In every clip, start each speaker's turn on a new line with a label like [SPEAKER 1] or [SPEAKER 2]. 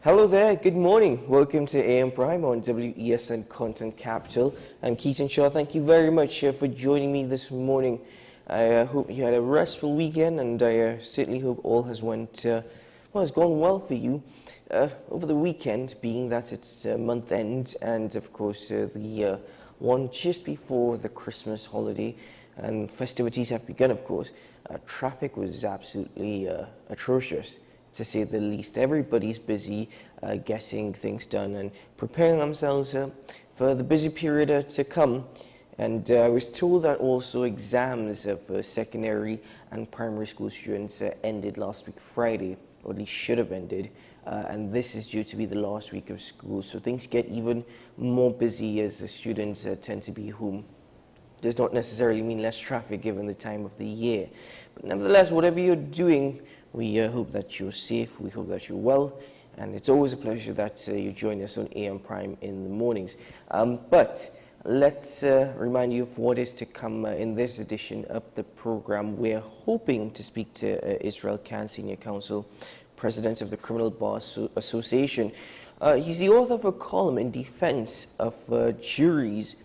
[SPEAKER 1] Hello there, good morning. Welcome to AM Prime on WESN Content Capital. I'm Keaton Shaw. Thank you very much for joining me this morning. I hope you had a restful weekend, and I certainly hope all has gone well for you over the weekend, being that it's month end and of course the one just before the Christmas holiday and festivities have begun. Of course, traffic was absolutely atrocious, to say the least. Everybody's busy getting things done and preparing themselves for the busy period to come. And I was told that also exams for secondary and primary school students ended last week Friday, or at least should have ended. And this is due to be the last week of school. So things get even more busy as the students tend to be home. Does not necessarily mean less traffic given the time of the year. But nevertheless, whatever you're doing, we hope that you're safe, we hope that you're well, and it's always a pleasure that you join us on AM Prime in the mornings. But let's remind you of what is to come in this edition of the program. We're hoping to speak to Israel Khan, Senior Counsel, President of the Criminal Bar Association. He's the author of a column in defense of juries,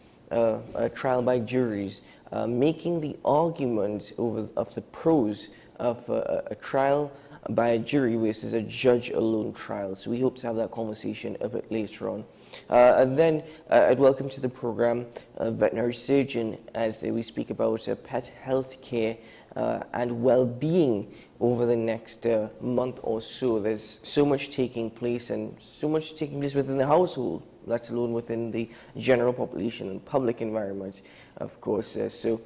[SPEAKER 1] trial by juries, making the argument of the pros of a trial by a jury versus a judge-alone trial. So we hope to have that conversation a bit later on. And then I'd welcome to the program a veterinary surgeon as we speak about pet health care and well-being over the next month or so. There's so much taking place, and so much taking place within the household, let alone within the general population and public environment, of course. So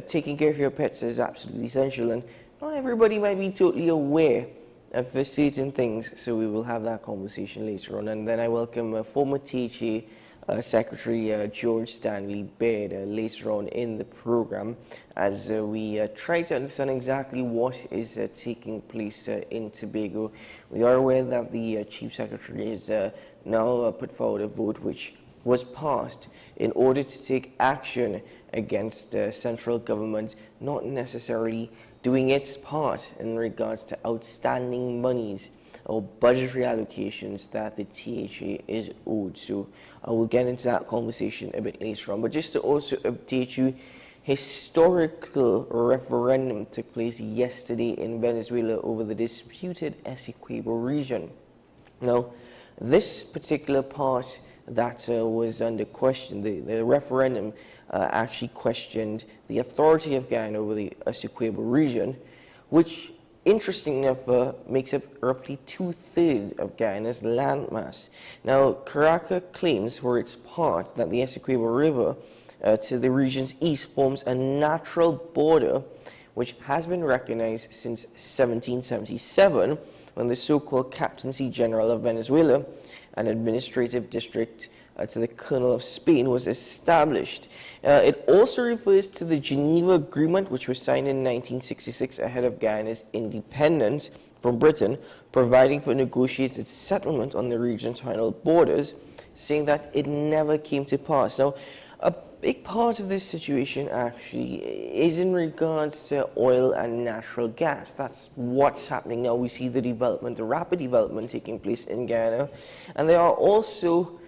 [SPEAKER 1] taking care of your pets is absolutely essential, and not everybody might be totally aware of certain things, so we will have that conversation later on. And then I welcome former THA Secretary George Stanley Baird later on in the program as we try to understand exactly what is taking place in Tobago. We are aware that the Chief Secretary has now put forward a vote which was passed in order to take action against central government not necessarily doing its part in regards to outstanding monies or budgetary allocations that the THA is owed. So I will get into that conversation a bit later on. But just to also update you, historical referendum took place yesterday in Venezuela over the disputed Essequibo region. Now, this particular part that was under question, the referendum actually questioned the authority of Guyana over the Essequibo region, which, interesting enough, makes up roughly 2/3 of Guyana's landmass. Now, Caracas claims for its part that the Essequibo River to the region's east forms a natural border which has been recognized since 1777, when the so-called Captaincy General of Venezuela, an administrative district to the Colonel of Spain, was established. It also refers to the Geneva Agreement, which was signed in 1966 ahead of Guyana's independence from Britain, providing for negotiated settlement on the region's final borders, saying that it never came to pass. Now, a big part of this situation actually is in regards to oil and natural gas. That's what's happening now. We see the development, the rapid development taking place in Guyana. And there are also,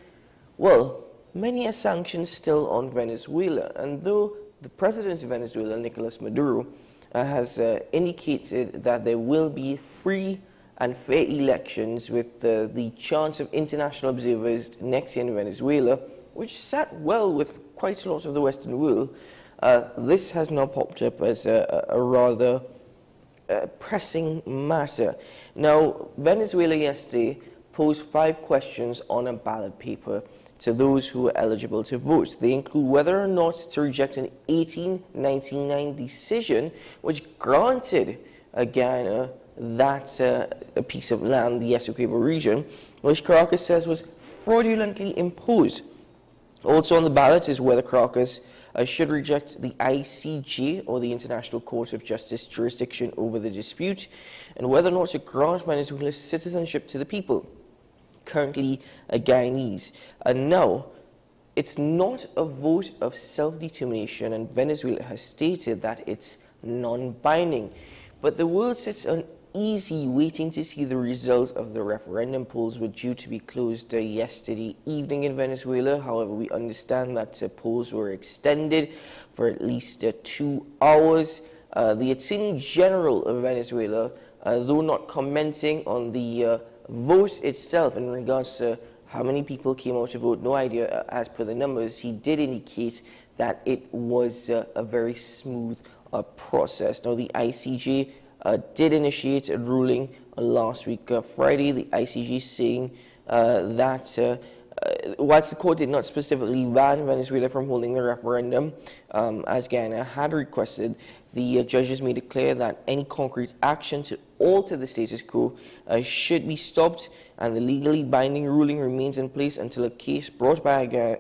[SPEAKER 1] well, many sanctions still on Venezuela. And though the president of Venezuela, Nicolas Maduro, has indicated that there will be free and fair elections with the chance of international observers next year in Venezuela, which sat well with quite a lot of the Western world, this has now popped up as a rather pressing matter. Now, Venezuela yesterday posed 5 questions on a ballot paper to those who are eligible to vote. They include whether or not to reject an 1899 decision which granted Guyana that a piece of land, the Essequibo region, which Caracas says was fraudulently imposed. Also on the ballot is whether Caracas should reject the ICJ, or the International Court of Justice, jurisdiction over the dispute, and whether or not to grant Venezuela's citizenship to the people, currently Guyanese. And now, it's not a vote of self-determination, and Venezuela has stated that it's non-binding. But the world sits on easy waiting to see the results of the referendum. Polls were due to be closed yesterday evening in Venezuela. However, we understand that polls were extended for at least 2 hours. The Attorney General of Venezuela, though not commenting on the vote itself in regards to how many people came out to vote, no idea as per the numbers, he did indicate that it was a very smooth process. Now, the ICJ did initiate a ruling last week, Friday. The ICJ saying that whilst the court did not specifically ban Venezuela from holding the referendum, as Guyana had requested, the judges made it clear that any concrete action to alter the status quo should be stopped, and the legally binding ruling remains in place until a case brought by Guyana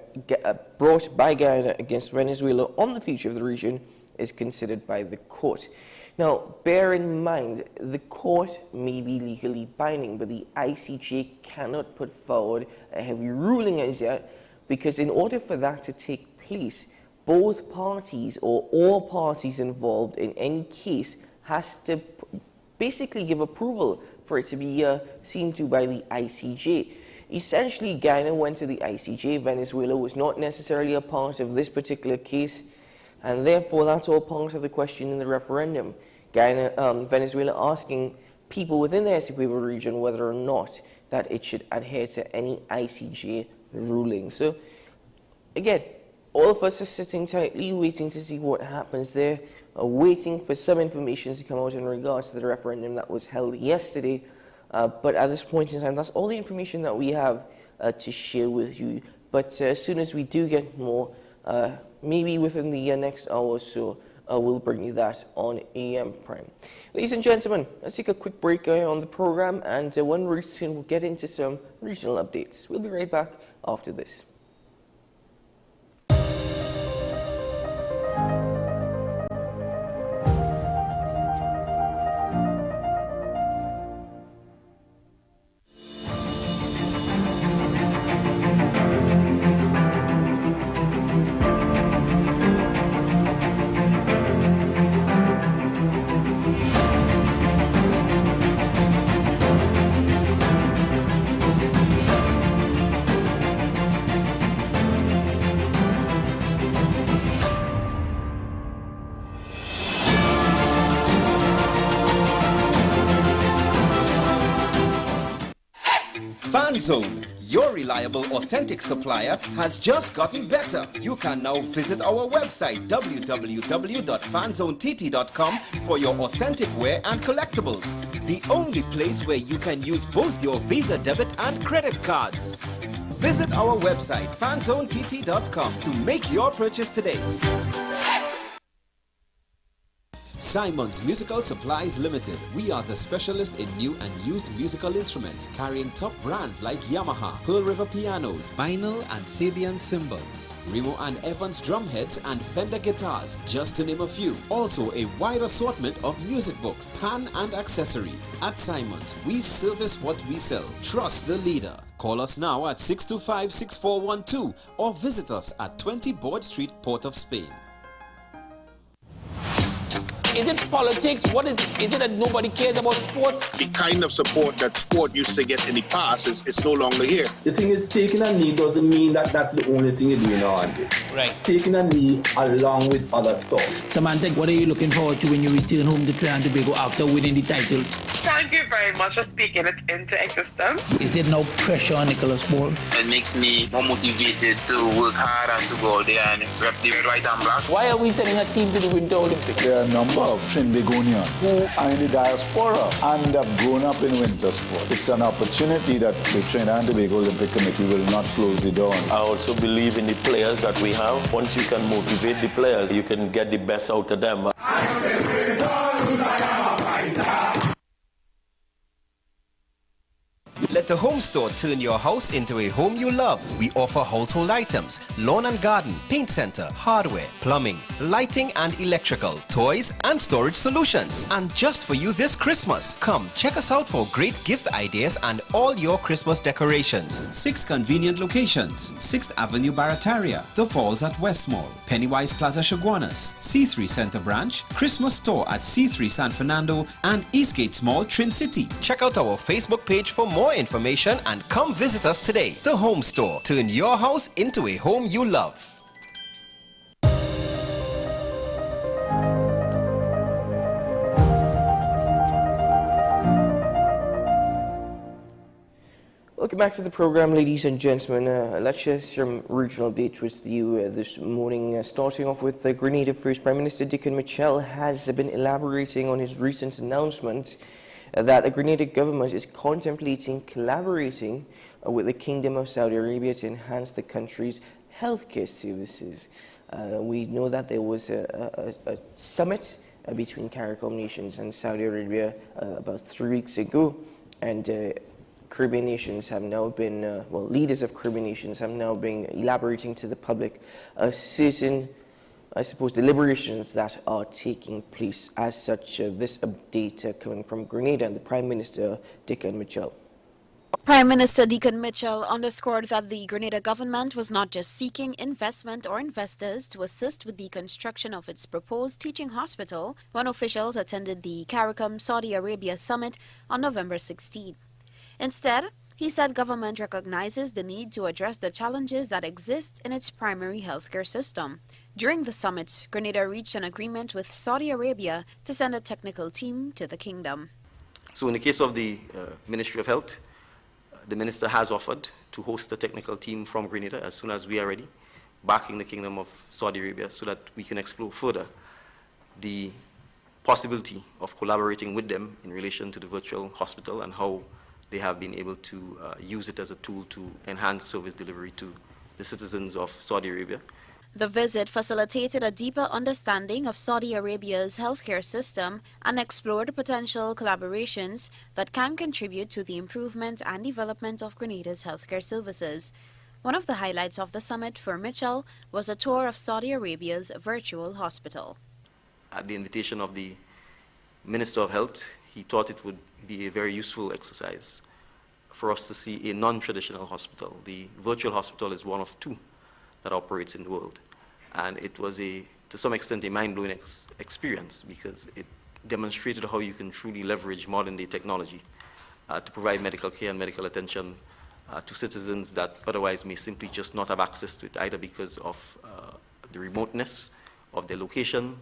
[SPEAKER 1] against Venezuela on the future of the region is considered by the court. Now, bear in mind, the court may be legally binding, but the ICJ cannot put forward a heavy ruling as yet, because in order for that to take place, both parties or all parties involved in any case has to basically give approval for it to be seen to by the ICJ. Essentially, Guyana went to the ICJ. Venezuela was not necessarily a part of this particular case, and therefore that's all part of the question in the referendum. Venezuela asking people within the Essequibo region whether or not that it should adhere to any ICJ ruling. So, again, all of us are sitting tightly, waiting to see what happens there, waiting for some information to come out in regards to the referendum that was held yesterday. But at this point in time, that's all the information that we have to share with you. But as soon as we do get more, maybe within the next hour or so, we'll bring you that on AM Prime. Ladies and gentlemen, let's take a quick break on the program, and when we return, we'll get into some regional updates. We'll be right back after this.
[SPEAKER 2] FanZone, your reliable, authentic supplier, has just gotten better. You can now visit our website www.fanzonett.com for your authentic wear and collectibles. The only place where you can use both your Visa debit and credit cards. Visit our website fanzonett.com to make your purchase today. Simon's Musical Supplies Limited. We are the specialist in new and used musical instruments, carrying top brands like Yamaha, Pearl River pianos, vinyl and Sabian cymbals, Remo and Evans drumheads and Fender guitars, just to name a few. Also a wide assortment of music books, pan and accessories. At Simon's, we service what we sell. Trust the leader. Call us now at 625-6412 or visit us at 20 Board Street, Port of Spain.
[SPEAKER 3] Is it politics? What is it that nobody cares about sports?
[SPEAKER 4] The kind of support that sport used to get in the past is no longer here.
[SPEAKER 5] The thing is, taking a knee doesn't mean that that's the only thing you're doing on it.
[SPEAKER 3] Right.
[SPEAKER 5] Taking a knee along with other stuff.
[SPEAKER 3] Samantha, what are you looking forward to when you return home to Trinidad and Tobago after winning the title?
[SPEAKER 6] Thank you very much for speaking it into existence.
[SPEAKER 3] Is it no pressure on Nicholas Ball?
[SPEAKER 7] It makes me more motivated to work hard and to go out there and rep the white and black.
[SPEAKER 3] Why are we sending a team to the Winter Olympics?
[SPEAKER 8] There are a number of Trinbagonians who are in the diaspora and have grown up in winter sport. It's an opportunity that the Trinidad and Tobago Olympic Committee will not close the door on.
[SPEAKER 9] I also believe in the players that we have. Once you can motivate the players, you can get the best out of them.
[SPEAKER 2] Let Let the home store turn your house into a home you love. We offer household items, lawn and garden, paint center, hardware, plumbing, lighting and electrical, toys and storage solutions. And just for you this Christmas, come check us out for great gift ideas and all your Christmas decorations.
[SPEAKER 10] 6 convenient locations: 6th Avenue Barataria, The Falls at West Mall, Pennywise Plaza Chaguanas, C3 Center Branch, Christmas Store at C3 San Fernando, and Eastgate Mall, Trin City.
[SPEAKER 2] Check out our Facebook page for more information and come visit us today. The Home Store. Turn your house into a home you love.
[SPEAKER 1] Welcome back to the program, ladies and gentlemen. Let's share some regional updates with you this morning. Starting off with Grenada First, Prime Minister Dickon Mitchell has been elaborating on his recent announcement that the Grenada government is contemplating collaborating with the Kingdom of Saudi Arabia to enhance the country's healthcare services. We know that there was a summit between CARICOM nations and Saudi Arabia about 3 weeks ago, and Caribbean nations have now been, leaders of Caribbean nations have now been elaborating to the public certain, I suppose, deliberations that are taking place. As such, this update coming from Grenada and the Prime Minister, Dickon Mitchell.
[SPEAKER 11] Prime Minister Dickon Mitchell underscored that the Grenada government was not just seeking investment or investors to assist with the construction of its proposed teaching hospital when officials attended the CARICOM Saudi Arabia summit on November 16. Instead, he said government recognizes the need to address the challenges that exist in its primary healthcare system. During the summit, Grenada reached an agreement with Saudi Arabia to send a technical team to the kingdom.
[SPEAKER 12] So in the case of the Ministry of Health, the minister has offered to host a technical team from Grenada as soon as we are ready, backing the Kingdom of Saudi Arabia so that we can explore further the possibility of collaborating with them in relation to the virtual hospital and how they have been able to use it as a tool to enhance service delivery to the citizens of Saudi Arabia.
[SPEAKER 11] The visit facilitated a deeper understanding of Saudi Arabia's healthcare system and explored potential collaborations that can contribute to the improvement and development of Grenada's healthcare services. One of the highlights of the summit for Mitchell was a tour of Saudi Arabia's virtual hospital.
[SPEAKER 12] At the invitation of the Minister of Health, he thought it would be a very useful exercise for us to see a non-traditional hospital. The virtual hospital is one of 2 that operates in the world. And it was, to some extent, a mind-blowing experience because it demonstrated how you can truly leverage modern-day technology to provide medical care and medical attention to citizens that otherwise may simply just not have access to it, either because of the remoteness of their location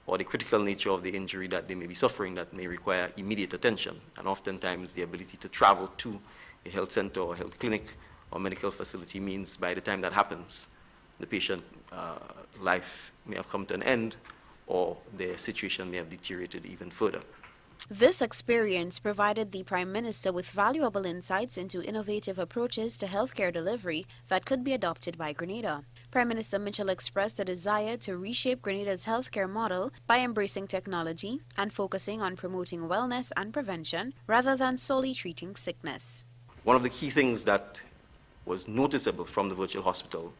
[SPEAKER 12] or the critical nature of the injury that they may be suffering that may require immediate attention, and oftentimes the ability to travel to a health center or health clinic or medical facility means by the time that happens, the patient life may have come to an end or their situation may have deteriorated even further.
[SPEAKER 11] This experience provided the Prime Minister with valuable insights into innovative approaches to healthcare delivery that could be adopted by Grenada. Prime Minister Mitchell expressed a desire to reshape Grenada's healthcare model by embracing technology and focusing on promoting wellness and prevention rather than solely treating sickness.
[SPEAKER 12] One of the key things that was noticeable from the virtual hospital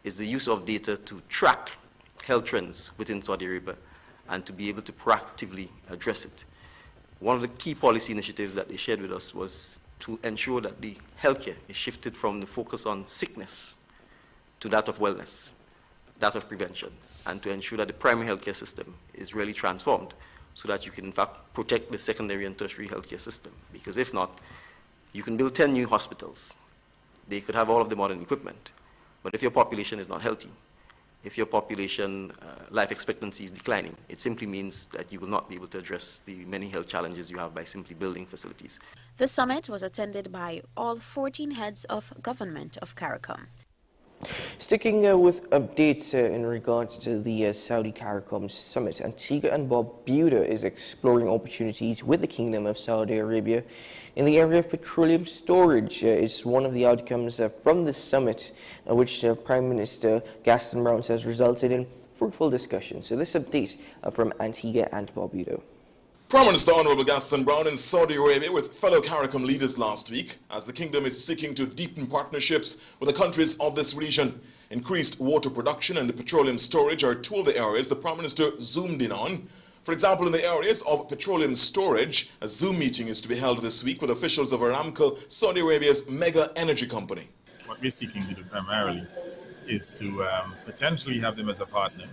[SPEAKER 12] is the use of data to track health trends within Saudi Arabia and to be able to proactively address it. One of the key policy initiatives that they shared with us was to ensure that the healthcare is shifted from the focus on sickness to that of wellness, that of prevention, and to ensure that the primary healthcare system is really transformed so that you can in fact protect the secondary and tertiary healthcare system. Because if not, you can build 10 new hospitals. They could have all of the modern equipment, but if your population is not healthy, if your population life expectancy is declining, it simply means that you will not be able to address the many health challenges you have by simply building facilities.
[SPEAKER 11] The summit was attended by all 14 heads of government of CARICOM.
[SPEAKER 1] Sticking with updates in regards to the Saudi CARICOM summit, Antigua and Barbuda is exploring opportunities with the Kingdom of Saudi Arabia in the area of petroleum storage. It's one of the outcomes from the summit, which Prime Minister Gaston Brown says resulted in fruitful discussions. So this update from Antigua and Barbuda.
[SPEAKER 13] Prime Minister Honorable Gaston Brown in Saudi Arabia with fellow CARICOM leaders last week as the kingdom is seeking to deepen partnerships with the countries of this region. Increased water production and petroleum storage are two of the areas the Prime Minister zoomed in on. For example, in the areas of petroleum storage, a Zoom meeting is to be held this week with officials of Aramco, Saudi Arabia's mega energy company.
[SPEAKER 14] What we're seeking to do primarily is to potentially have them as a partner,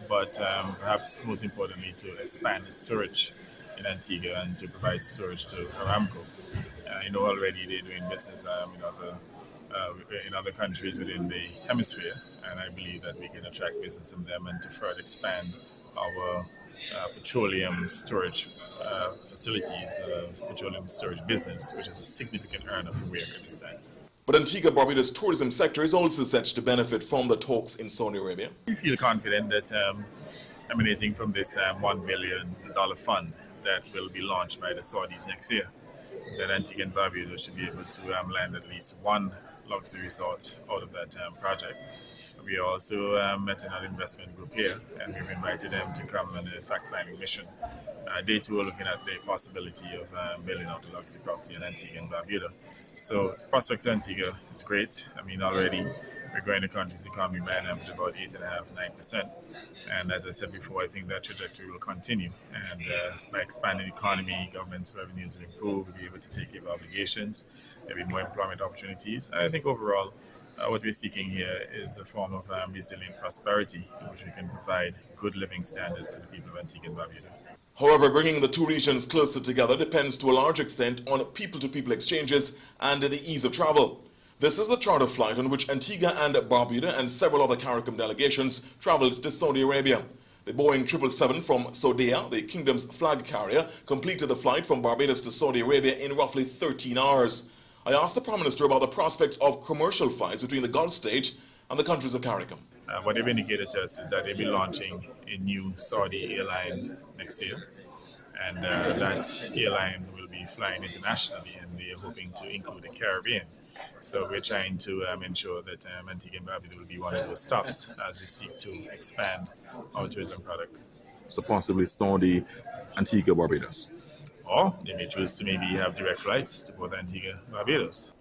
[SPEAKER 14] but perhaps most importantly to expand the storage in Antigua and to provide storage to Aramco. Already they're doing business in other countries within the hemisphere, and I believe that we can attract business from them and to further expand our petroleum storage facilities, petroleum storage business, which is a significant earner for WEAC at this time.
[SPEAKER 13] But Antigua Barbuda's tourism sector is also set to benefit from the talks in Saudi Arabia.
[SPEAKER 14] We feel confident that emanating from this $1 billion fund that will be launched by the Saudis next year, that Antigua and Barbuda should be able to land at least one luxury resort out of that project. We also met another investment group here, and we've invited them to come on a fact-finding mission. They too are looking at the possibility of building out a luxury property in Antigua and Barbuda. So prospects for Antigua is great. Already we're growing the country's economy by an average of about 8.5–9%. And as I said before, I think that trajectory will continue. And by expanding the economy, government's revenues will improve, we'll be able to take care of obligations, there'll be more employment opportunities. I think overall, what we're seeking here is a form of resilient prosperity in which we can provide good living standards to the people of Antigua and Barbuda.
[SPEAKER 13] However, bringing the two regions closer together depends to a large extent on people-to-people exchanges and the ease of travel. This is the charter flight on which Antigua and Barbuda and several other CARICOM delegations traveled to Saudi Arabia. The Boeing 777 from Saudia, the kingdom's flag carrier, completed the flight from Barbados to Saudi Arabia in roughly 13 hours. I asked the Prime Minister about the prospects of commercial flights between the Gulf state and the countries of CARICOM.
[SPEAKER 14] What they've indicated to us is that they'll be launching a new Saudi airline next year. And that airline will be flying internationally, and they are hoping to include the Caribbean. So we're trying to ensure that Antigua and Barbuda will be one of those stops as we seek to expand our tourism product.
[SPEAKER 13] So possibly Saudi, Antigua, Barbados?
[SPEAKER 14] Or they may choose to maybe have direct flights to both Antigua and Barbados.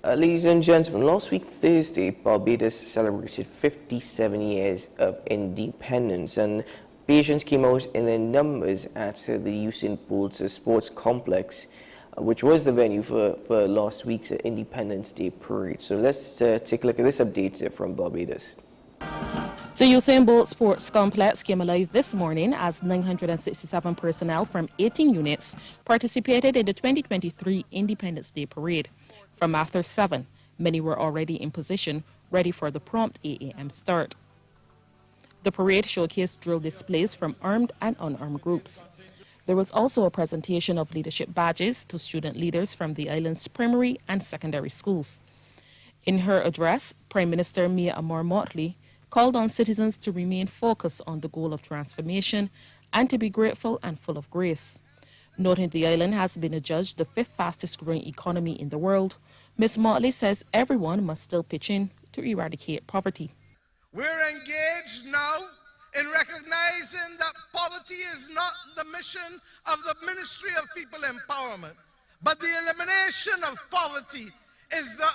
[SPEAKER 1] Ladies and gentlemen, last week Thursday, Barbados celebrated 57 years of independence, and patients came out in their numbers at the Usain Bolt Sports Complex, which was the venue for last week's Independence Day parade. So let's take a look at this update from Barbados.
[SPEAKER 15] The Usain Bolt Sports Complex came alive this morning as 967 personnel from 18 units participated in the 2023 Independence Day parade. From after 7, many were already in position, ready for the prompt 8 a.m. start. The parade showcased drill displays from armed and unarmed groups. There was also a presentation of leadership badges to student leaders from the island's primary and secondary schools. In her address, Prime Minister Mia Amor Motley called on citizens to remain focused on the goal of transformation and to be grateful and full of grace. Noting the island has been adjudged the 5th fastest growing economy in the world, Ms. Motley says everyone must still pitch in to eradicate poverty.
[SPEAKER 16] We're engaged now in recognizing that poverty is not the mission of the Ministry of People Empowerment, but the elimination of poverty is the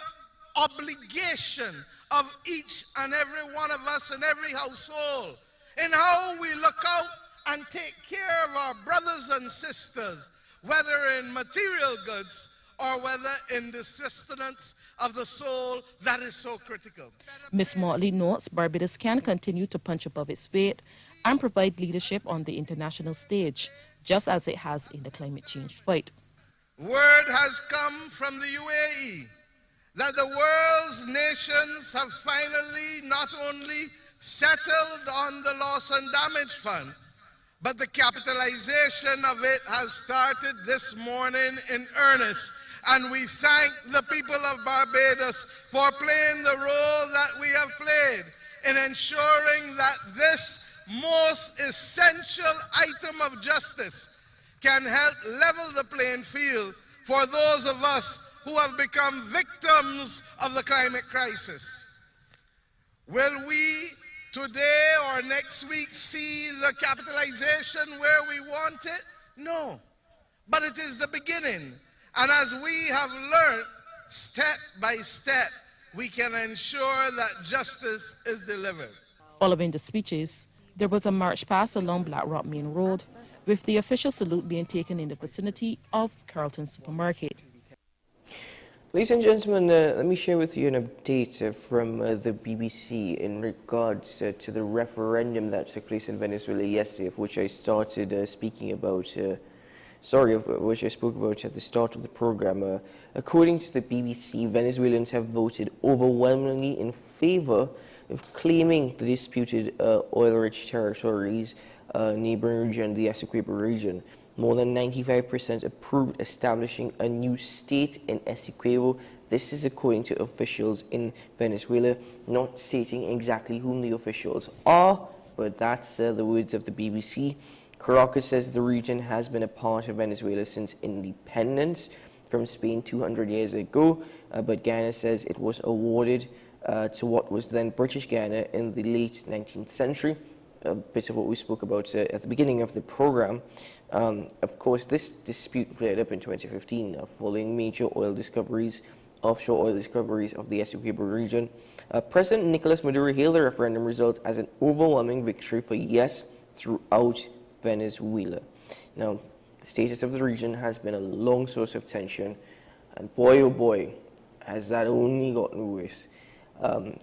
[SPEAKER 16] obligation of each and every one of us in every household, in how we look out and take care of our brothers and sisters, whether in material goods or whether in the sustenance of the soul that is so critical.
[SPEAKER 15] Ms. Motley notes Barbados can continue to punch above its weight and provide leadership on the international stage, just as it has in the climate change fight.
[SPEAKER 16] Word has come from the UAE that the world's nations have finally not only settled on the loss and damage fund, but the capitalization of it has started this morning in earnest. And we thank the people of Barbados for playing the role that we have played in ensuring that this most essential item of justice can help level the playing field for those of us who have become victims of the climate crisis. Will we today or next week see the capitalization where we want it? No. But it is the beginning. And as we have learned, step by step, we can ensure that justice is delivered.
[SPEAKER 15] Following the speeches, there was a march past along Black Rock Main Road, with the official salute being taken in the vicinity of Carlton Supermarket.
[SPEAKER 1] Ladies and gentlemen, let me share with you an update from the BBC in regards to the referendum that took place in Venezuela yesterday, of which I started speaking about, of which I spoke about at the start of the program. According to the BBC, Venezuelans have voted overwhelmingly in favor of claiming the disputed oil-rich territories neighboring region, the Essequibo region. More than 95% approved establishing a new state in Essequibo. This is according to officials in Venezuela, not stating exactly whom the officials are, but that's the words of the BBC. Caracas says the region has been a part of Venezuela since independence from Spain 200 years ago, but Guyana says it was awarded to what was then British Guyana in the late 19th century. A bit of what we spoke about at the beginning of the program. Of course, this dispute flared up in 2015 following major oil discoveries, offshore oil discoveries of the Essequibo region. President Nicolas Maduro hailed the referendum results as an overwhelming victory for yes throughout Venezuela. Now, the status of the region has been a long source of tension, and boy oh boy, has that only gotten worse.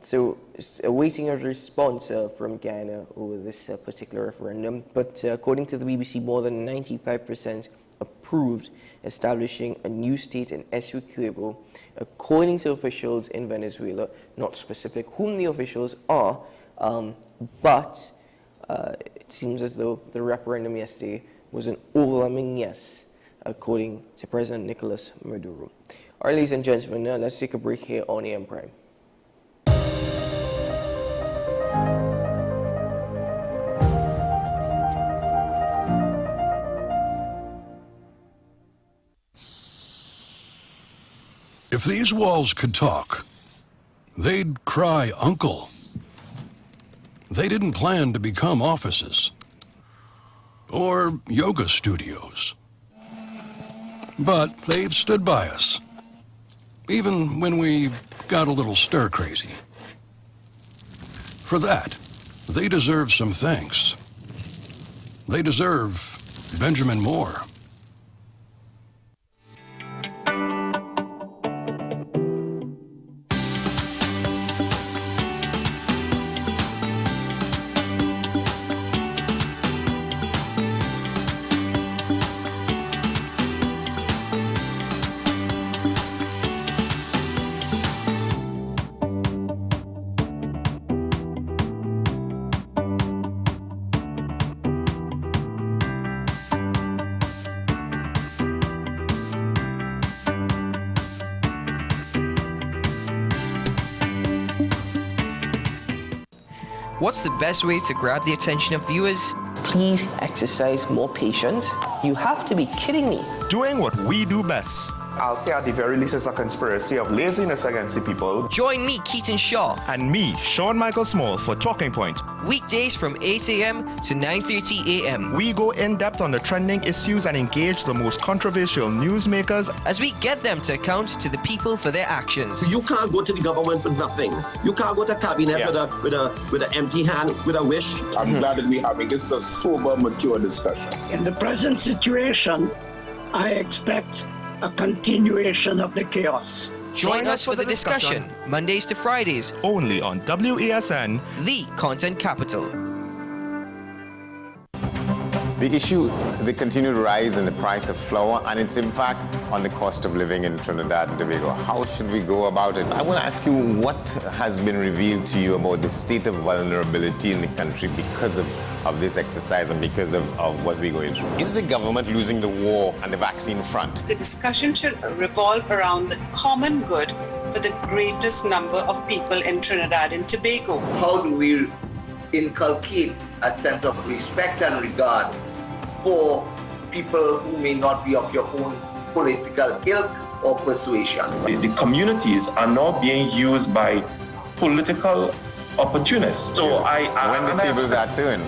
[SPEAKER 1] So, awaiting a response from Guyana over this particular referendum, but according to the BBC, more than 95% approved establishing a new state in Essequibo, according to officials in Venezuela, not specific whom the officials are, but it seems as though the referendum yesterday was an overwhelming yes, according to President Nicolas Maduro. All right, ladies and gentlemen, let's take a break here on AM Prime.
[SPEAKER 17] If these walls could talk, they'd cry uncle. They didn't plan to become offices or yoga studios, but they've stood by us, even when we got a little stir-crazy. For that, they deserve some thanks. They deserve Benjamin Moore.
[SPEAKER 18] What's the best way to grab the attention of viewers?
[SPEAKER 1] Please exercise more patience. You have to be kidding me.
[SPEAKER 19] Doing what we do best.
[SPEAKER 20] I'll say at the very least it's a conspiracy of laziness against the people.
[SPEAKER 18] Join me, Keaton Shaw.
[SPEAKER 19] And me, Sean Michael Small, for Talking Point.
[SPEAKER 18] Weekdays from 8 a.m. to 9:30 a.m.
[SPEAKER 19] We go in-depth on the trending issues and engage the most controversial newsmakers
[SPEAKER 18] as we get them to account to the people for their actions.
[SPEAKER 21] You can't go to the government with nothing. You can't go to cabinet with an empty hand, with a wish.
[SPEAKER 4] I'm glad that we're having this a sober, mature discussion.
[SPEAKER 22] In the present situation, I expect a continuation of the chaos.
[SPEAKER 18] Join us for the discussion, Mondays to Fridays,
[SPEAKER 19] only on WESN,
[SPEAKER 18] the content capital.
[SPEAKER 23] The issue, the continued rise in the price of flour and its impact on the cost of living in Trinidad and Tobago. How should we go about it? I want to ask you what has been revealed to you about the state of vulnerability in the country because of this exercise and because of what we're going through. Is the government losing the war on the vaccine front?
[SPEAKER 24] The discussion should revolve around the common good for the greatest number of people in Trinidad and Tobago.
[SPEAKER 25] How do we inculcate a sense of respect and regard for people who may not be of your own political ilk or persuasion?
[SPEAKER 26] The communities are now being used by political
[SPEAKER 3] opportunists. So
[SPEAKER 23] when the tables are turned,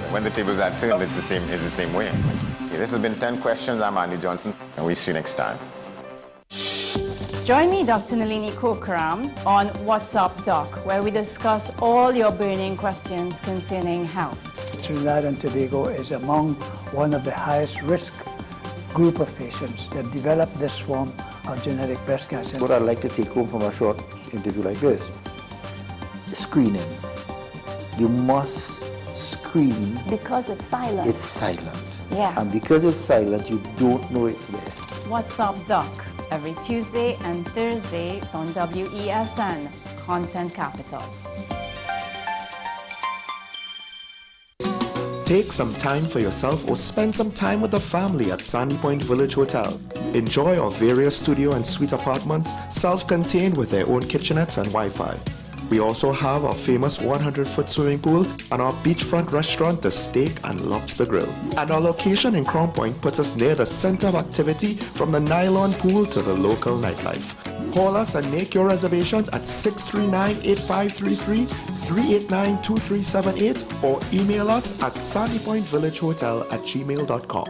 [SPEAKER 23] it's the same way. Okay, this has been 10 questions. I'm Andy Johnson, and we'll see you next time.
[SPEAKER 5] Join me, Dr. Nalini Kokaram, on What's Up Doc, where we discuss all your burning questions concerning health.
[SPEAKER 6] Trinidad and Tobago is among one of the highest risk group of patients that develop this form of genetic breast cancer.
[SPEAKER 7] What I'd like to take home from a short interview like this, screening. You must screen.
[SPEAKER 5] Because it's silent.
[SPEAKER 7] It's silent.
[SPEAKER 5] Yeah.
[SPEAKER 7] And because it's silent, you don't know it's there.
[SPEAKER 5] What's Up Doc, every Tuesday and Thursday on WESN, Content Capital.
[SPEAKER 19] Take some time for yourself or spend some time with the family at Sandy Point Village Hotel. Enjoy our various studio and suite apartments, self-contained with their own kitchenettes and Wi-Fi. We also have our famous 100-foot swimming pool and our beachfront restaurant, The Steak and Lobster Grill. And our location in Crown Point puts us near the center of activity from the nylon pool to the local nightlife. Call us and make your reservations at 639-8533, 389-2378 or email us at sandypointvillagehotel@gmail.com.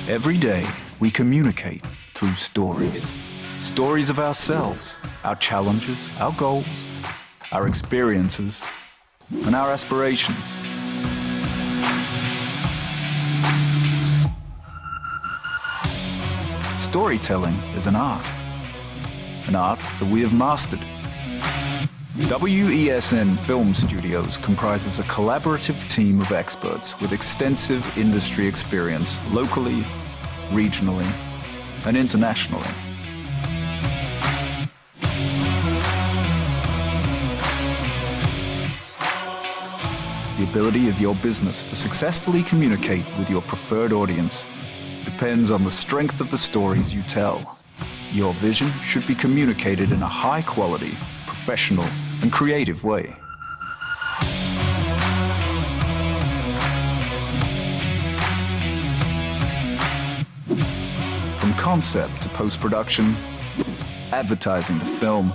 [SPEAKER 8] Every day, we communicate through stories. Stories of ourselves, our challenges, our goals, our experiences, and our aspirations. Storytelling is an art that we have mastered. WESN Film Studios comprises a collaborative team of experts with extensive industry experience locally, regionally, and internationally. The ability of your business to successfully communicate with your preferred audience depends on the strength of the stories you tell. Your vision should be communicated in a high-quality, professional, and creative way. From concept to post-production, advertising to film,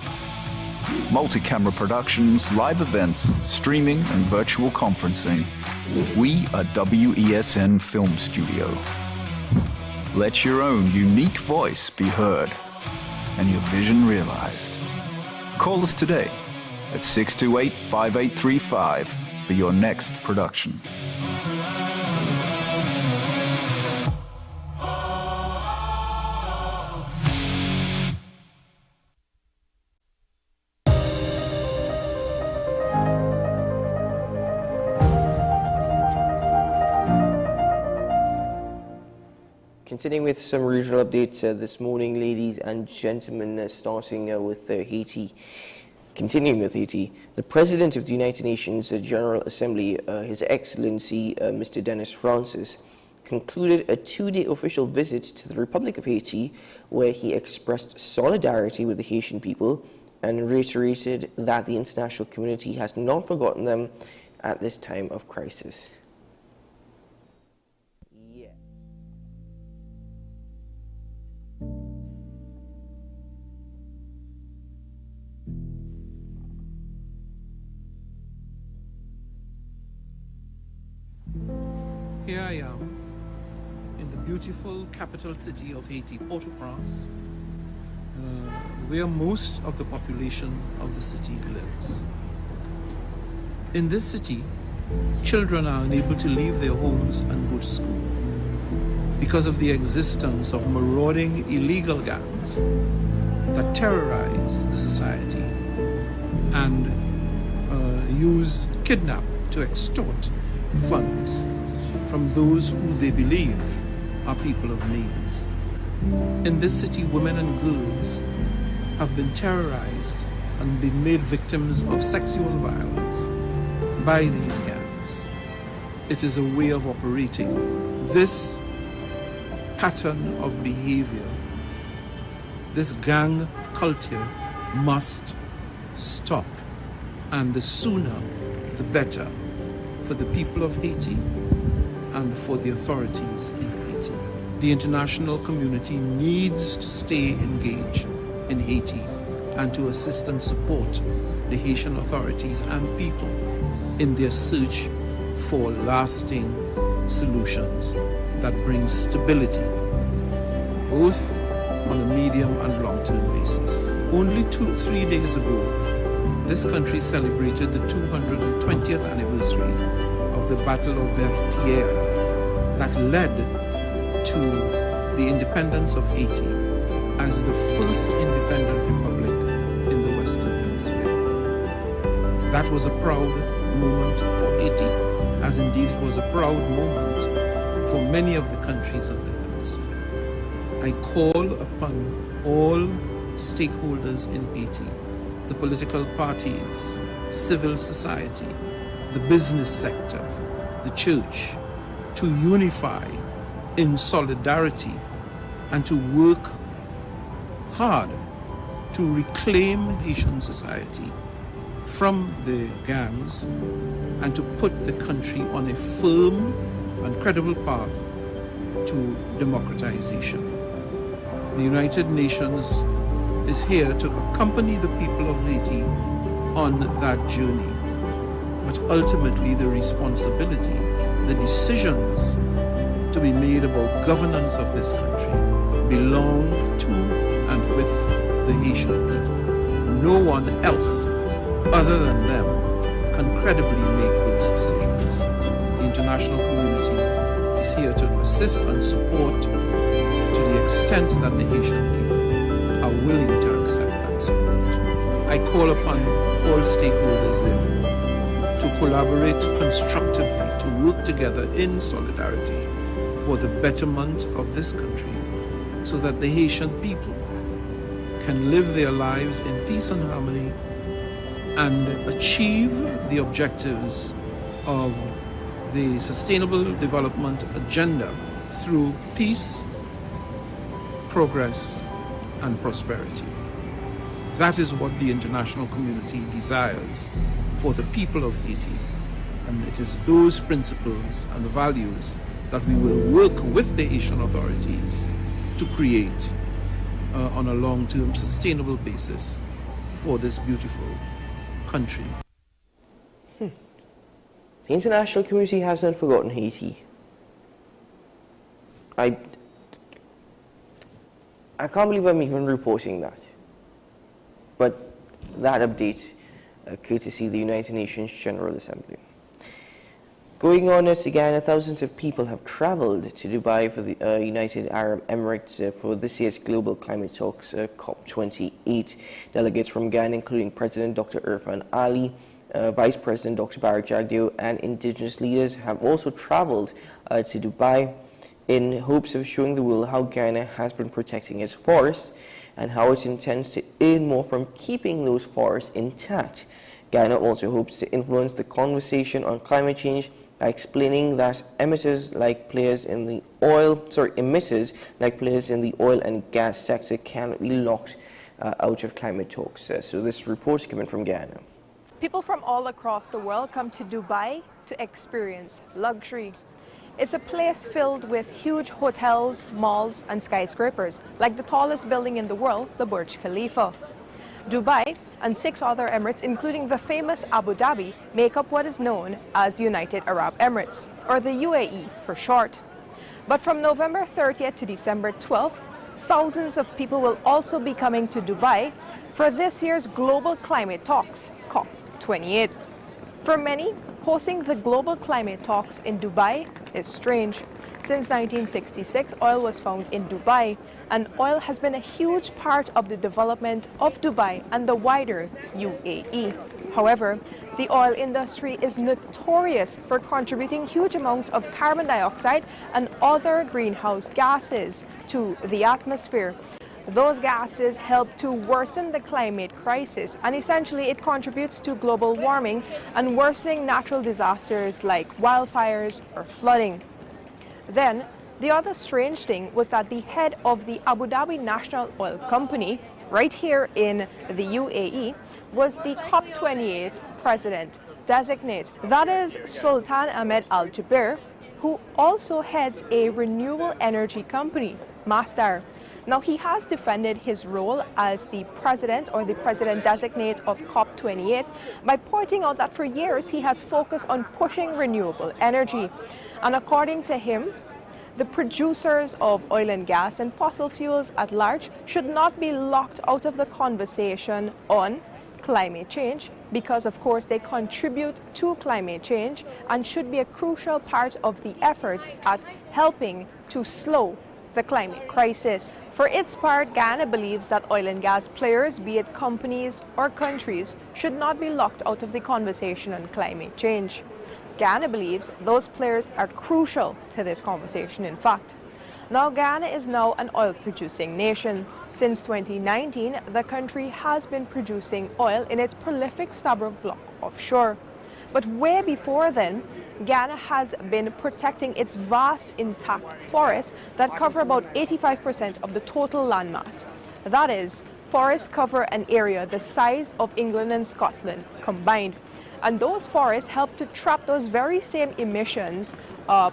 [SPEAKER 8] multi-camera productions, live events, streaming, and virtual conferencing, we are WESN Film Studio. Let your own unique voice be heard and your vision realized. Call us today at 628-5835 for your next production.
[SPEAKER 1] Continuing with some regional updates this morning, ladies and gentlemen, starting with Haiti. Continuing with Haiti, the President of the United Nations General Assembly, His Excellency Mr. Dennis Francis, concluded a 2-day official visit to the Republic of Haiti, where he expressed solidarity with the Haitian people and reiterated that the international community has not forgotten them at this time of crisis.
[SPEAKER 26] Here I am in the beautiful capital city of Haiti, Port-au-Prince, where most of the population of the city lives. In this city, children are unable to leave their homes and go to school because of the existence of marauding illegal gangs that terrorize the society and kidnap to extort funds from those who they believe are people of means. In this city, women and girls have been terrorized and been made victims of sexual violence by these gangs. It is a way of operating. This pattern of behavior, this gang culture must stop, and the sooner the better for the people of Haiti and for the authorities in Haiti. The international community needs to stay engaged in Haiti and to assist and support the Haitian authorities and people in their search for lasting solutions that bring stability, both on a medium and long-term basis. Only 2-3 days ago, this country celebrated the 220th anniversary of the Battle of Vertières that led to the independence of Haiti as the first independent republic in the Western Hemisphere. That was a proud moment for Haiti, as indeed it was a proud moment for many of the countries of the hemisphere. I call upon all stakeholders in Haiti, the political parties, civil society, the business sector, the church, to unify in solidarity and to work hard to reclaim Haitian society from the gangs and to put the country on a firm and credible path to democratization. The United Nations is here to accompany the people of Haiti on that journey. But ultimately the responsibility, the decisions to be made about governance of this country belong to and with the Haitian people. No one else other than them can credibly make those decisions. The international community is here to assist and support to the extent that the Haitian people are willing to accept that support. I call upon all stakeholders, therefore, to collaborate constructively, to work together in solidarity for the betterment of this country so that the Haitian people can live their lives in peace and harmony and achieve the objectives of the Sustainable Development Agenda through peace, progress, and prosperity. That is what the international community desires for the people of Haiti. And it is those principles and values that we will work with the Haitian authorities to create on a long-term sustainable basis for this beautiful country.
[SPEAKER 1] The international community hasn't forgotten Haiti. I can't believe I'm even reporting that. But that update, courtesy the United Nations General Assembly. Going on to Ghana, thousands of people have traveled to Dubai for the United Arab Emirates for this year's Global Climate Talks, COP28. Delegates from Ghana, including President Dr. Irfan Ali, Vice President Dr. Barrick Jagdeo, and indigenous leaders have also traveled to Dubai in hopes of showing the world how Ghana has been protecting its forests and how it intends to earn more from keeping those forests intact. Ghana also hopes to influence the conversation on climate change by explaining that emitters like players in the oil and gas sector cannot be locked out of climate talks. So this report is coming from Ghana.
[SPEAKER 2] People from all across the world come to Dubai to experience luxury. It's a place filled with huge hotels, malls, and skyscrapers, like the tallest building in the world, the Burj Khalifa. Dubai and 6 other Emirates, including the famous Abu Dhabi, make up what is known as the United Arab Emirates, or the UAE for short. But from November 30th to December 12th, thousands of people will also be coming to Dubai for this year's Global Climate Talks, COP28. For many, hosting the Global Climate Talks in Dubai is strange. Since 1966, oil was found in Dubai, and oil has been a huge part of the development of Dubai and the wider UAE. However, the oil industry is notorious for contributing huge amounts of carbon dioxide and other greenhouse gases to the atmosphere. Those gases help to worsen the climate crisis, and essentially it contributes to global warming and worsening natural disasters like wildfires or flooding. Then, the other strange thing was that the head of the Abu Dhabi National Oil Company, right here in the UAE, was the COP28 president designate. That is Sultan Ahmed Al Jaber, who also heads a renewable energy company, Masdar. Now, he has defended his role as the president or the president-designate of COP28 by pointing out that for years he has focused on pushing renewable energy. And according to him, the producers of oil and gas and fossil fuels at large should not be locked out of the conversation on climate change because, of course, they contribute to climate change and should be a crucial part of the efforts at helping to slow the climate crisis. For its part, Ghana believes that oil and gas players, be it companies or countries, should not be locked out of the conversation on climate change. Ghana believes those players are crucial to this conversation, in fact. Now, Ghana is now an oil-producing nation. Since 2019, the country has been producing oil in its prolific Stabroek Block offshore. But way before then, Ghana has been protecting its vast intact forests that cover about 85% of the total landmass. That is, forests cover an area the size of England and Scotland combined. And those forests help to trap those very same emissions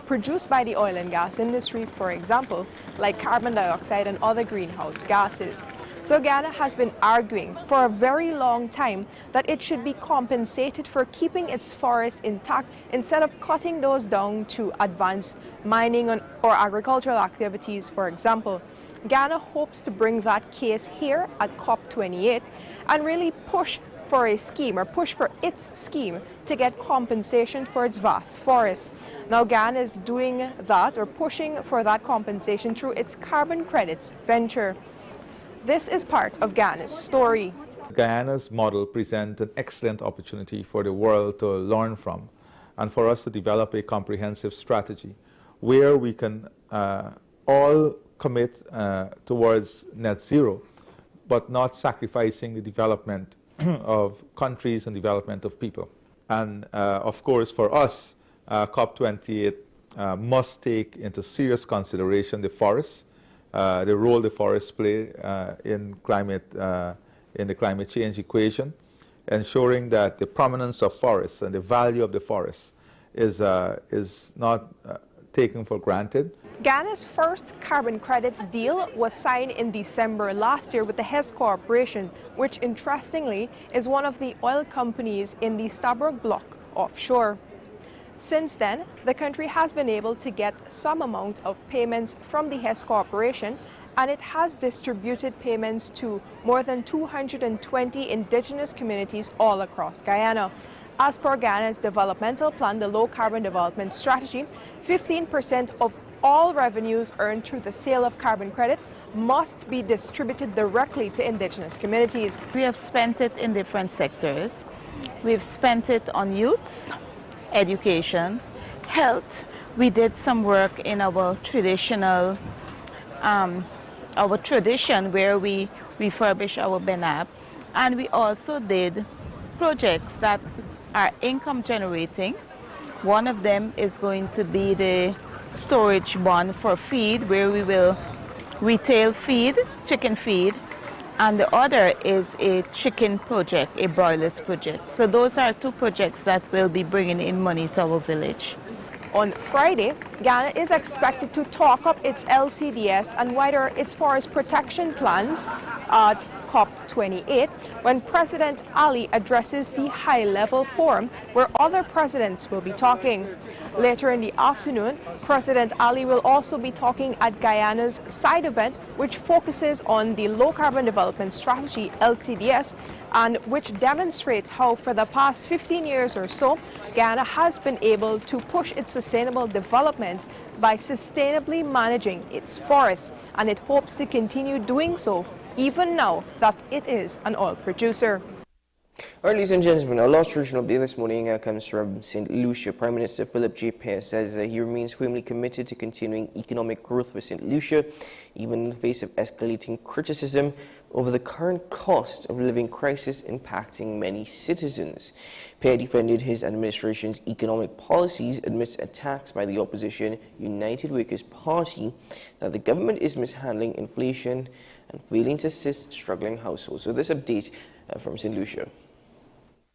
[SPEAKER 2] produced by the oil and gas industry, for example, like carbon dioxide and other greenhouse gases. So Ghana has been arguing for a very long time that it should be compensated for keeping its forests intact instead of cutting those down to advance mining or agricultural activities, for example. Ghana hopes to bring that case here at COP28 and really push for a scheme or push for its scheme to get compensation for its vast forests. Now, Ghana is doing that or pushing for that compensation through its carbon credits venture. This is part of Ghana's story.
[SPEAKER 3] Guyana's model presents an excellent opportunity for the world to learn from and for us to develop a comprehensive strategy where we can all commit towards net zero, but not sacrificing the development of countries and development of people. And of course, for us, COP28 must take into serious consideration the forests, the role the forests play in the climate change equation, ensuring that the prominence of forests and the value of the forests is not taken for granted.
[SPEAKER 2] Ghana's first carbon credits deal was signed in December last year with the Hess Corporation, which interestingly is one of the oil companies in the Stabroek Block offshore. Since then, the country has been able to get some amount of payments from the Hess Corporation, and it has distributed payments to more than 220 indigenous communities all across Guyana. As per Ghana's developmental plan, the Low Carbon Development Strategy, 15% of all revenues earned through the sale of carbon credits must be distributed directly to indigenous communities.
[SPEAKER 5] We have spent it in different sectors. We've spent it on youths, education, health. We did some work in our tradition where we refurbish our benab, and we also did projects that are income generating. One of them is going to be the storage bond for feed, where we will retail feed, chicken feed, and the other is a chicken project, a broilers project. So those are two projects that will be bringing in money to our village.
[SPEAKER 2] On Friday, Ghana is expected to talk up its LCDS and wider its forest protection plans at COP28 when President Ali addresses the high-level forum where other presidents will be talking. Later in the afternoon, President Ali will also be talking at Guyana's side event, which focuses on the Low Carbon Development Strategy, LCDS, and which demonstrates how for the past 15 years or so, Ghana has been able to push its sustainable development by sustainably managing its forests, and it hopes to continue doing so even now that it is an oil producer.
[SPEAKER 1] All right, ladies and gentlemen, our last regional update this morning comes from St. Lucia. Prime Minister Philip J. Pearce says he remains firmly committed to continuing economic growth for St. Lucia, even in the face of escalating criticism over the current cost of living crisis impacting many citizens. Pearce defended his administration's economic policies amidst attacks by the opposition United Workers' Party that the government is mishandling inflation and failing to assist struggling households. So this update from St. Lucia.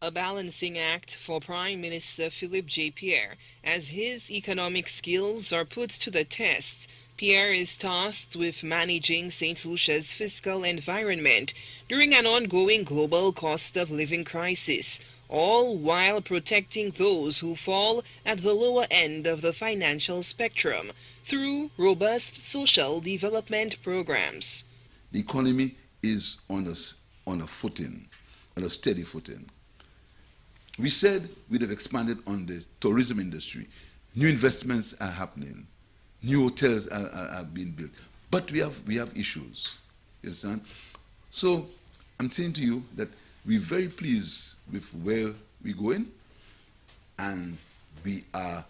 [SPEAKER 9] A balancing act for Prime Minister Philip J. Pearce as his economic skills are put to the test Pierre is tasked with managing St. Lucia's fiscal environment during an ongoing global cost of living crisis, all while protecting those who fall at the lower end of the financial spectrum through robust social development programs.
[SPEAKER 10] The economy is on a footing, on a steady footing. We said we'd have expanded on the tourism industry. New investments are happening. New hotels are being built. But we have issues. You understand? So I'm saying to you that we're very pleased with where we're going, and we are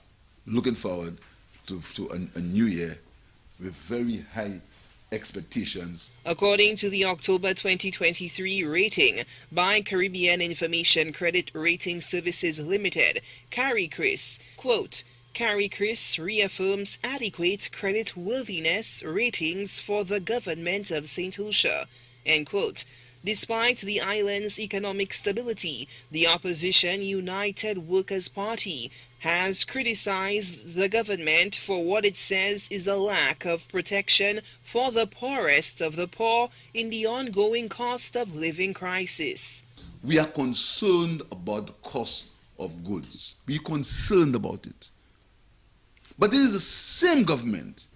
[SPEAKER 10] looking forward to a new year with very high expectations.
[SPEAKER 9] According to the October 2023 rating by Caribbean Information Credit Rating Services Limited, CARICRIS, quote, CARICRIS reaffirms adequate credit worthiness ratings for the government of St. Lucia, end quote. Despite the island's economic stability, the opposition United Workers' Party has criticized the government for what it says is a lack of protection for the poorest of the poor in the ongoing cost of living crisis.
[SPEAKER 10] We are concerned about the cost of goods. We're concerned about it. But this is the same government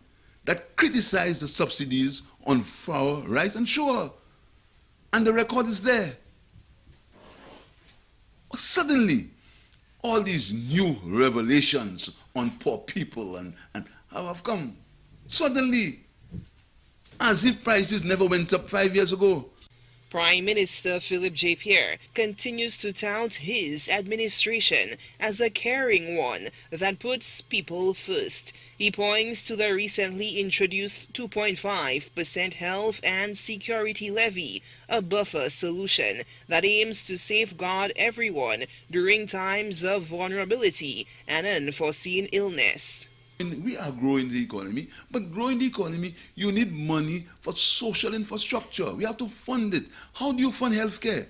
[SPEAKER 10] that criticized the subsidies on flour, rice, and sugar. And the record is there. Suddenly, all these new revelations on poor people and how have come. Suddenly, as if prices never went up 5 years ago.
[SPEAKER 9] Prime Minister Philip J. Pierre continues to tout his administration as a caring one that puts people first. He points to the recently introduced 2.5% health and security levy, a buffer solution that aims to safeguard everyone during times of vulnerability and unforeseen illness.
[SPEAKER 10] We are growing the economy, but growing the economy, you need money for social infrastructure. We have to fund it. How do you fund healthcare?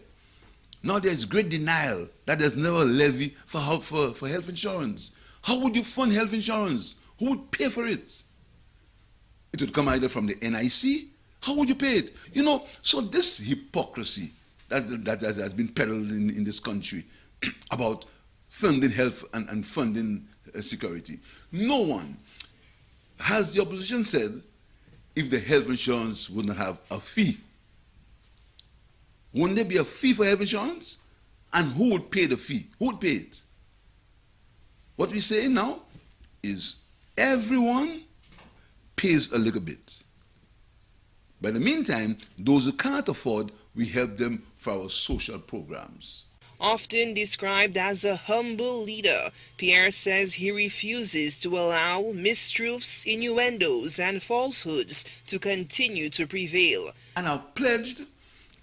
[SPEAKER 10] Now there's great denial that there's never a levy for health insurance. How would you fund health insurance? Who would pay for it? It would come either from the NIC. How would you pay it? You know, so this hypocrisy that has been peddled in this country about funding health and funding security. No one, has the opposition said, if the health insurance wouldn't have a fee. Wouldn't there be a fee for health insurance? And who would pay the fee? Who would pay it? What we say now is everyone pays a little bit. But in the meantime, those who can't afford, we help them for our social programs.
[SPEAKER 9] Often described as a humble leader, Pierre says he refuses to allow mistruths, innuendos, and falsehoods to continue to prevail.
[SPEAKER 10] And I've pledged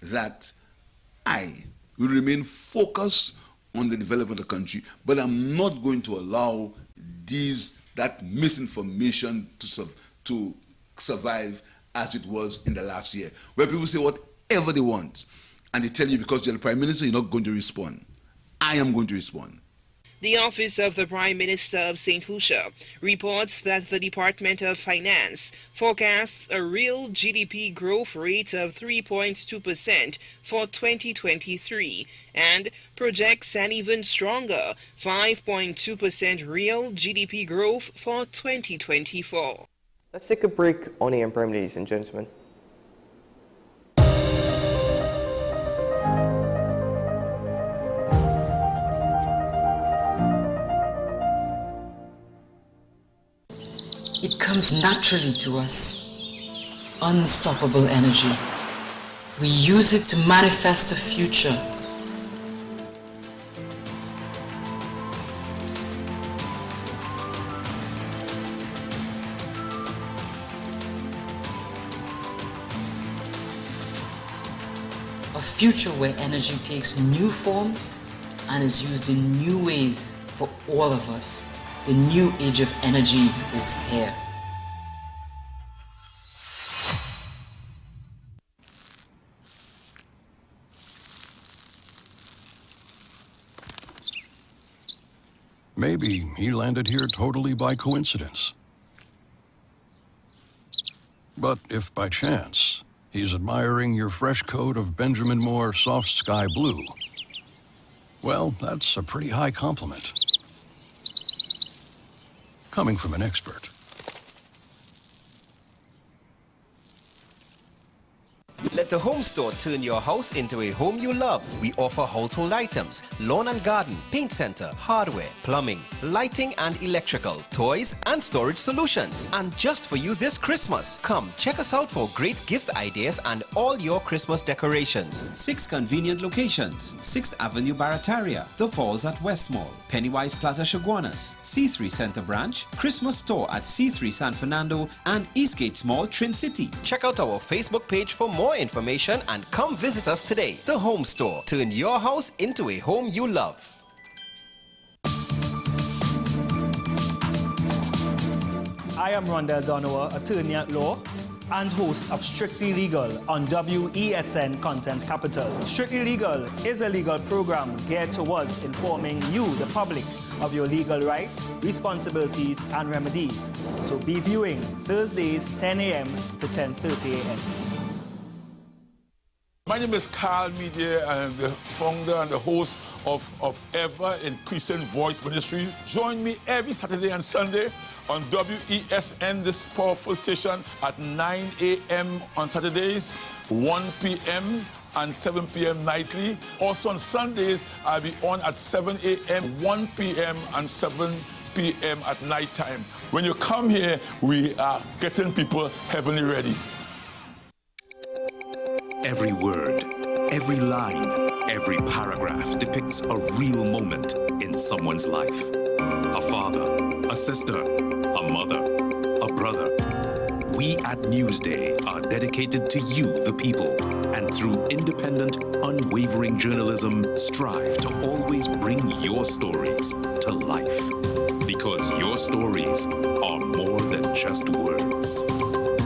[SPEAKER 10] that I will remain focused on the development of the country, but I'm not going to allow that misinformation to survive as it was in the last year, where people say whatever they want. And they tell you because you're the Prime Minister, you're not going to respond. I am going to respond.
[SPEAKER 9] The Office of the Prime Minister of St. Lucia reports that the Department of Finance forecasts a real GDP growth rate of 3.2% for 2023 and projects an even stronger 5.2% real GDP growth for 2024.
[SPEAKER 1] Let's take a break on AM Prime, ladies and gentlemen.
[SPEAKER 11] It comes naturally to us. Unstoppable energy. We use it to manifest a future. A future where energy takes new forms and is used in new ways for all of us. The new age of energy is here.
[SPEAKER 17] Maybe he landed here totally by coincidence. But if by chance he's admiring your fresh coat of Benjamin Moore soft sky blue, well, that's a pretty high compliment. Coming from an expert.
[SPEAKER 12] Let the home store turn your house into a home you love. We offer household items, lawn and garden, paint center, hardware, plumbing, lighting and electrical, toys and storage solutions. And just for you this Christmas, come check us out for great gift ideas and all your Christmas decorations.
[SPEAKER 13] 6 convenient locations: 6th Avenue Barataria, The Falls at West Mall, Pennywise Plaza Chaguanas, C3 Center Branch, Christmas Store at C3 San Fernando, and Eastgate Mall, Trin City.
[SPEAKER 12] Check out our Facebook page for more information and come visit us today. The Home Store. Turn your house into a home you love.
[SPEAKER 14] I am Rondell Donowa, attorney at law and host of Strictly Legal on WESN Content Capital. Strictly Legal is a legal program geared towards informing you, the public, of your legal rights, responsibilities, and remedies. So be viewing Thursdays 10 a.m. to 10:30 a.m.
[SPEAKER 15] My name is Carl Media. I am the founder and the host of Ever Increasing Voice Ministries. Join me every Saturday and Sunday on WESN, this powerful station, at 9 a.m. on Saturdays, 1 p.m. and 7 p.m. nightly. Also on Sundays, I'll be on at 7 a.m., 1 p.m. and 7 p.m. at night time. When you come here, we are getting people heavenly ready.
[SPEAKER 16] Every word, every line, every paragraph depicts a real moment in someone's life. A father, a sister, a mother, a brother. We at Newsday are dedicated to you, the people, and through independent, unwavering journalism, strive to always bring your stories to life. Because your stories are more than just words.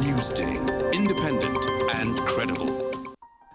[SPEAKER 16] Newsday, independent and credible.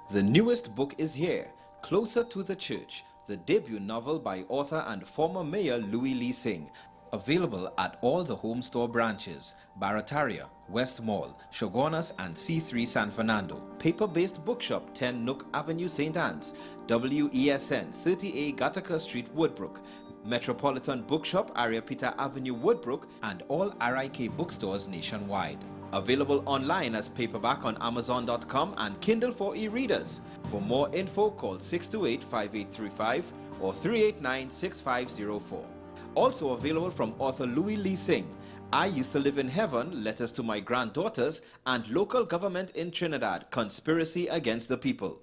[SPEAKER 13] The newest book is here, Closer to the Church, the debut novel by author and former Mayor Louis Lee Singh. Available at all the Home Store branches, Barataria, West Mall, Chaguanas and C3 San Fernando. Paper-based bookshop 10 Nook Avenue, St. Anne's. WESN 30A Gattaca Street, Woodbrook. Metropolitan Bookshop, Ariapita Avenue, Woodbrook, and all RIK bookstores nationwide. Available online as paperback on Amazon.com and Kindle for e-readers. For more info, call 628-5835 or 389-6504. Also available from author Louis Lee Singh, I Used to Live in Heaven, Letters to My Granddaughters, and Local Government in Trinidad, Conspiracy Against the People.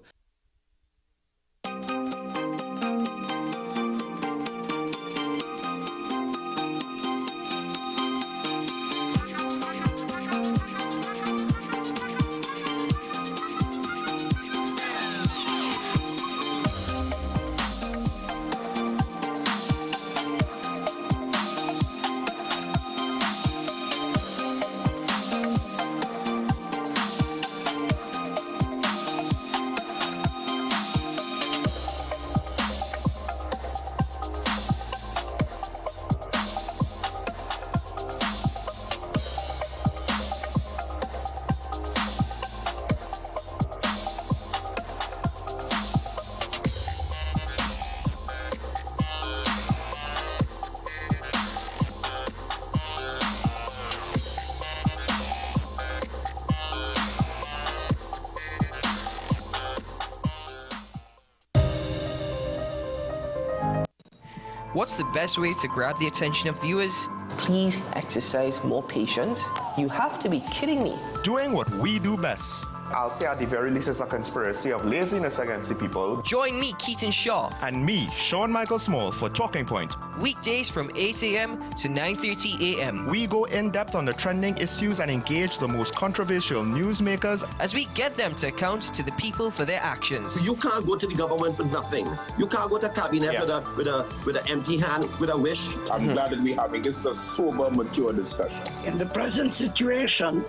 [SPEAKER 18] What's the best way to grab the attention of viewers?
[SPEAKER 1] Please exercise more patience. You have to be kidding me.
[SPEAKER 19] Doing what we do best. I'll say at the very least it's a conspiracy of laziness against the people.
[SPEAKER 18] Join me, Keaton Shaw.
[SPEAKER 19] And me, Sean Michael Small, for Talking Point.
[SPEAKER 18] Weekdays from 8 a.m. to 9:30 a.m.
[SPEAKER 19] We go in-depth on the trending issues and engage the most controversial newsmakers
[SPEAKER 18] as we get them to account to the people for their actions.
[SPEAKER 21] You can't go to the government with nothing. You can't go to cabinet with an empty hand, with a wish.
[SPEAKER 4] I'm glad that we're having this a sober, mature discussion.
[SPEAKER 22] In the present situation,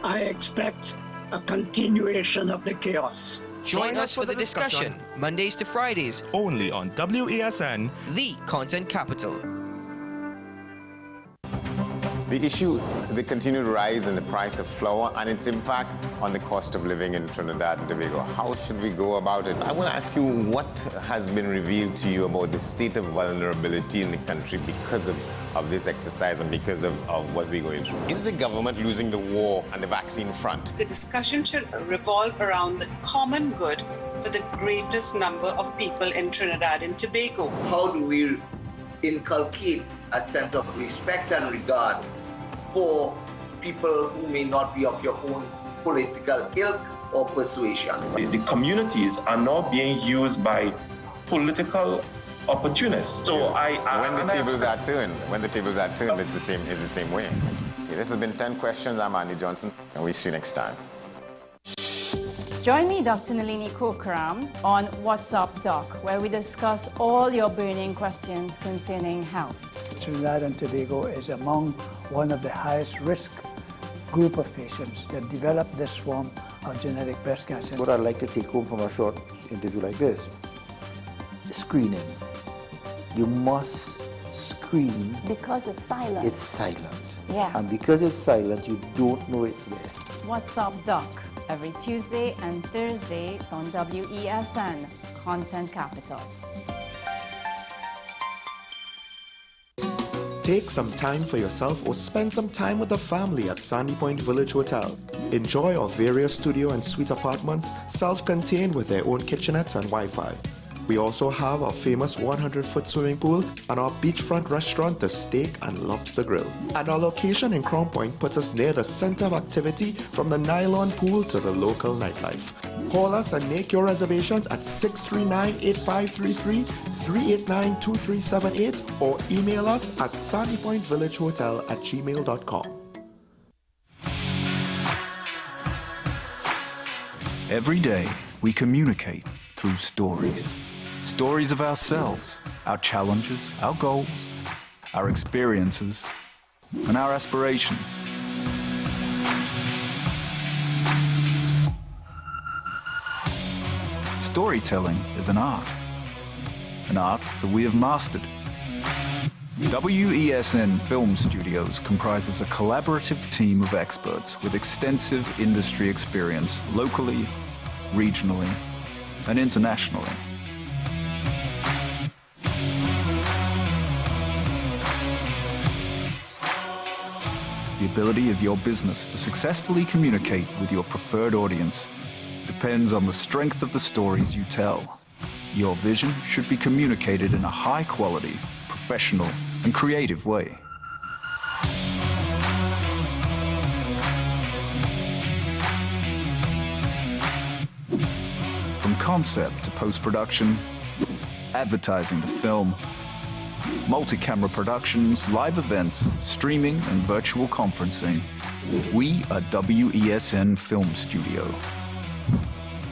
[SPEAKER 22] I expect a continuation of the chaos.
[SPEAKER 18] Join us for the discussion, Mondays to Fridays,
[SPEAKER 19] only on WESN,
[SPEAKER 18] the Content Capital.
[SPEAKER 23] The issue, the continued rise in the price of flour and its impact on the cost of living in Trinidad and Tobago. How should we go about it? I want to ask you what has been revealed to you about the state of vulnerability in the country because of this exercise and because of what we're going through. Is the government losing the war on the vaccine front?
[SPEAKER 6] The discussion should revolve around the common good for the greatest number of people in Trinidad and Tobago.
[SPEAKER 7] How do we inculcate a sense of respect and regard for people who may not be of your own political ilk or persuasion?
[SPEAKER 8] The communities are now being used by political opportunists. So
[SPEAKER 23] when the tables are turned, it's the same way. Okay, this has been 10 questions. I'm Andy Johnson, and we'll see you next time.
[SPEAKER 20] Join me, Dr. Nalini Kokram, on What's Up Doc, where we discuss all your burning questions concerning health.
[SPEAKER 24] Trinidad and Tobago is among one of the highest risk group of patients that develop this form of genetic breast cancer.
[SPEAKER 25] What I'd like to take home from a short interview like this, screening. You must screen.
[SPEAKER 20] Because it's silent.
[SPEAKER 25] It's silent.
[SPEAKER 20] Yeah.
[SPEAKER 25] And because it's silent, you don't know it's there.
[SPEAKER 20] What's Up Doc, every Tuesday and Thursday on WESN, Content Capital.
[SPEAKER 19] Take some time for yourself or spend some time with the family at Sandy Point Village Hotel. Enjoy our various studio and suite apartments, self-contained with their own kitchenettes and Wi-Fi. We also have our famous 100-foot swimming pool and our beachfront restaurant, The Steak and Lobster Grill. And our location in Crown Point puts us near the center of activity from the nylon pool to the local nightlife. Call us and make your reservations at 639-8533, 389-2378 or email us at sandypointvillagehotel@gmail.com.
[SPEAKER 27] Every day, we communicate through stories. Stories of ourselves, our challenges, our goals, our experiences, and our aspirations. Storytelling is an art that we have mastered. WESN Film Studios comprises a collaborative team of experts with extensive industry experience locally, regionally, and internationally. The ability of your business to successfully communicate with your preferred audience depends on the strength of the stories you tell. Your vision should be communicated in a high-quality, professional, and creative way. From concept to post-production, advertising to film, multi-camera productions, live events, streaming, and virtual conferencing, we are WESN Film Studio.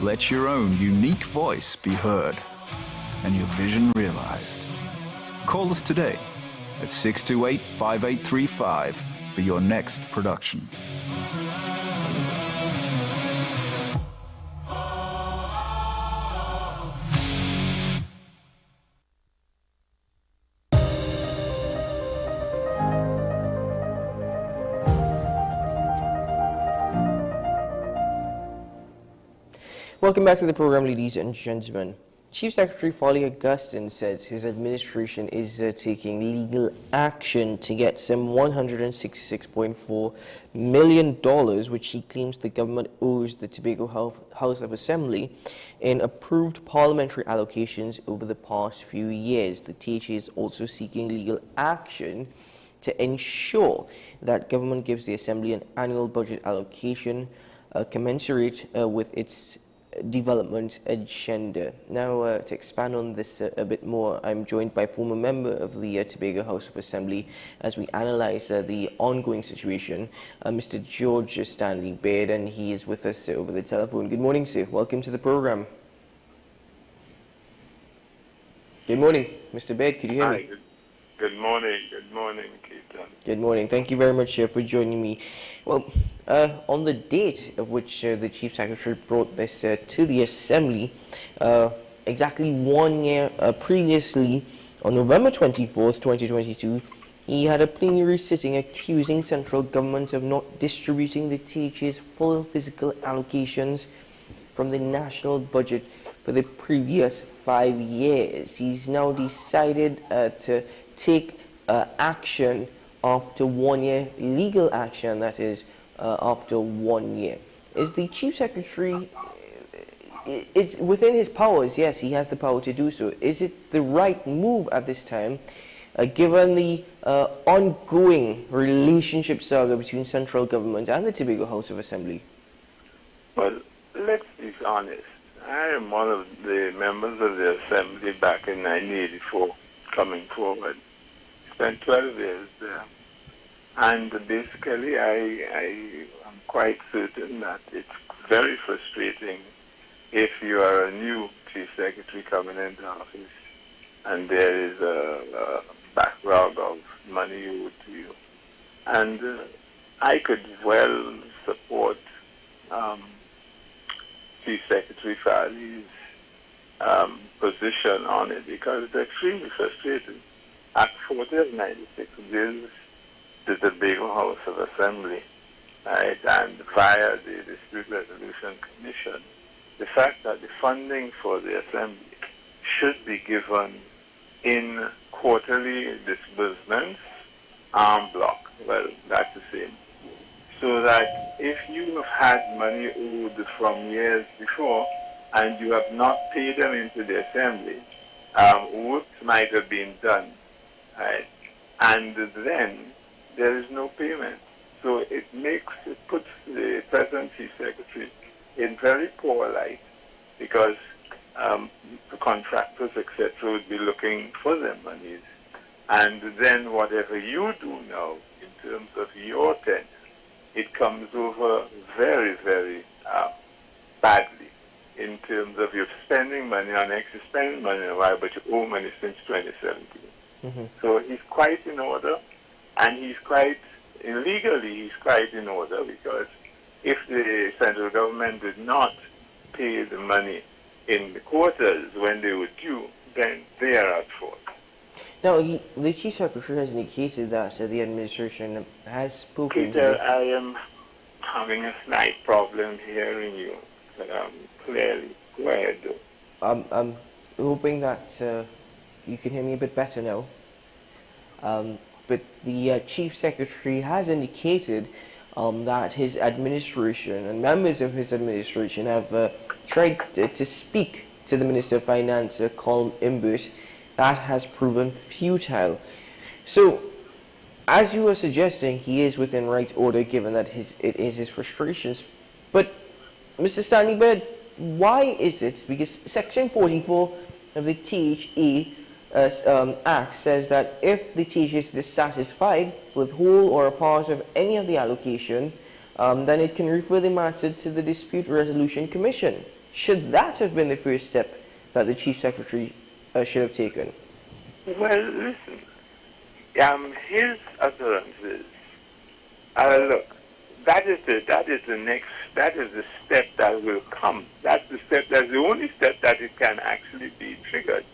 [SPEAKER 27] Let your own unique voice be heard and your vision realized. Call us today at 628-5835 for your next production.
[SPEAKER 1] Welcome back to the program, ladies and gentlemen. Chief Secretary Foley Augustine says his administration is taking legal action to get some $166.4 million, which he claims the government owes the Tobago House of Assembly in approved parliamentary allocations over the past few years. The THA is also seeking legal action to ensure that government gives the Assembly an annual budget allocation commensurate with its development agenda. Now, to expand on this a bit more, I'm joined by former member of the Tobago House of Assembly as we analyze the ongoing situation, Mr. George Stanley Baird, and he is with us over the telephone. Good morning, sir. Welcome to the program. Good morning, Mr. Baird. Could you hear me?
[SPEAKER 28] Good morning, Keaton.
[SPEAKER 1] Good morning. Thank you very much for joining me. Well, on the date of which the Chief Secretary brought this to the Assembly, exactly 1 year previously, on November 24th, 2022, He had a plenary sitting accusing central government of not distributing the THA's full physical allocations from the national budget for the previous 5 years. He's now decided to take action after 1 year, legal action, that is, after 1 year. Is the Chief Secretary, it's within his powers, yes, he has the power to do so. Is it the right move at this time, given the ongoing relationship saga between central government and the Tobago House of Assembly?
[SPEAKER 28] Well, let's be honest. I am one of the members of the Assembly back in 1984, coming forward. Spent 12 years there. And basically, I am quite certain that it's very frustrating if you are a new Chief Secretary coming into office and there is a backlog of money owed to you. And I could well support Chief Secretary Farley's position on it, because it's extremely frustrating. Act 40 of 96 gives the Tobago House of Assembly, right, and via the Dispute Resolution Commission, the fact that the funding for the Assembly should be given in quarterly disbursements en bloc. Well, that's the same. So that if you have had money owed from years before and you have not paid them into the Assembly, works might have been done, right? And then there is no payment. So it puts the present Chief Secretary in very poor light, because the contractors, etc., would be looking for their monies. And then whatever you do now in terms of your tenure, it comes over very, very badly in terms of you're spending money on X, you're spending money on Y, but you owe money since 2017.
[SPEAKER 1] Mm-hmm.
[SPEAKER 28] So he's quite in order, and he's quite, illegally, he's quite in order, because if the central government did not pay the money in the quarters when they were due, then they are at fault.
[SPEAKER 1] Now, the Chief Secretary has indicated that the administration has spoken
[SPEAKER 28] Peter,
[SPEAKER 1] to
[SPEAKER 28] I am having a slight problem hearing you clearly. Go ahead, though.
[SPEAKER 1] I'm hoping that you can hear me a bit better now. But the Chief Secretary has indicated that his administration and members of his administration have tried to speak to the Minister of Finance, Colm Imbert. That has proven futile. So, as you were suggesting, he is within right order, given that it is his frustrations. But, Mr. Stanley Bird, why is it? Because Section 44 of the THA Act says that if the THA is dissatisfied with whole or a part of any of the allocation, then it can refer the matter to the Dispute Resolution Commission. Should that have been the first step that the Chief Secretary should have taken?
[SPEAKER 28] Well, listen, his utterances, look, that is the step that will come. That's the only step that it can actually be triggered.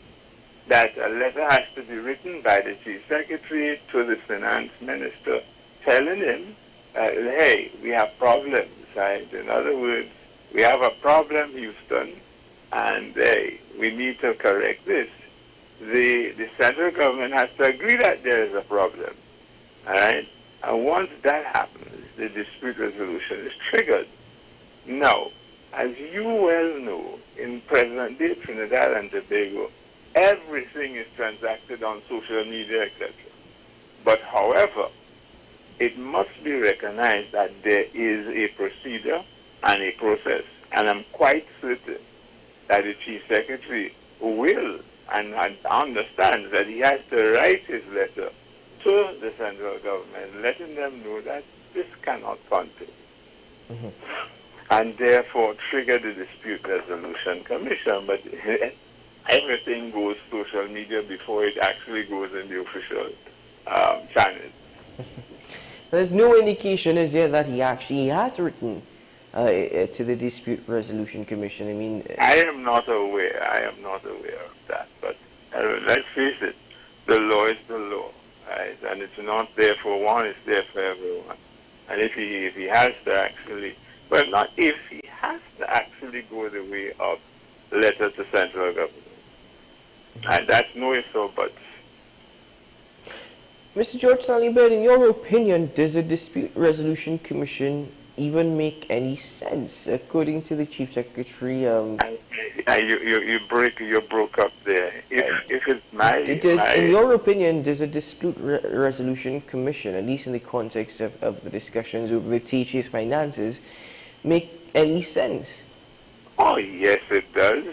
[SPEAKER 28] That a letter has to be written by the Chief Secretary to the Finance Minister, telling him, hey, we have problems, right? In other words, we have a problem, Houston, and hey, we need to correct this. The central government has to agree that there is a problem, all right? And once that happens, the dispute resolution is triggered. Now, as you well know, in present-day Trinidad and Tobago, everything is transacted on social media, etc. But however, it must be recognized that there is a procedure and a process, and I'm quite certain that the Chief Secretary will and understands that he has to write his letter to the central government, letting them know that this cannot continue.
[SPEAKER 1] Mm-hmm.
[SPEAKER 28] And therefore trigger the Dispute Resolution Commission. But everything goes social media before it actually goes in the official channels.
[SPEAKER 1] There's no indication as yet that he actually has written to the Dispute Resolution Commission. I mean,
[SPEAKER 28] I am not aware of that. But let's face it, the law is the law. right? And it's not there for one, it's there for everyone. And if he has to actually, well, not if, he has to actually go the way of letter to central government. And that's no ifs or buts.
[SPEAKER 1] Mr. George Stanley Bird, in your opinion, does a dispute resolution commission even make any sense? According to the Chief Secretary,
[SPEAKER 28] you broke up there. If it's
[SPEAKER 1] in your opinion, does a dispute resolution commission, at least in the context of the discussions over the THA's finances, make any sense?
[SPEAKER 28] Oh, yes, it does.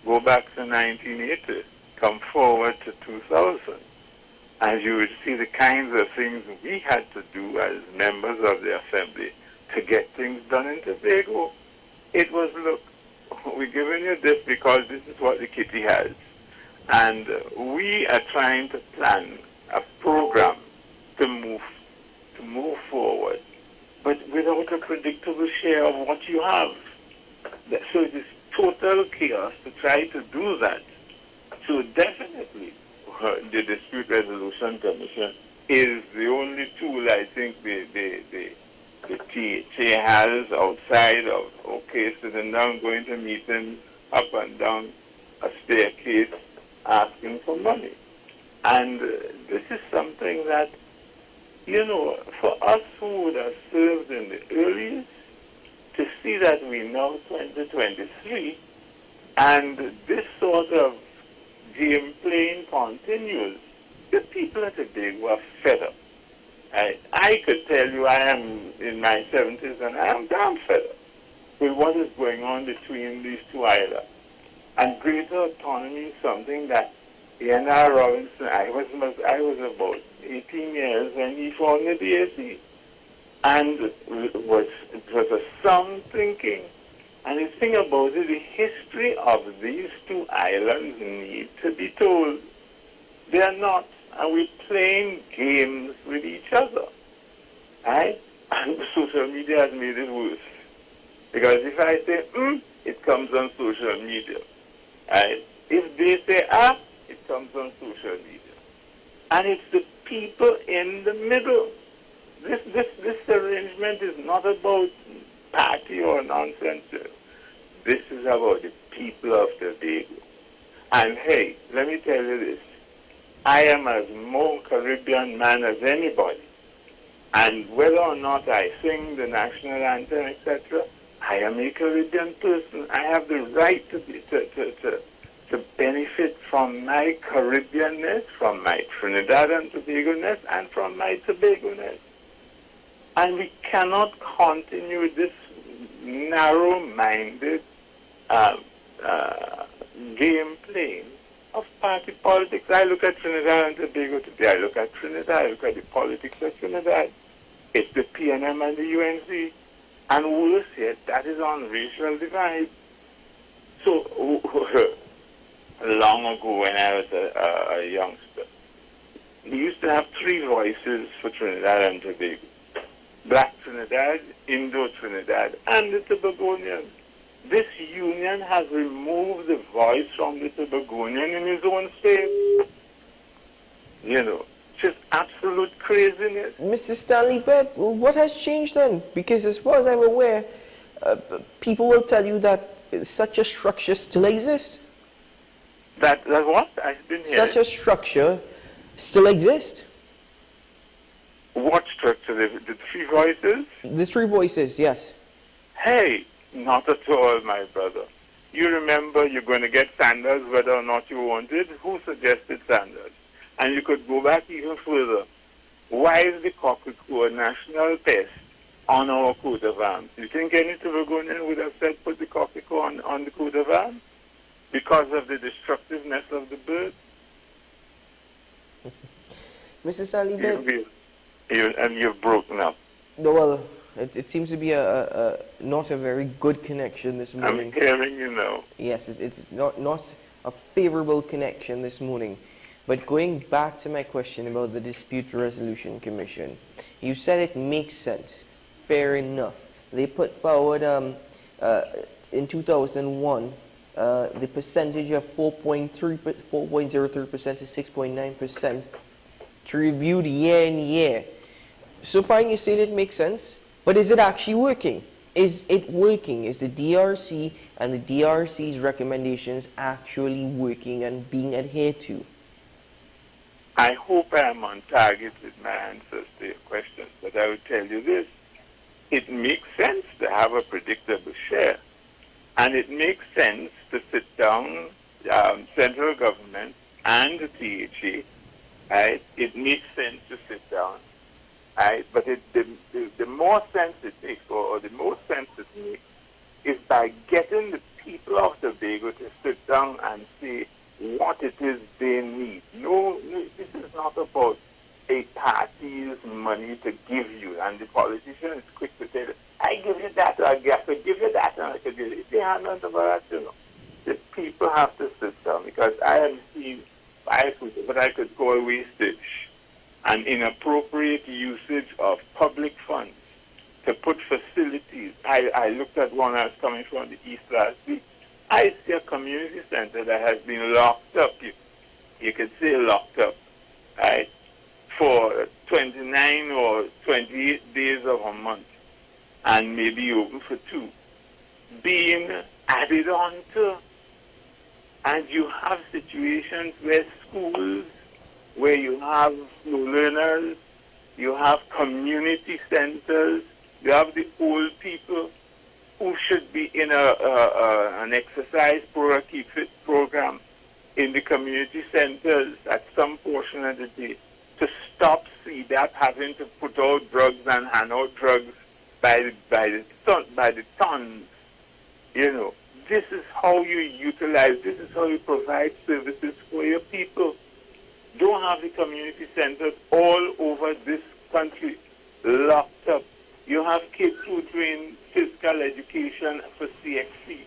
[SPEAKER 28] Go back to 1980, come forward to 2000, and you would see the kinds of things we had to do as members of the Assembly to get things done in Tobago. It was, look, we're giving you this because this is what the kitty has. And we are trying to plan a program to move forward, but without a predictable share of what you have. So it is total chaos to try to do that. So definitely, the Dispute Resolution Commission is the only tool I think the THA has outside of, okay, sitting down, going to meetings, up and down a staircase, asking for money. And this is something that, you know, for us who would have served in the early, to see that we now 2023, and this sort of game playing continues, the people at Tobago are fed up. I could tell you I am in my 70s and I am damn fed up with what is going on between these two islands. And greater autonomy is something that E.N.R. Robinson, I was about 18 years when he formed the DAC. And it was a sound thinking. And the thing about it, the history of these two islands need to be told. They are not. And we're playing games with each other. Right? And social media has made it worse. Because if I say, it comes on social media. Right? If they say, it comes on social media. And it's the people in the middle. This arrangement is not about party or nonsense. This is about the people of Tobago. And hey, let me tell you this. I am as more Caribbean man as anybody. And whether or not I sing the national anthem, etc., I am a Caribbean person. I have the right to benefit from my Caribbeanness, from my Trinidad and Tobago-ness, and from my Tobago-ness. And we cannot continue this narrow-minded game playing of party politics. I look at Trinidad and Tobago today. I look at Trinidad. I look at the politics of Trinidad. It's the PNM and the UNC. And worse yet, that is on racial divide. So long ago when I was a youngster, we used to have 3 voices for Trinidad and Tobago. Black Trinidad, Indo-Trinidad, and the Tobagonian. This union has removed the voice from the Tobagonian in his own state. You know, just absolute craziness.
[SPEAKER 1] Mr. Stanley Bird, what has changed then? Because as far as I'm aware, people will tell you that such a structure still exists.
[SPEAKER 28] That what? I didn't hear
[SPEAKER 1] Such a structure still exists.
[SPEAKER 28] What structure? The 3 voices?
[SPEAKER 1] The 3 voices, yes.
[SPEAKER 28] Hey, not at all, my brother. You remember you're going to get Sanders whether or not you wanted. Who suggested Sanders? And you could go back even further. Why is the cockatoo a national pest on our coat of arms? You think any Tobagonian would have said put the cockatoo on the coat of arms? Because of the destructiveness of the bird?
[SPEAKER 1] Mr. Stanley Bird.
[SPEAKER 28] And you've broken up.
[SPEAKER 1] No, well, it seems to be not a very good connection this morning.
[SPEAKER 28] I'm hearing you now.
[SPEAKER 1] Yes, it's not a favorable connection this morning. But going back to my question about the Dispute Resolution Commission, you said it makes sense. Fair enough. They put forward in 2001 the percentage of 4.03% to 6.9%. to review the year in year. So fine, you say it makes sense, but is it actually working? Is it working? Is the DRC and the DRC's recommendations actually working and being adhered to?
[SPEAKER 28] I hope I am on target with my answers to your questions, but I will tell you this. It makes sense to have a predictable share, and it makes sense to sit down, central government and the THA, right? It makes sense to sit down, right? But the more sense it makes, or the most sense it makes, is by getting the people of Tobago to sit down and say what it is they need. No, this is not about a party's money to give you, and the politician is quick to say, I give you that, or I could give you that, and I could give you it. They have none of that, you know. The people have to sit down, because I have seen what I could call wastage and inappropriate usage of public funds to put facilities. I looked at one I was coming from the East last week. I see a community center that has been locked up. You could say locked up, right, for 29 or 28 days of a month, and maybe open for 2, being added on to. And you have situations where schools, where you have slow learners, you have community centers, you have the old people who should be in an exercise program, keep fit program in the community centers at some portion of the day, to stop CDAP having to put out drugs and hand out drugs by the tons. You know, this is how you utilize, this is how you provide services for your people. Don't have the community centers all over this country locked up. You have kids who train physical education for CXC.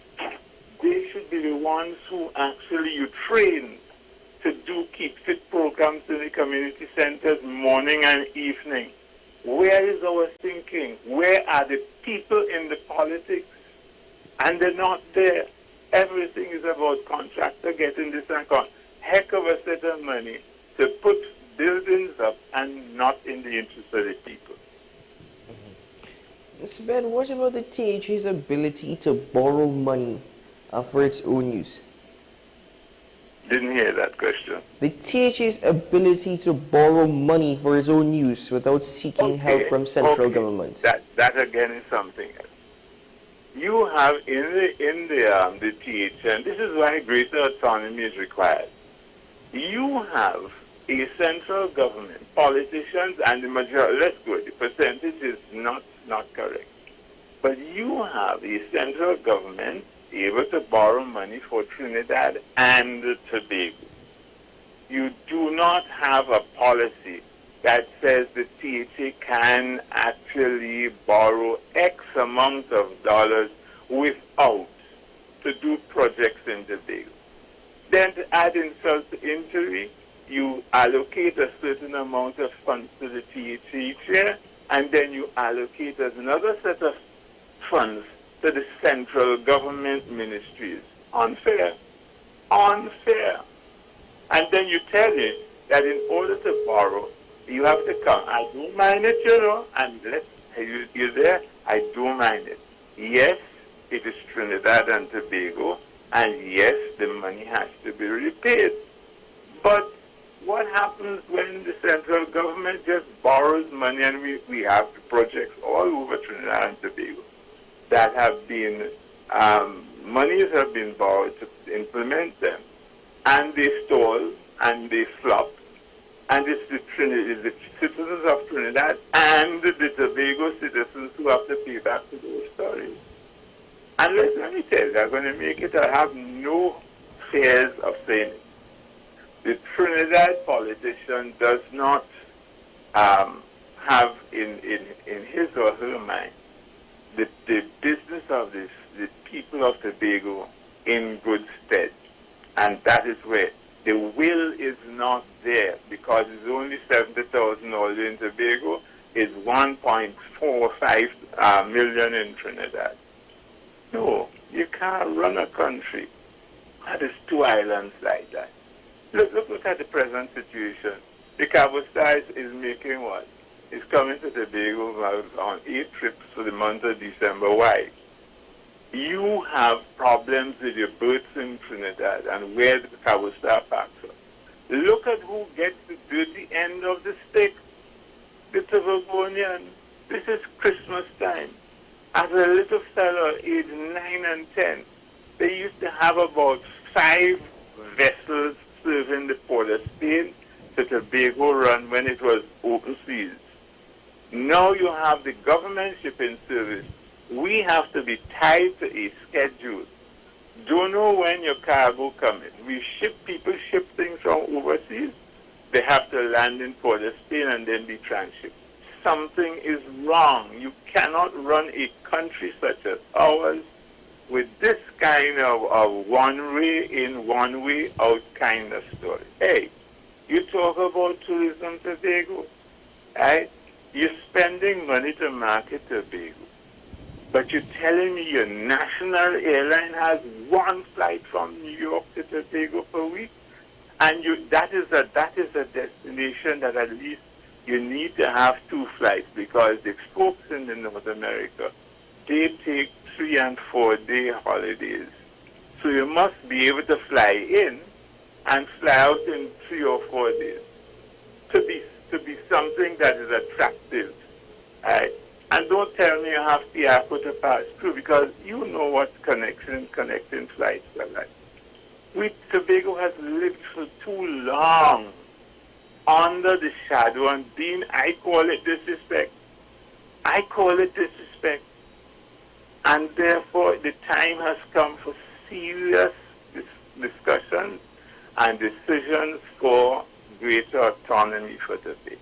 [SPEAKER 28] They should be the ones who actually you train to do keep fit programs in the community centers morning and evening. Where is our thinking? Where are the people in the politics? And they're not there. Everything is about contractor getting this and con. Heck of a set of money to put buildings up and not in the interest of the people.
[SPEAKER 1] Mr. Ben, what about the THA's ability to borrow money for its own use?
[SPEAKER 28] Didn't hear that question.
[SPEAKER 1] The THA's ability to borrow money for its own use without seeking help from central government.
[SPEAKER 28] That again is something else. You have in the THA, and this is why greater autonomy is required. You have a central government, politicians, and the majority. Let's go. The percentage is not correct, but you have a central government able to borrow money for Trinidad and Tobago. You do not have a policy that says the THA can actually borrow X amount of dollars without to do projects in Tobago. Then to add insult to injury, you allocate a certain amount of funds to the THA each year, and then you allocate another set of funds to the central government ministries. Unfair. Unfair. And then you tell it that in order to borrow, you have to come. I don't mind it, you know, and you're there, I don't mind it. Yes, it is Trinidad and Tobago, and yes, the money has to be repaid. But what happens when the central government just borrows money, and we have the projects all over Trinidad and Tobago that have been, monies have been borrowed to implement them, and they stall and they flop, and it's the citizens of Trinidad and the Tobago citizens who have to pay back to those stories. And let me tell you, they're going to make it. I have no fears of saying it. The Trinidad politician does not have in his or her mind the business of the people of Tobago in good stead. And that is where the will is not there, because it's only 70,000 all in Tobago, is 1.45 million in Trinidad. No, you can't run a country that is 2 islands like that. Look at the present situation. The Cabo Star is making what? It's coming to Tobago on 8 trips for the month of December. Why? You have problems with your berths in Trinidad and where the Cabo Star parks are. Look at who gets the dirty end of the stick. The Tobagonian. This is Christmas time. As a little fellow, age 9 and 10, they used to have about 5 vessels serving the Port of Spain to Tobago run when it was open seas. Now you have the government shipping service. We have to be tied to a schedule. Don't know when your cargo coming. People ship things from overseas. They have to land in Port of Spain and then be transshipped. Something is wrong. You cannot run a country such as ours with this kind of one way in, one way out kind of story. Hey, you talk about tourism Tobago, right? You're spending money to market Tobago, but you're telling me your national airline has 1 flight from New York to Tobago per week, and that is a destination that at least you need to have 2 flights, because the folks in the North America, they take 3 and 4 day holidays. So you must be able to fly in and fly out in 3 or 4 days to be something that is attractive. Right? And don't tell me you have Tiago to pass through, because you know what connecting flights are like. Tobago has lived for too long under the shadow, and Dean, I call it disrespect. I call it disrespect. And therefore, the time has come for serious discussions and decisions for greater autonomy for Tobago.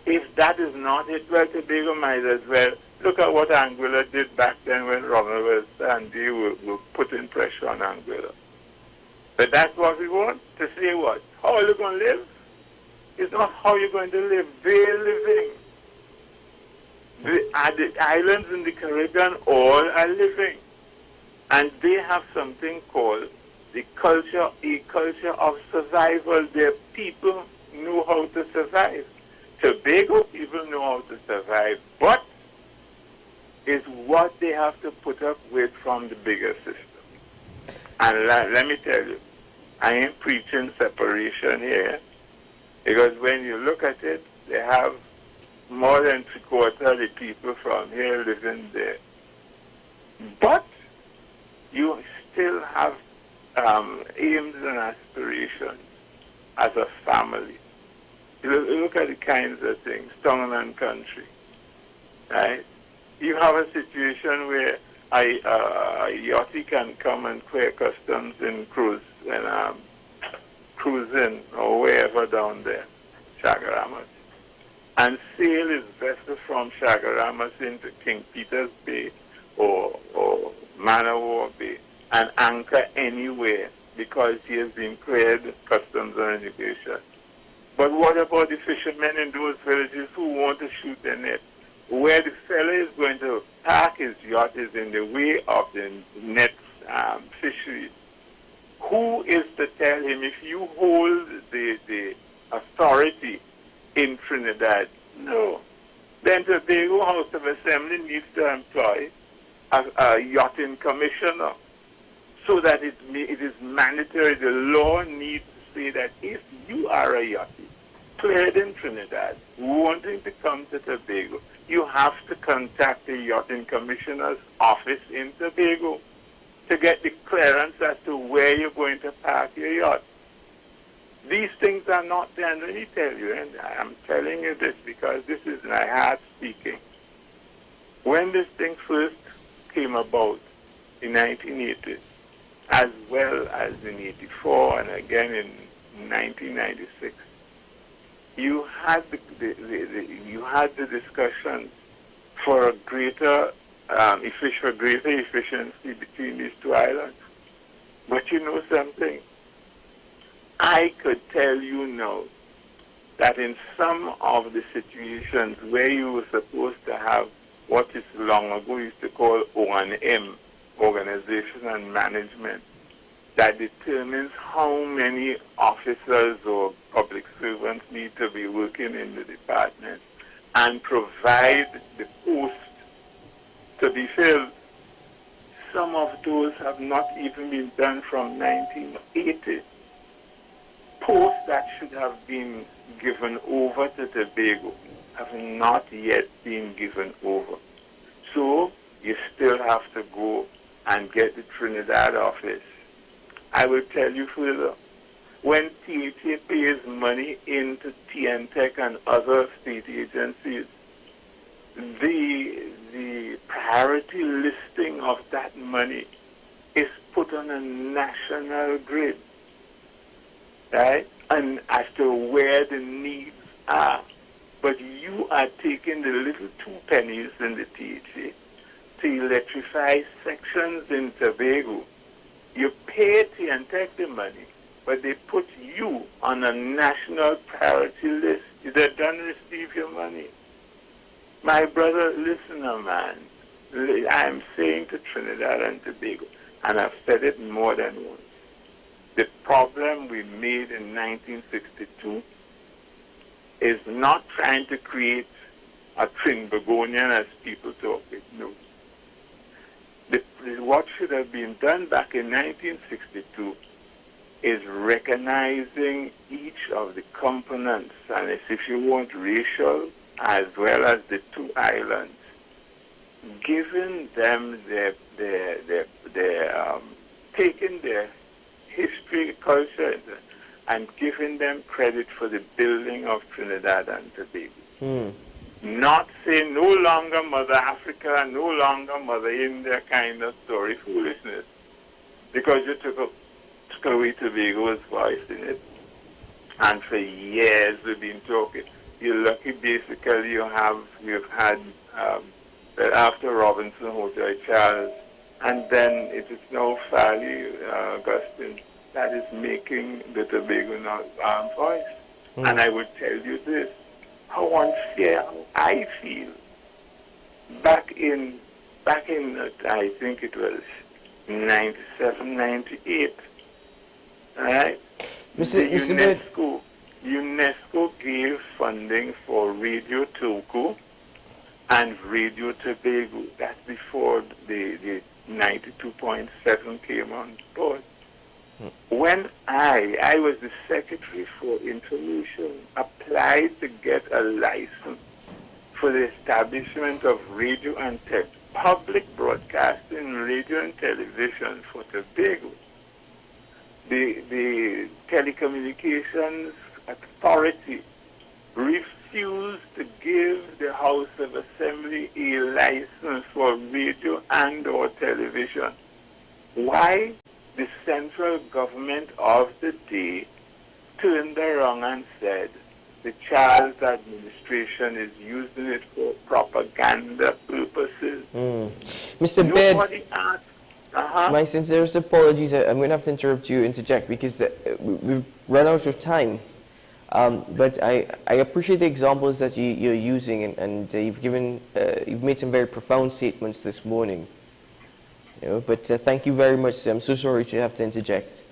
[SPEAKER 28] If that is not it, well, Tobago might as well look at what Anguilla did back then when Ronald was and they were putting pressure on Anguilla. But that's what we want, to say what? How are you going to live? It's not how you're going to live. They're living. The islands in the Caribbean all are living. And they have something called a culture of survival. Their people know how to survive. Tobago people know how to survive, but it's what they have to put up with from the bigger system. And let me tell you, I ain't preaching separation here, because when you look at it, they have more than 3/4 of the people from here living there. But you still have aims and aspirations as a family. You look at the kinds of things, town and country, right? You have a situation where a yachty can come and clear customs in cruising or wherever down there, Chagaramas, and sail his vessel from Chagaramas into King Peter's Bay or Manowar Bay and anchor anywhere because he has been cleared customs and immigration. But what about the fishermen in those villages who want to shoot their net? Where the fella is going to park his yacht is in the way of the net fisheries. Who is to tell him if you hold the authority in Trinidad? No. Then Tobago House of Assembly needs to employ a yachting commissioner so that it is mandatory. The law needs to say that if you are a yachty cleared in Trinidad wanting to come to Tobago, you have to contact the yachting commissioner's office in Tobago to get the clearance as to where you're going to park your yacht. These things are not there. And let me tell you, and I'm telling you this because this is my heart speaking. When this thing first came about in 1980, as well as in 84 and again in 1996, you had the discussion for a greater efficiency between these two islands. But you know something? I could tell you now that in some of the situations where you were supposed to have what is long ago used to call O&M, organization and management, that determines how many officers or public servants need to be working in the department and provide the post to be filled. Some of those have not even been done from 1980. Posts that should have been given over to Tobago have not yet been given over. So you still have to go and get the Trinidad office. I will tell you further, when THA pays money into TNTech and other state agencies, the priority listing of that money is put on a national grid, right? And as to where the needs are. But you are taking the little 2 pennies in the THA to electrify sections in Tobago. You pay TNTech the money, but they put you on a national priority list. They don't receive your money. My brother, listener, man, I'm saying to Trinidad and Tobago, and I've said it more than once, the problem we made in 1962 is not trying to create a Trinbagonian as people talk it. No. What should have been done back in 1962 is recognizing each of the components, and if you want racial as well as the 2 islands, giving them taking their history, culture, and giving them credit for the building of Trinidad and Tobago. Not say no longer Mother Africa, no longer Mother India kind of story, foolishness, because you took away Tobago's voice in it. And for years we've been talking. You're lucky basically you've had after Robinson Hotel Charles, and then it is now Farley Augustine that is making the Tobago armed voice. And I would tell you this, how unfair I feel. Back in I think it was 97, 98, right? UNESCO gave funding for Radio Togo and Radio Tobago. That's before the 92.7 came on board. When I was the Secretary for Information, applied to get a license for the establishment of radio and public broadcasting radio and television for Tobago, the Telecommunications Authority refused to give the House of Assembly a license for radio and or television. Why? The central government of the day turned around and said the Charles administration is using it for propaganda purposes.
[SPEAKER 1] Mr.
[SPEAKER 28] Nobody
[SPEAKER 1] Bed,
[SPEAKER 28] asked.
[SPEAKER 1] my sincerest apologies. I'm going to have to interject because we've run out of time. But I appreciate the examples that you're using, and you've made some very profound statements this morning. But thank you very much. I'm so sorry to have to interject.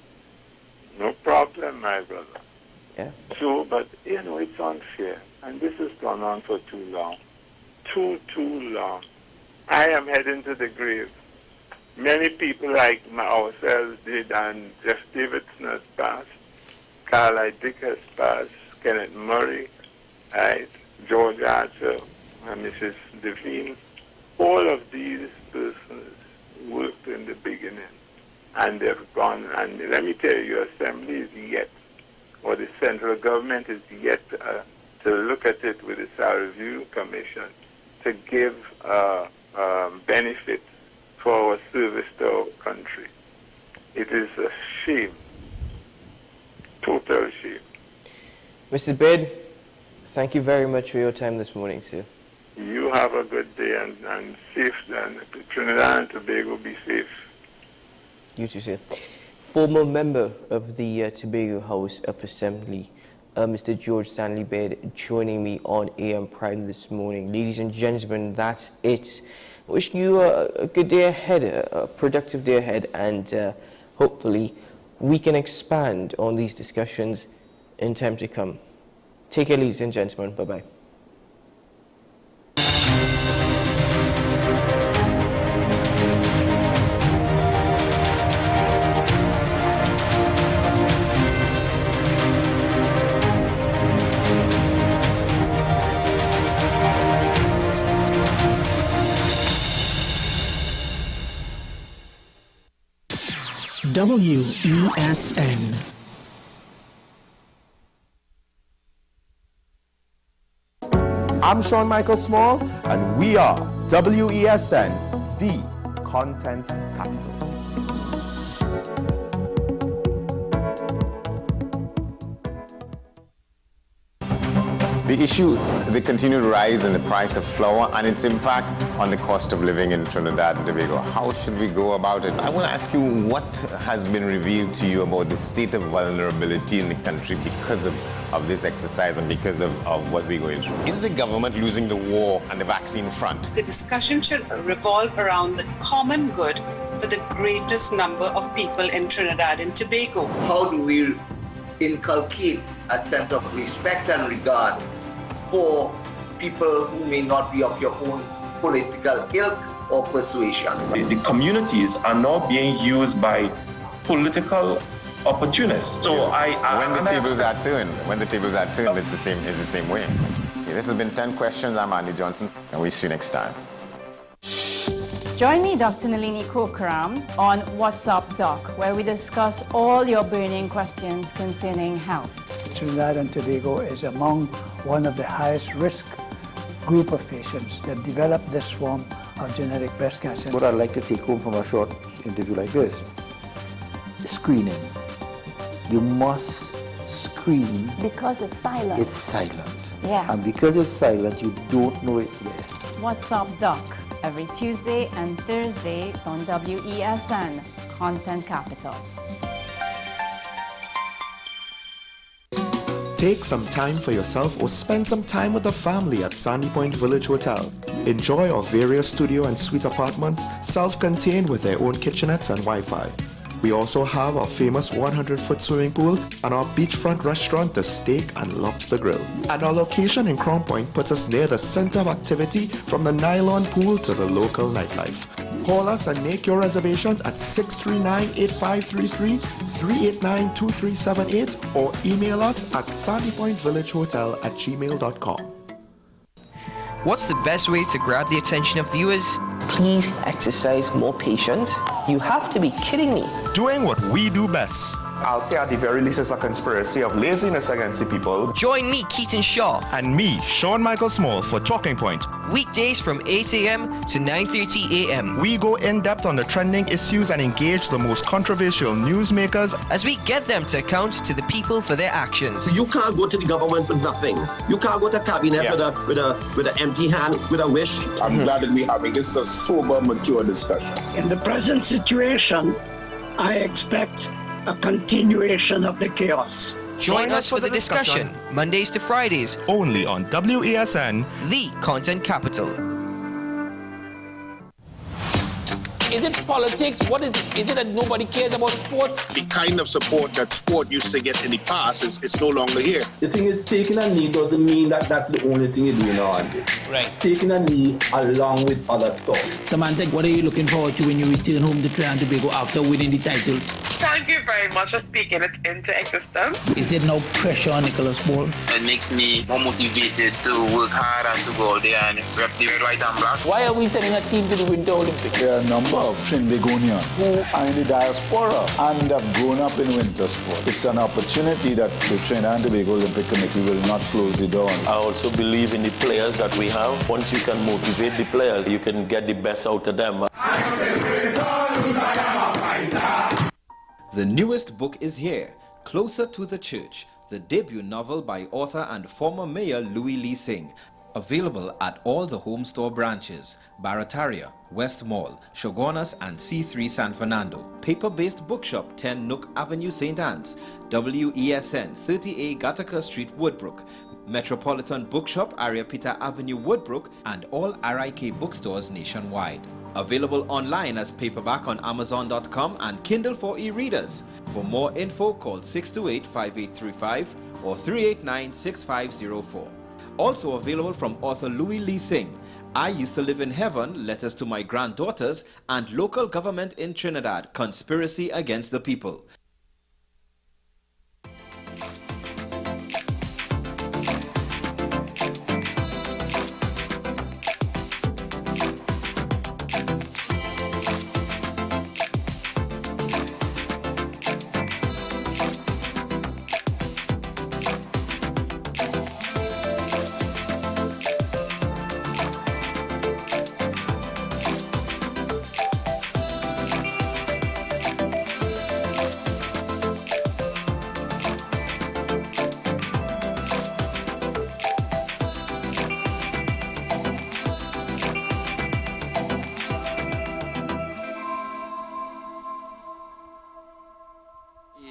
[SPEAKER 28] No problem, my brother.
[SPEAKER 1] Yeah.
[SPEAKER 28] So, but it's unfair, and this has gone on for too long, too long. I am heading to the grave. Many people like ourselves did, and Jeff Davidson has passed, Carl I. Dick has passed, Kenneth Murray, right, George Archer, and Mrs. Devine. All of these persons worked in the beginning, and they've gone. And let me tell you, Assembly is yet, or the central government is yet to look at it with the Salary Review Commission to give benefits for our service to our country. It is a shame, total shame.
[SPEAKER 1] Mr. Bed, thank you very much for your time this morning, sir.
[SPEAKER 28] You have a good day and safe, and Trinidad and Tobago be safe.
[SPEAKER 1] You too, sir. Former member of the Tobago House of Assembly, Mr. George Stanley Bed, joining me on AM Prime this morning. Ladies and gentlemen, that's it. Wishing you a good day ahead, a productive day ahead, and hopefully we can expand on these discussions in time to come. Take care, ladies and gentlemen. Bye-bye.
[SPEAKER 2] WESN.
[SPEAKER 19] I'm Sean Michael Small, and we are WESN, the content capital.
[SPEAKER 23] The issue, the continued rise in the price of flour and its impact on the cost of living in Trinidad and Tobago. How should we go about it? I want to ask you what has been revealed to you about the state of vulnerability in the country because of this exercise and because of what we're going through. Is the government losing the war on the vaccine front?
[SPEAKER 6] The discussion should revolve around the common good for the greatest number of people in Trinidad and Tobago.
[SPEAKER 7] How do we inculcate a sense of respect and regard for people who may not be of your own political ilk or persuasion?
[SPEAKER 8] The communities are now being used by political opportunists. So
[SPEAKER 23] when the tables are turned, it's the same way. Okay, this has been 10 questions. I'm Andy Johnson, and we'll see you next time.
[SPEAKER 20] Join me, Dr. Nalini Kokaram, on What's Up Doc, where we discuss all your burning questions concerning health.
[SPEAKER 24] Trinidad and Tobago is among one of the highest risk group of patients that develop this form of genetic breast cancer.
[SPEAKER 25] What I'd like to take home from a short interview like this, screening. You must screen.
[SPEAKER 20] Because it's silent.
[SPEAKER 25] It's silent.
[SPEAKER 20] Yeah.
[SPEAKER 25] And because it's silent, you don't know it's there.
[SPEAKER 20] What's Up Doc, every Tuesday and Thursday on WESN, Content Capital.
[SPEAKER 19] Take some time for yourself or spend some time with the family at Sandy Point Village Hotel. Enjoy our various studio and suite apartments, self-contained with their own kitchenettes and Wi-Fi. We also have our famous 100-foot swimming pool and our beachfront restaurant, the Steak and Lobster Grill. And our location in Crown Point puts us near the center of activity from the nylon pool to the local nightlife. Call us and make your reservations at 639-8533, 389-2378 or email us at sandypointvillagehotel@gmail.com.
[SPEAKER 18] What's the best way to grab the attention of viewers?
[SPEAKER 1] Please exercise more patience. You have to be kidding me.
[SPEAKER 19] Doing what we do best. I'll say at the very least it's a conspiracy of laziness against the people.
[SPEAKER 18] Join me, Keaton Shaw.
[SPEAKER 19] And me, Sean Michael Small, for Talking Point.
[SPEAKER 18] Weekdays from 8 a.m. to 9:30 a.m.
[SPEAKER 19] We go in depth on the trending issues and engage the most controversial newsmakers
[SPEAKER 18] as we get them to account to the people for their actions.
[SPEAKER 21] You can't go to the government with nothing. You can't go to cabinet with an empty hand, with a wish.
[SPEAKER 4] I'm glad that we're having this a sober, mature discussion.
[SPEAKER 22] In the present situation, I expect a continuation of the chaos.
[SPEAKER 18] Join us for the discussion, Mondays to Fridays,
[SPEAKER 19] only on WESN,
[SPEAKER 18] the Content Capital.
[SPEAKER 3] Is it politics? What is it? Is it that nobody cares about sports?
[SPEAKER 4] The kind of support that sport used to get in the past is no longer here.
[SPEAKER 5] The thing is, taking a knee doesn't mean that that's the only thing you're doing now.
[SPEAKER 3] Right.
[SPEAKER 5] Taking a knee along with other stuff.
[SPEAKER 3] Samantha, what are you looking forward to when you return home to Trinidad and Tobago after winning the title?
[SPEAKER 9] Thank you very much for speaking it into existence.
[SPEAKER 3] Is there no pressure on Nicholas Ball?
[SPEAKER 9] It makes me more motivated to work hard and to go out there and rep the red, white and black.
[SPEAKER 3] Why are we sending a team to the Winter Olympics?
[SPEAKER 10] There are a number of Trinbagonians who are in the diaspora and have grown up in winter sport. It's an opportunity that the Trinidad and Tobago Olympic Committee will not close the door on.
[SPEAKER 11] I also believe in the players that we have. Once you can motivate the players, you can get the best out of them.
[SPEAKER 13] The newest book is here, Closer to the Church, the debut novel by author and former mayor Louis Lee Singh, available at all the home store branches, Barataria, West Mall, Shogunas and C3 San Fernando. Paper-based bookshop 10 Nook Avenue, St. Anne's. WESN 30A Gattaca Street, Woodbrook. Metropolitan Bookshop, Ariapita Avenue, Woodbrook, and all RIK bookstores nationwide. Available online as paperback on Amazon.com and Kindle for e-readers. For more info, call 628-5835 or 389-6504. Also available from author Louis Lee Singh. I Used to Live in Heaven, Letters to My Granddaughters, and Local Government in Trinidad, Conspiracy Against the People.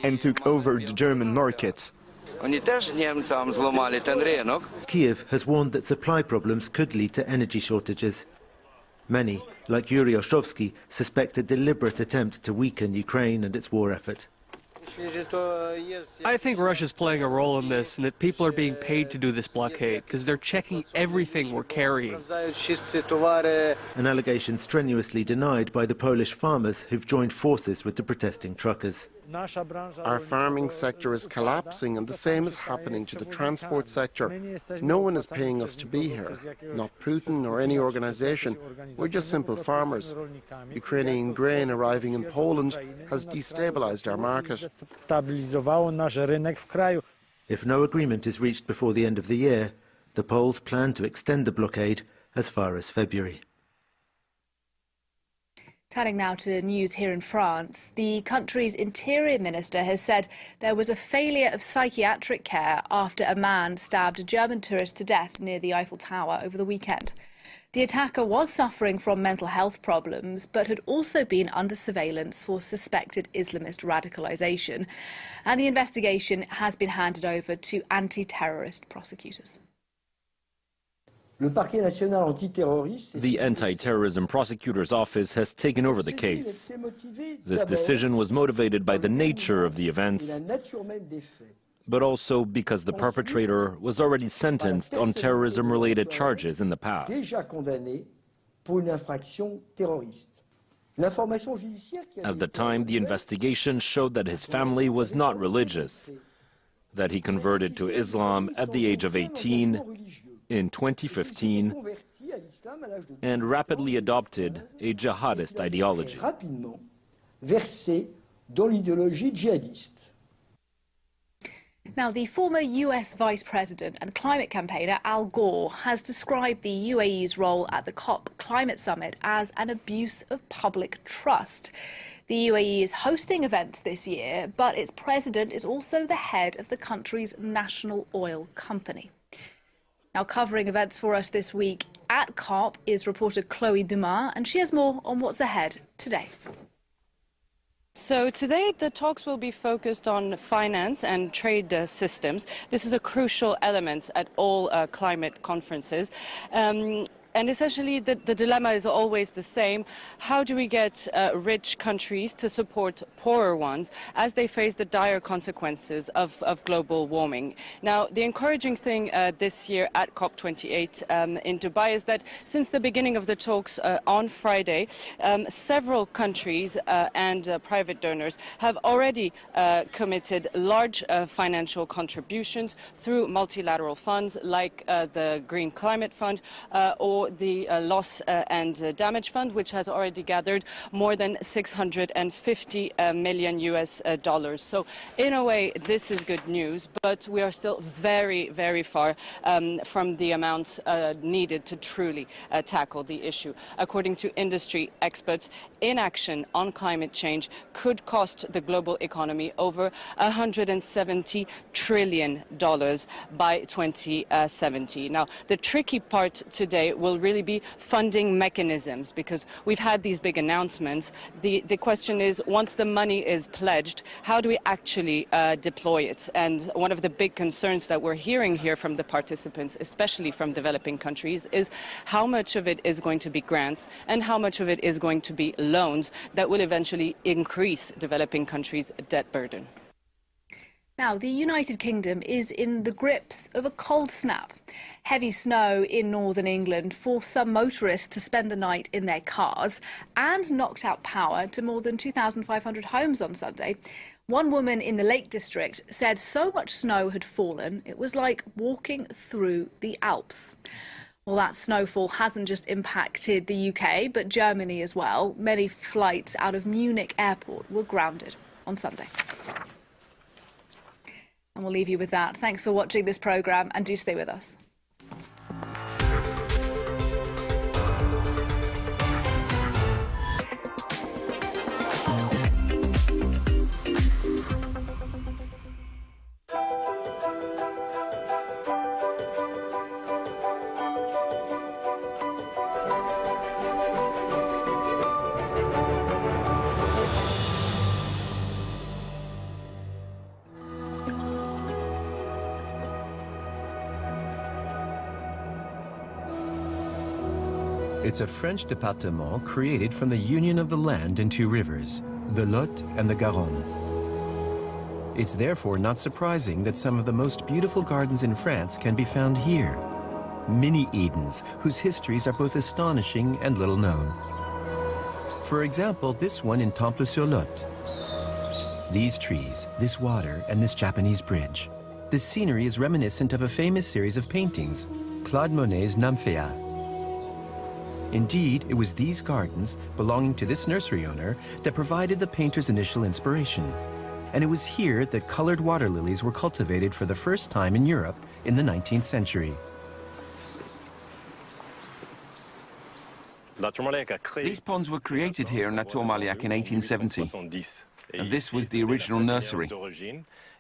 [SPEAKER 2] And took over the German market.
[SPEAKER 12] Kiev has warned that supply problems could lead to energy shortages. Many, like Yuri Ostrovsky, suspect a deliberate attempt to weaken Ukraine and its war effort.
[SPEAKER 14] I think Russia's playing a role in this, and that people are being paid to do this blockade because they're checking everything we're carrying.
[SPEAKER 12] An allegation strenuously denied by the Polish farmers who've joined forces with the protesting truckers.
[SPEAKER 15] Our farming sector is collapsing, and the same is happening to the transport sector. No one is paying us to be here, not Putin or any organization. We're just simple farmers. Ukrainian grain arriving in Poland has destabilized our market.
[SPEAKER 12] If no agreement is reached before the end of the year, the Poles plan to extend the blockade as far as February.
[SPEAKER 16] Turning now to news here in France, the country's interior minister has said there was a failure of psychiatric care after a man stabbed a German tourist to death near the Eiffel Tower over the weekend. The attacker was suffering from mental health problems, but had also been under surveillance for suspected Islamist radicalisation, and the investigation has been handed over to anti-terrorist prosecutors.
[SPEAKER 17] The Anti-Terrorism Prosecutor's Office has taken over the case. This decision was motivated by the nature of the events, but also because the perpetrator was already sentenced on terrorism-related charges in the past. At the time, the investigation showed that his family was not religious, that he converted to Islam at the age of 18 in 2015 and rapidly adopted a jihadist ideology.
[SPEAKER 16] Now, the former US Vice President and climate campaigner Al Gore has described the UAE's role at the COP Climate Summit as an abuse of public trust. The UAE is hosting events this year, but its president is also the head of the country's national oil company. Now, covering events for us this week at COP is reporter Chloe Dumas, and she has more on what's ahead today.
[SPEAKER 26] So today the talks will be focused on finance and trade systems. This is a crucial element at all climate conferences. And essentially, the dilemma is always the same. How do we get rich countries to support poorer ones as they face the dire consequences of global warming? Now, the encouraging thing this year at COP28 in Dubai is that since the beginning of the talks on Friday, several countries and private donors have already committed large financial contributions through multilateral funds like the Green Climate Fund or the Loss and Damage Fund, which has already gathered more than $650 million US dollars. So in a way, this is good news, but we are still very, very far from the amounts needed to truly tackle the issue. According to industry experts, inaction on climate change could cost the global economy over $170 trillion by 2070. Now, the tricky part today will will really be funding mechanisms, because we've had these big announcements. The question is, once the money is pledged, how do we actually deploy it? And one of the big concerns that we're hearing here from the participants, especially from developing countries, is how much of it is going to be grants and how much of it is going to be loans that will eventually increase developing countries' debt burden.
[SPEAKER 16] Now, the United Kingdom is in the grips of a cold snap. Heavy snow in northern England forced some motorists to spend the night in their cars and knocked out power to more than 2,500 homes on Sunday. One woman in the Lake District said so much snow had fallen, it was like walking through the Alps. Well, that snowfall hasn't just impacted the UK, but Germany as well. Many flights out of Munich airport were grounded on Sunday. And we'll leave you with that. Thanks for watching this programme, and do stay with us.
[SPEAKER 6] It's a French département created from the union of the land in two rivers, the Lot and the Garonne. It's therefore not surprising that some of the most beautiful gardens in France can be found here. Mini Edens, whose histories are both astonishing and little known. For example, this one in Temple-sur-Lot. These trees, this water, and this Japanese bridge. The scenery is reminiscent of a famous series of paintings, Claude Monet's Amplia. Indeed, it was these gardens, belonging to this nursery owner, that provided the painter's initial inspiration. And it was here that colored water lilies were cultivated for the first time in Europe in the 19th century.
[SPEAKER 7] These ponds were created here in La Tour-Marliac in 1870, and this was the original nursery.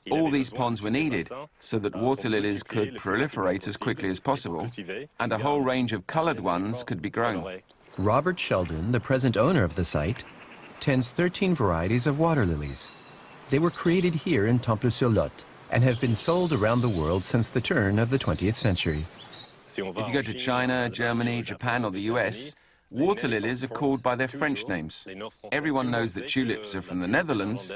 [SPEAKER 7] All these ponds were needed so that water lilies could proliferate as quickly as possible, and a whole range of colored ones could be grown.
[SPEAKER 6] Robert Sheldon, the present owner of the site, tends 13 varieties of water lilies. They were created here in Temple-sur-Lot and have been sold around the world since the turn of the 20th century.
[SPEAKER 7] If you go to China, Germany, Japan, or the US, water lilies are called by their French names. Everyone knows that tulips are from the Netherlands,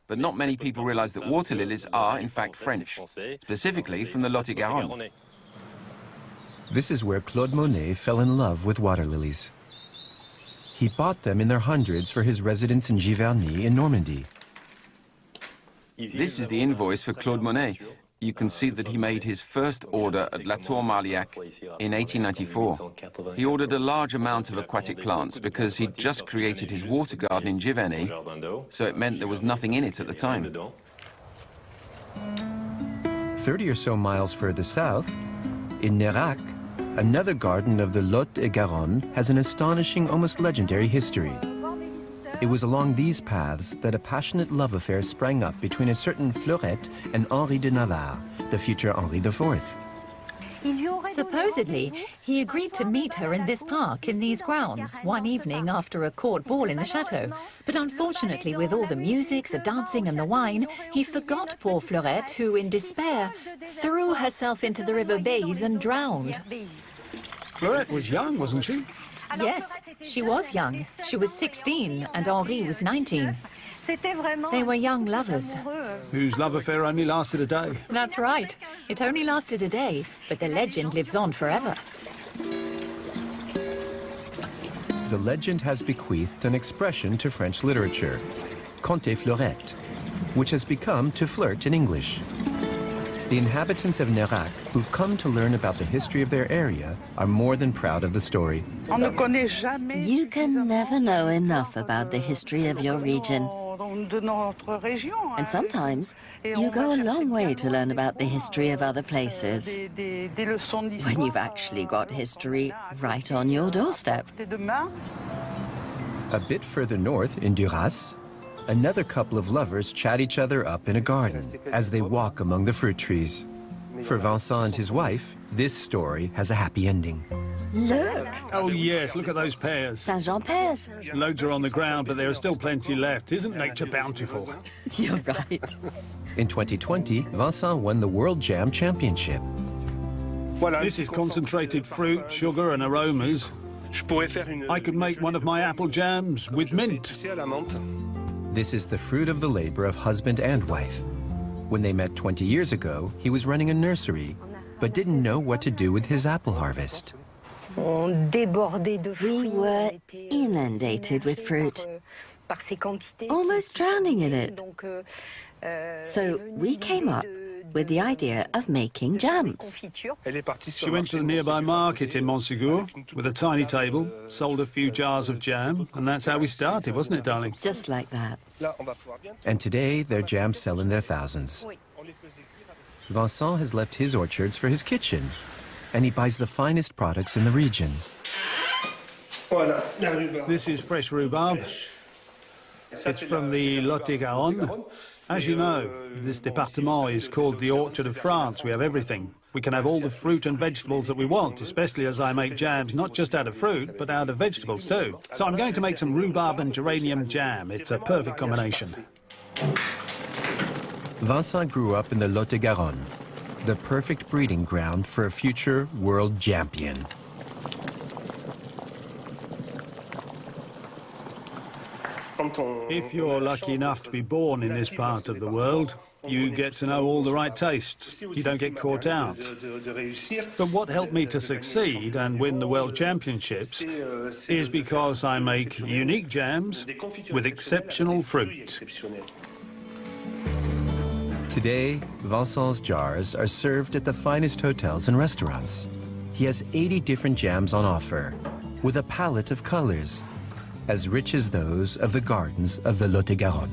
[SPEAKER 7] but not many people realize that water lilies are, in fact, French, specifically from the Lot-et-Garonne.
[SPEAKER 6] This is where Claude Monet fell in love with water lilies. He bought them in their hundreds for his residence in Giverny in Normandy.
[SPEAKER 7] This is the invoice for Claude Monet. You can see that he made his first order at La Tour-Marliac in 1894. He ordered a large amount of aquatic plants because he'd just created his water garden in Giverny, so it meant there was nothing in it at the time.
[SPEAKER 6] 30 or so miles further south, in Nérac, another garden of the Lot-et-Garonne has an astonishing, almost legendary history. It was along these paths that a passionate love affair sprang up between a certain Fleurette and Henri de Navarre, the future Henri IV.
[SPEAKER 8] Supposedly, he agreed to meet her in this park, in these grounds, one evening after a court ball in the chateau. But unfortunately, with all the music, the dancing and the wine, he forgot poor Fleurette, who, in despair, threw herself into the river Baise and drowned.
[SPEAKER 23] Fleurette was young, wasn't she?
[SPEAKER 8] Yes, she was young. She was 16 and Henri was 19. They were young lovers.
[SPEAKER 23] Whose love affair only lasted a day.
[SPEAKER 8] That's right. It only lasted a day, but the legend lives on forever.
[SPEAKER 6] The legend has bequeathed an expression to French literature, conter Fleurette, which has become to flirt in English. The inhabitants of Nérac, who've come to learn about the history of their area, are more than proud of the story.
[SPEAKER 24] You can never know enough about the history of your region. And sometimes you go a long way to learn about the history of other places, when you've actually got history right on your doorstep.
[SPEAKER 6] A bit further north, in Duras, another couple of lovers chat each other up in a garden as they walk among the fruit trees. For Vincent and his wife, this story has a happy ending.
[SPEAKER 24] Look!
[SPEAKER 23] Oh, yes, look at those pears.
[SPEAKER 24] Saint-Jean pears.
[SPEAKER 23] Loads are on the ground, but there are still plenty left. Isn't nature bountiful?
[SPEAKER 24] You're right.
[SPEAKER 6] In 2020, Vincent won the World Jam Championship.
[SPEAKER 23] This is concentrated fruit, sugar and aromas. I could make one of my apple jams with mint.
[SPEAKER 6] This is the fruit of the labor of husband and wife. When they met 20 years ago, he was running a nursery, but didn't know what to do with his apple harvest.
[SPEAKER 24] We were inundated with fruit, almost drowning in it. So we came up with the idea of making jams.
[SPEAKER 23] She went to the nearby market in Montségur with a tiny table, sold a few jars of jam, and that's how we started, wasn't it, darling?
[SPEAKER 24] Just like that.
[SPEAKER 6] And today, their jams sell in their thousands. Vincent has left his orchards for his kitchen, and he buys the finest products in the region.
[SPEAKER 23] This is fresh rhubarb. It's from the Lot-et-Garonne. As you know, this département is called the Orchard of France. We have everything. We can have all the fruit and vegetables that we want, especially as I make jams not just out of fruit, but out of vegetables too. So I'm going to make some rhubarb and geranium jam. It's a perfect combination.
[SPEAKER 6] Vincent grew up in the Lot-et-Garonne, the perfect breeding ground for a future world champion.
[SPEAKER 23] If you're lucky enough to be born in this part of the world, you get to know all the right tastes. You don't get caught out. But what helped me to succeed and win the World Championships is because I make unique jams with exceptional fruit.
[SPEAKER 6] Today, Vincent's jars are served at the finest hotels and restaurants. He has 80 different jams on offer, with a palette of colors, as rich as those of the gardens of the Lot-et-Garonne.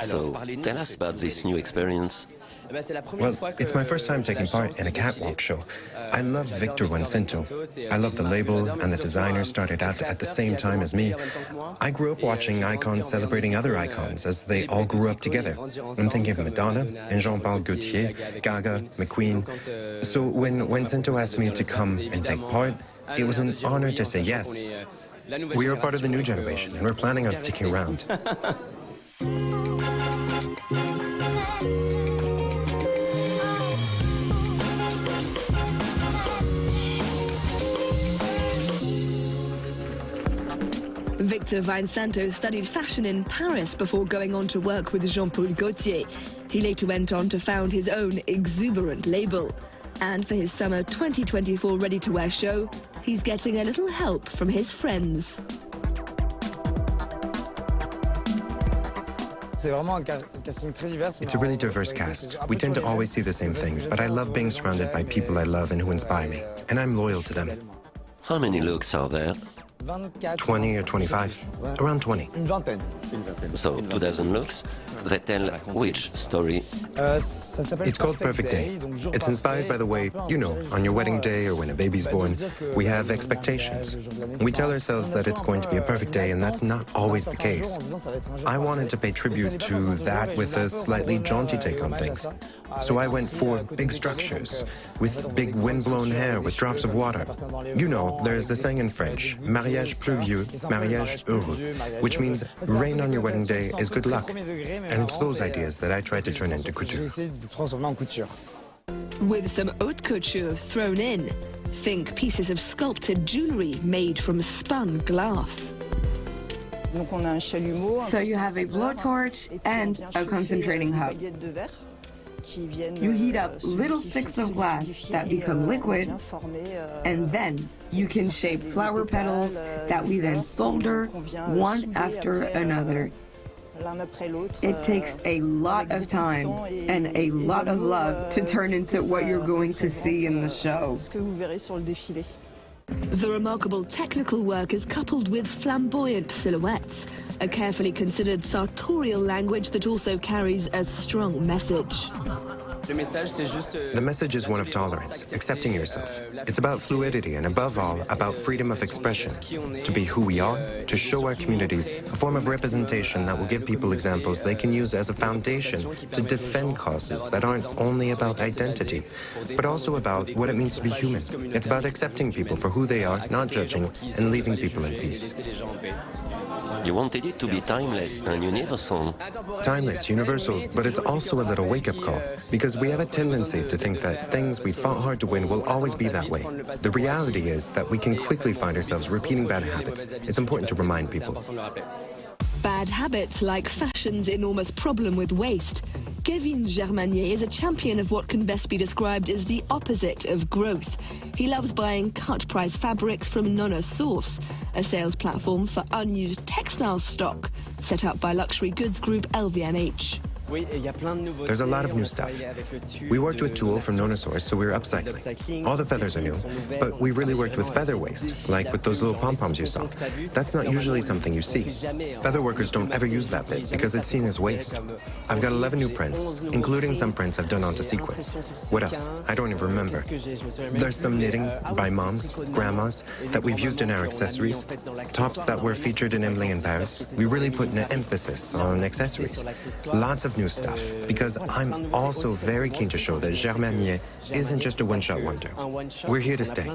[SPEAKER 1] So, tell us about this new experience.
[SPEAKER 19] Well, it's my first time taking part in a catwalk show. I love Victor Wencinto. I love the label, and the designers started out at the same time as me. I grew up watching icons celebrating other icons as they all grew up together. I'm thinking of Madonna and Jean-Paul Gaultier, Gaga, McQueen. So when Wencinto asked me to come and take part, it was an honor to say yes. We are part of the new generation, and we're planning on sticking around.
[SPEAKER 20] Victor Wencinto studied fashion in Paris before going on to work with Jean-Paul Gaultier. He later went on to found his own exuberant label. And for his summer 2024 ready-to-wear show, he's getting a little help from his friends.
[SPEAKER 19] It's a really diverse cast. We tend to always see the same thing, but I love being surrounded by people I love and who inspire me, and I'm loyal to them.
[SPEAKER 1] How many looks are there?
[SPEAKER 19] 20 or 25, around 20.
[SPEAKER 1] So, 2,000 looks. They tell which story?
[SPEAKER 19] It's called Perfect Day. It's inspired by the way, you know, on your wedding day or when a baby's born, we have expectations. We tell ourselves that it's going to be a perfect day, and that's not always the case. I wanted to pay tribute to that with a slightly jaunty take on things. So I went for big structures, with big wind-blown hair with drops of water. You know, there's a saying in French, mariage pluvieux, mariage heureux, which means rain on your wedding day is good luck. And it's those ideas that I try to turn into couture.
[SPEAKER 20] With some haute couture thrown in, think pieces of sculpted jewellery made from spun glass.
[SPEAKER 21] So you have a blowtorch and a concentrating hub. You heat up little sticks of glass that become liquid, and then you can shape flower petals that we then solder one after another. It takes a lot of time and a lot of love to turn into what you're going to see in the show.
[SPEAKER 20] The remarkable technical work is coupled with flamboyant silhouettes, a carefully considered sartorial language that also carries a strong message.
[SPEAKER 19] The message is one of tolerance, accepting yourself. It's about fluidity and, above all, about freedom of expression. To be who we are, to show our communities a form of representation that will give people examples they can use as a foundation to defend causes that aren't only about identity, but also about what it means to be human. It's about accepting people for who they are, not judging, and leaving people in peace.
[SPEAKER 1] You wanted it to be timeless and universal.
[SPEAKER 19] Timeless, universal, but it's also a little wake-up call, because we have a tendency to think that things we fought hard to win will always be that way. The reality is that we can quickly find ourselves repeating bad habits. It's important to remind people.
[SPEAKER 20] Bad habits like fashion's enormous problem with waste. Kevin Germanier is a champion of what can best be described as the opposite of growth. He loves buying cut-price fabrics from Nona Source, a sales platform for unused textile stock set up by luxury goods group LVMH.
[SPEAKER 19] There's a lot of new stuff. We worked with tulle from Nona Source, so we're upcycling. All the feathers are new, but we really worked with feather waste, like with those little pom-poms you saw. That's not usually something you see. Feather workers don't ever use that bit because it's seen as waste. I've got 11 new prints, including some prints I've done onto sequins. What else? I don't even remember. There's some knitting by moms, grandmas, that we've used in our accessories, tops that were featured in Amplia in Paris. We really put an emphasis on accessories. Lots of new stuff, because I'm also very keen to show that Germanier isn't just a one-shot wonder. We're here to stay.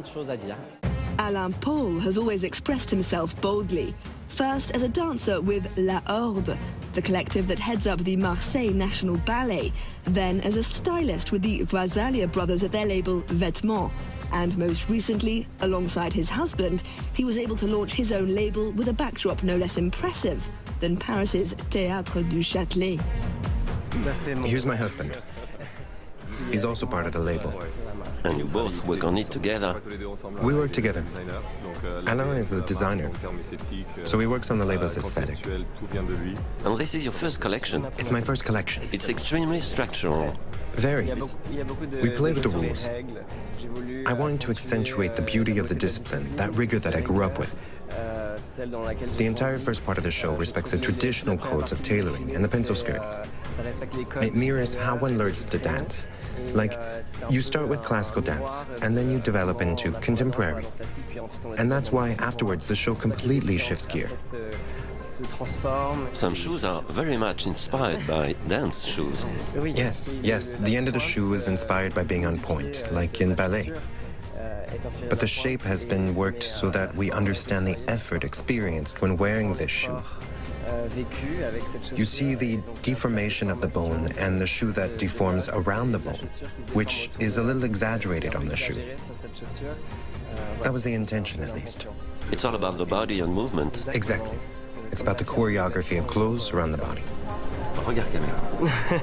[SPEAKER 20] Alain Paul has always expressed himself boldly, first as a dancer with La Horde, the collective that heads up the Marseille National Ballet, then as a stylist with the Vazalia brothers at their label Vêtements. And most recently, alongside his husband, he was able to launch his own label with a backdrop no less impressive than Paris's Théâtre du Châtelet.
[SPEAKER 19] Here's my husband. He's also part of the label.
[SPEAKER 1] And you both work on it together.
[SPEAKER 19] We work together. Alain is the designer, so he works on the label's aesthetic.
[SPEAKER 1] And this is your first collection?
[SPEAKER 19] It's my first collection.
[SPEAKER 1] It's extremely structural.
[SPEAKER 19] Very. We play with the rules. I wanted to accentuate the beauty of the discipline, that rigor that I grew up with. The entire first part of the show respects the traditional codes of tailoring and the pencil skirt. It mirrors how one learns to dance. Like, you start with classical dance, and then you develop into contemporary. And that's why afterwards the show completely shifts gear.
[SPEAKER 1] Some shoes are very much inspired by dance shoes.
[SPEAKER 19] Yes, the end of the shoe is inspired by being on point, like in ballet. But the shape has been worked so that we understand the effort experienced when wearing this shoe. You see the deformation of the bone and the shoe that deforms around the bone, which is a little exaggerated on the shoe. That was the intention, at least.
[SPEAKER 1] It's all about the body and movement.
[SPEAKER 19] Exactly. It's about the choreography of clothes around the body.
[SPEAKER 1] Regarde caméra.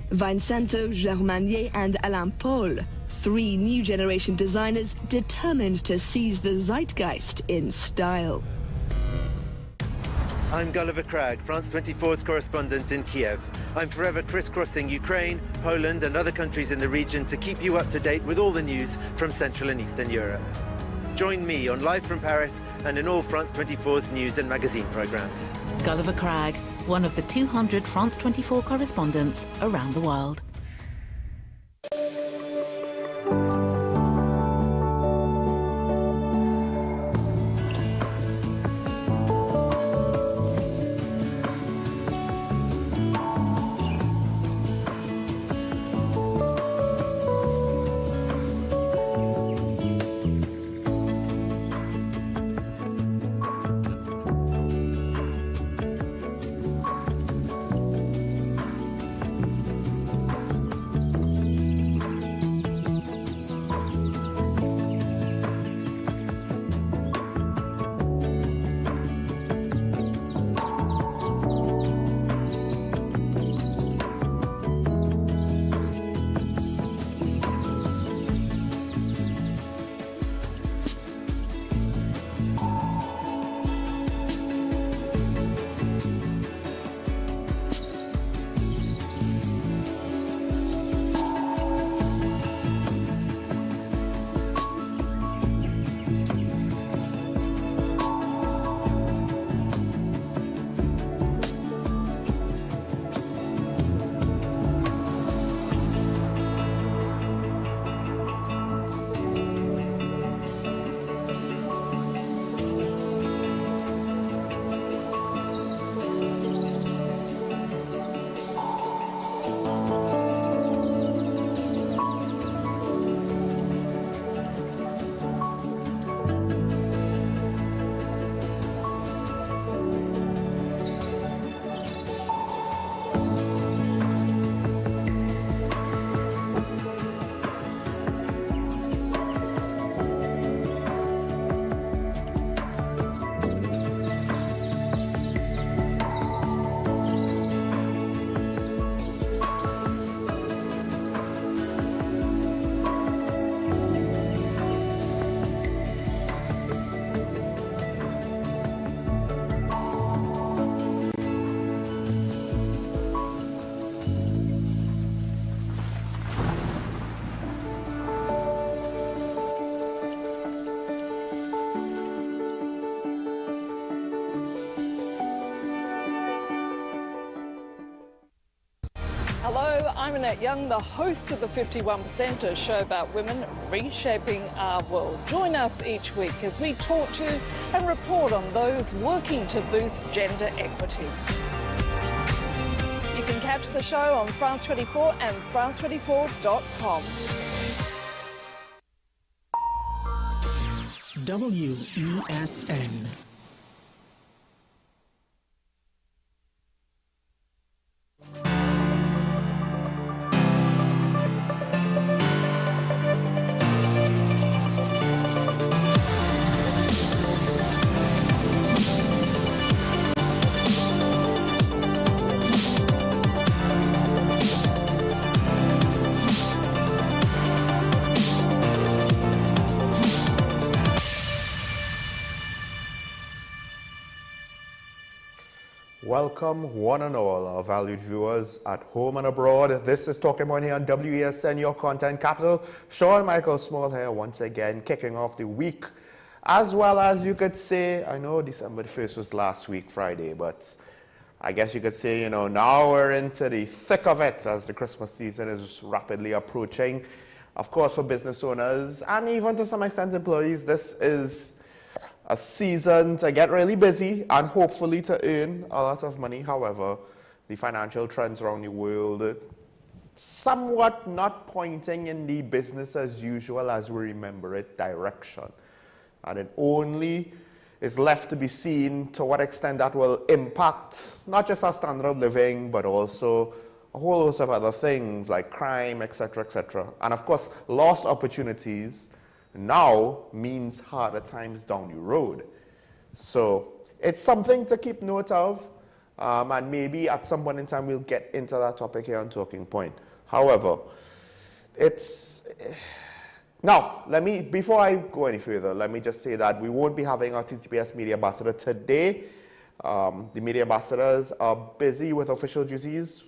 [SPEAKER 20] Vincenzo Germanier and Alain Paul, three new generation designers determined to seize the zeitgeist in style.
[SPEAKER 12] I'm Gulliver Cragg, France 24's correspondent in Kiev. I'm forever crisscrossing Ukraine, Poland and other countries in the region to keep you up to date with all the news from Central and Eastern Europe. Join me on Live from Paris and in all France 24's news and magazine programs.
[SPEAKER 8] Gulliver Cragg, one of the 200 France 24 correspondents around the world.
[SPEAKER 4] I'm Annette Young, the host of the 51%, a show about women reshaping our world. Join us each week as we talk to and report on those working to boost gender equity. You can catch the show on France 24 and France24.com.
[SPEAKER 5] WESN.
[SPEAKER 9] Welcome, one and all, our valued viewers at home and abroad. This is Talking Point here on WESN, your content capital. Sean Michael Small here once again, kicking off the week. As well as you could say, I know December the 1st was last week, Friday, but I guess you could say, you know, now we're into the thick of it as the Christmas season is rapidly approaching. Of course, for business owners and even to some extent employees, this is a season to get really busy and hopefully to earn a lot of money. However, the financial trends around the world somewhat not pointing in the business as usual as we remember it direction. And it only is left to be seen to what extent that will impact not just our standard of living, but also a whole host of other things like crime, etc., etc. And of course, lost opportunities now means harder times down the road. So it's something to keep note of, and maybe at some point in time we'll get into that topic here on Talking Point. However, now, before I go any further, let me just say that we won't be having our TTPS Media Ambassador today. The media ambassadors are busy with official duties,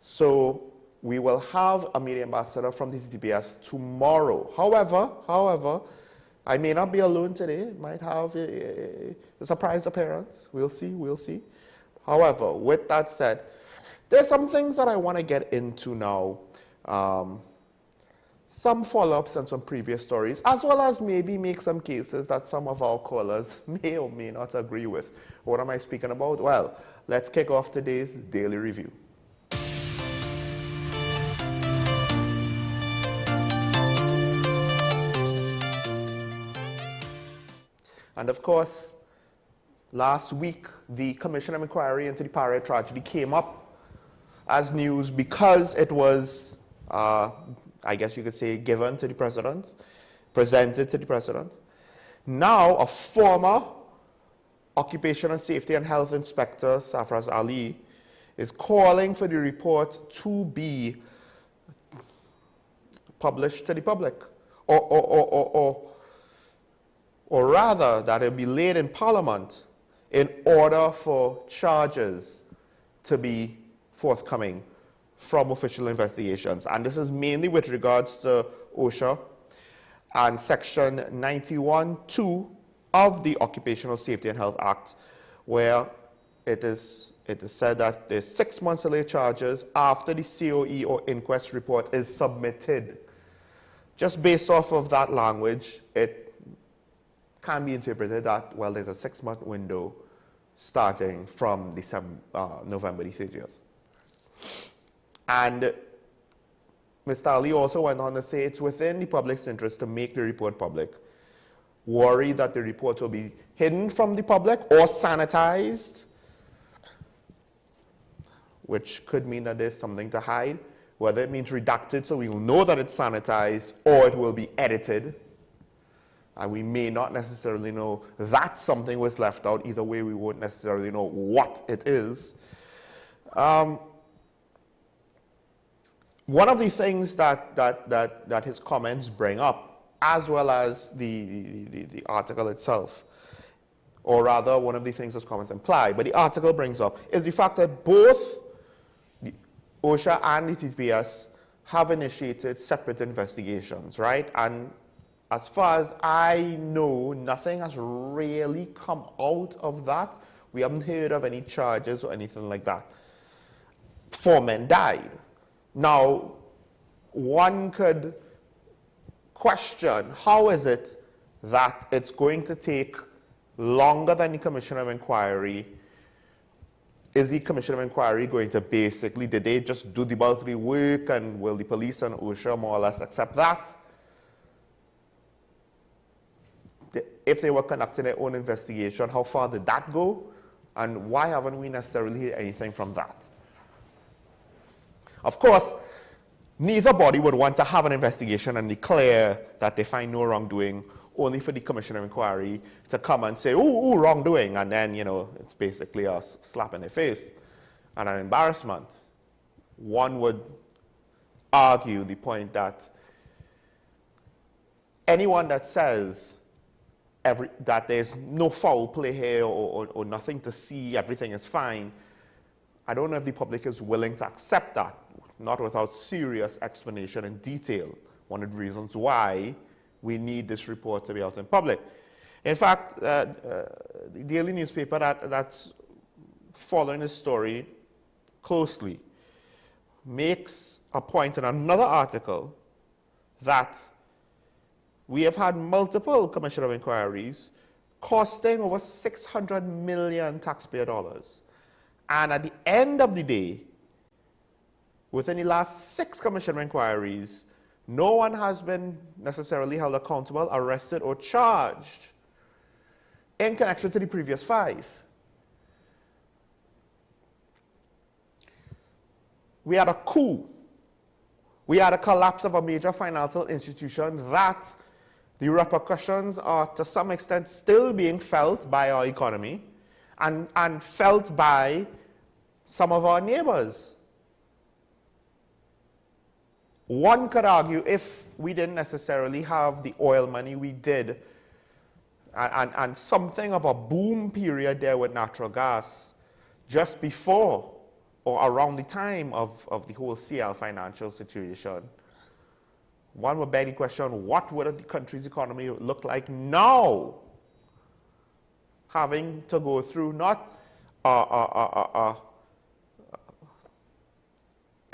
[SPEAKER 9] so we will have a media ambassador from the TTPS tomorrow. However, I may not be alone today. Might have a surprise appearance. We'll see. However, with that said, there's some things that I want to get into now. Some follow-ups and some previous stories, as well as maybe make some cases that some of our callers may or may not agree with. What am I speaking about? Well, let's kick off today's Daily Review. And of course, last week, the Commission of Inquiry into the Parrot tragedy came up as news because it was, I guess you could say, given to the president, presented to the president. Now, a former Occupational Safety and Health Inspector, Safraz Ali, is calling for the report to be published to the public, or rather that it be laid in Parliament in order for charges to be forthcoming from official investigations. And this is mainly with regards to OSHA and Section 91(2) of the Occupational Safety and Health Act, where it is said that there's 6 months delay charges after the COE or inquest report is submitted. Just based off of that language, it can be interpreted that, well, there's a 6-month window starting from November the 30th. And Mr. Ali also went on to say it's within the public's interest to make the report public, worried that the report will be hidden from the public or sanitized, which could mean that there's something to hide, whether it means redacted so we'll know that it's sanitized, or it will be edited. And we may not necessarily know that something was left out. Either way, we won't necessarily know what it is. One of the things that his comments bring up, as well as the article itself, or rather one of the things his comments imply, but the article brings up, is the fact that both the OSHA and the TTPS have initiated separate investigations, right? And as far as I know, nothing has really come out of that. We haven't heard of any charges or anything like that. 4 men died. Now, one could question, how is it that it's going to take longer than the Commission of Inquiry? Is the Commission of Inquiry going to basically, did they just do the bulk of the work, and will the police and OSHA more or less accept that? If they were conducting their own investigation, how far did that go? And why haven't we necessarily heard anything from that? Of course, neither body would want to have an investigation and declare that they find no wrongdoing, only for the Commission of Inquiry to come and say, ooh, wrongdoing, and then, you know, it's basically a slap in the face and an embarrassment. One would argue the point that anyone that says that there's no foul play here or nothing to see, everything is fine, I don't know if the public is willing to accept that, not without serious explanation and detail. One of the reasons why we need this report to be out in public. In fact, the daily newspaper that's following this story closely makes a point in another article that we have had multiple Commission of Inquiries costing over 600 million taxpayer dollars. And at the end of the day, within the last 6 Commission of Inquiries, no one has been necessarily held accountable, arrested, or charged in connection to the previous 5. We had a coup. We had a collapse of a major financial institution that the repercussions are to some extent still being felt by our economy and felt by some of our neighbors. One could argue, if we didn't necessarily have the oil money we did, and something of a boom period there with natural gas just before or around the time of the whole CL financial situation, one would beg the question, what would the country's economy look like now, having to go through not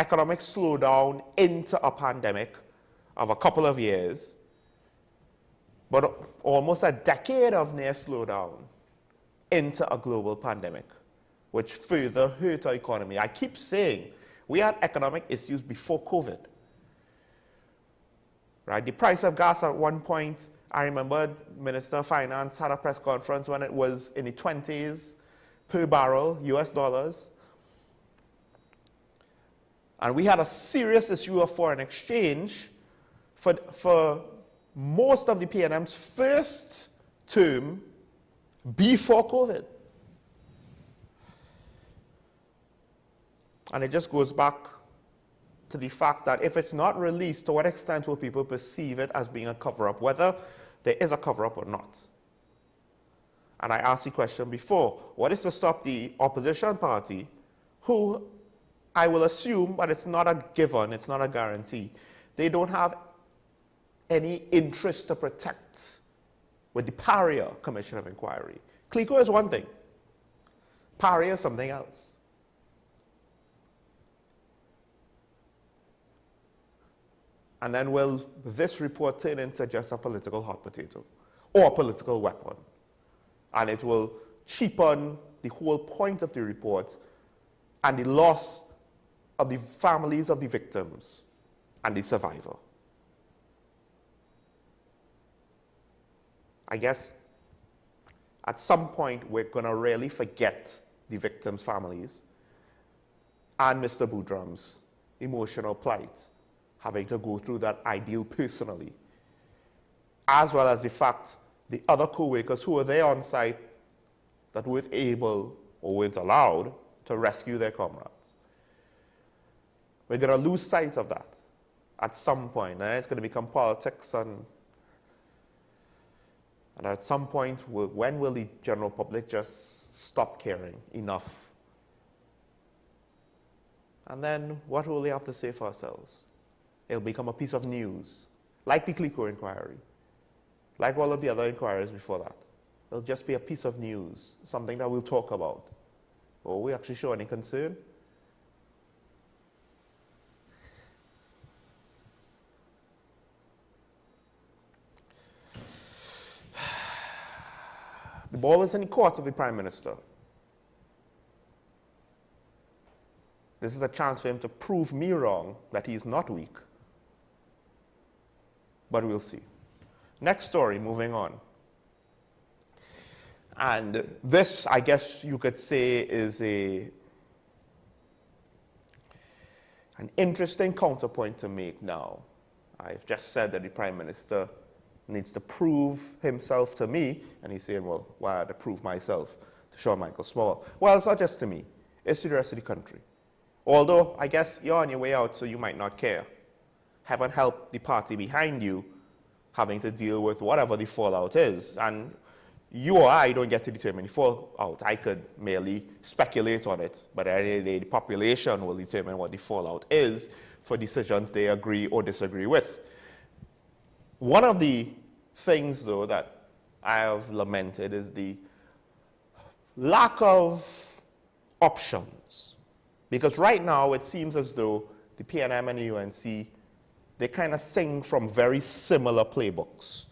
[SPEAKER 9] economic slowdown into a pandemic of a couple of years, but almost a decade of near slowdown into a global pandemic, which further hurt our economy. I keep saying we had economic issues before COVID. Right? The price of gas at one point, I remember Minister of Finance had a press conference when it was in the 20s per barrel, US dollars. And we had a serious issue of foreign exchange for most of the PNM's first term before COVID. And it just goes back to the fact that if it's not released, to what extent will people perceive it as being a cover-up, whether there is a cover-up or not? And I asked the question before, what is to stop the opposition party, who I will assume, but it's not a given, it's not a guarantee, they don't have any interest to protect with the Paria Commission of Inquiry. CLICO is one thing, Paria is something else. And then will this report turn into just a political hot potato or a political weapon? And it will cheapen the whole point of the report and the loss of the families of the victims and the survivor. I guess at some point we're going to really forget the victims' families and Mr. Boudram's emotional plight, having to go through that ideal personally, as well as the fact the other co-workers who were there on site that weren't able or weren't allowed to rescue their comrades. We're going to lose sight of that at some point, and it's going to become politics, and at some point, when will the general public just stop caring enough? And then what will they have to say for ourselves? It'll become a piece of news, like the CLICO inquiry, like all of the other inquiries before that. It'll just be a piece of news, something that we'll talk about. Will we actually show any concern? The ball is in the court of the Prime Minister. This is a chance for him to prove me wrong, that he is not weak. But we'll see. Next story, moving on. And this, I guess you could say, is an interesting counterpoint to make now. I've just said that the Prime Minister needs to prove himself to me, and he's saying, well, why had I to prove myself to Sean Michael Small? Well, it's not just to me, it's to the rest of the country. Although, I guess you're on your way out, so you might not care. Haven't helped the party behind you having to deal with whatever the fallout is. And you or I don't get to determine the fallout. I could merely speculate on it, but at the end of the day, the population will determine what the fallout is for decisions they agree or disagree with. One of the things, though, that I have lamented is the lack of options. Because right now, it seems as though the PNM and the UNC, they kind of sing from very similar playbooks.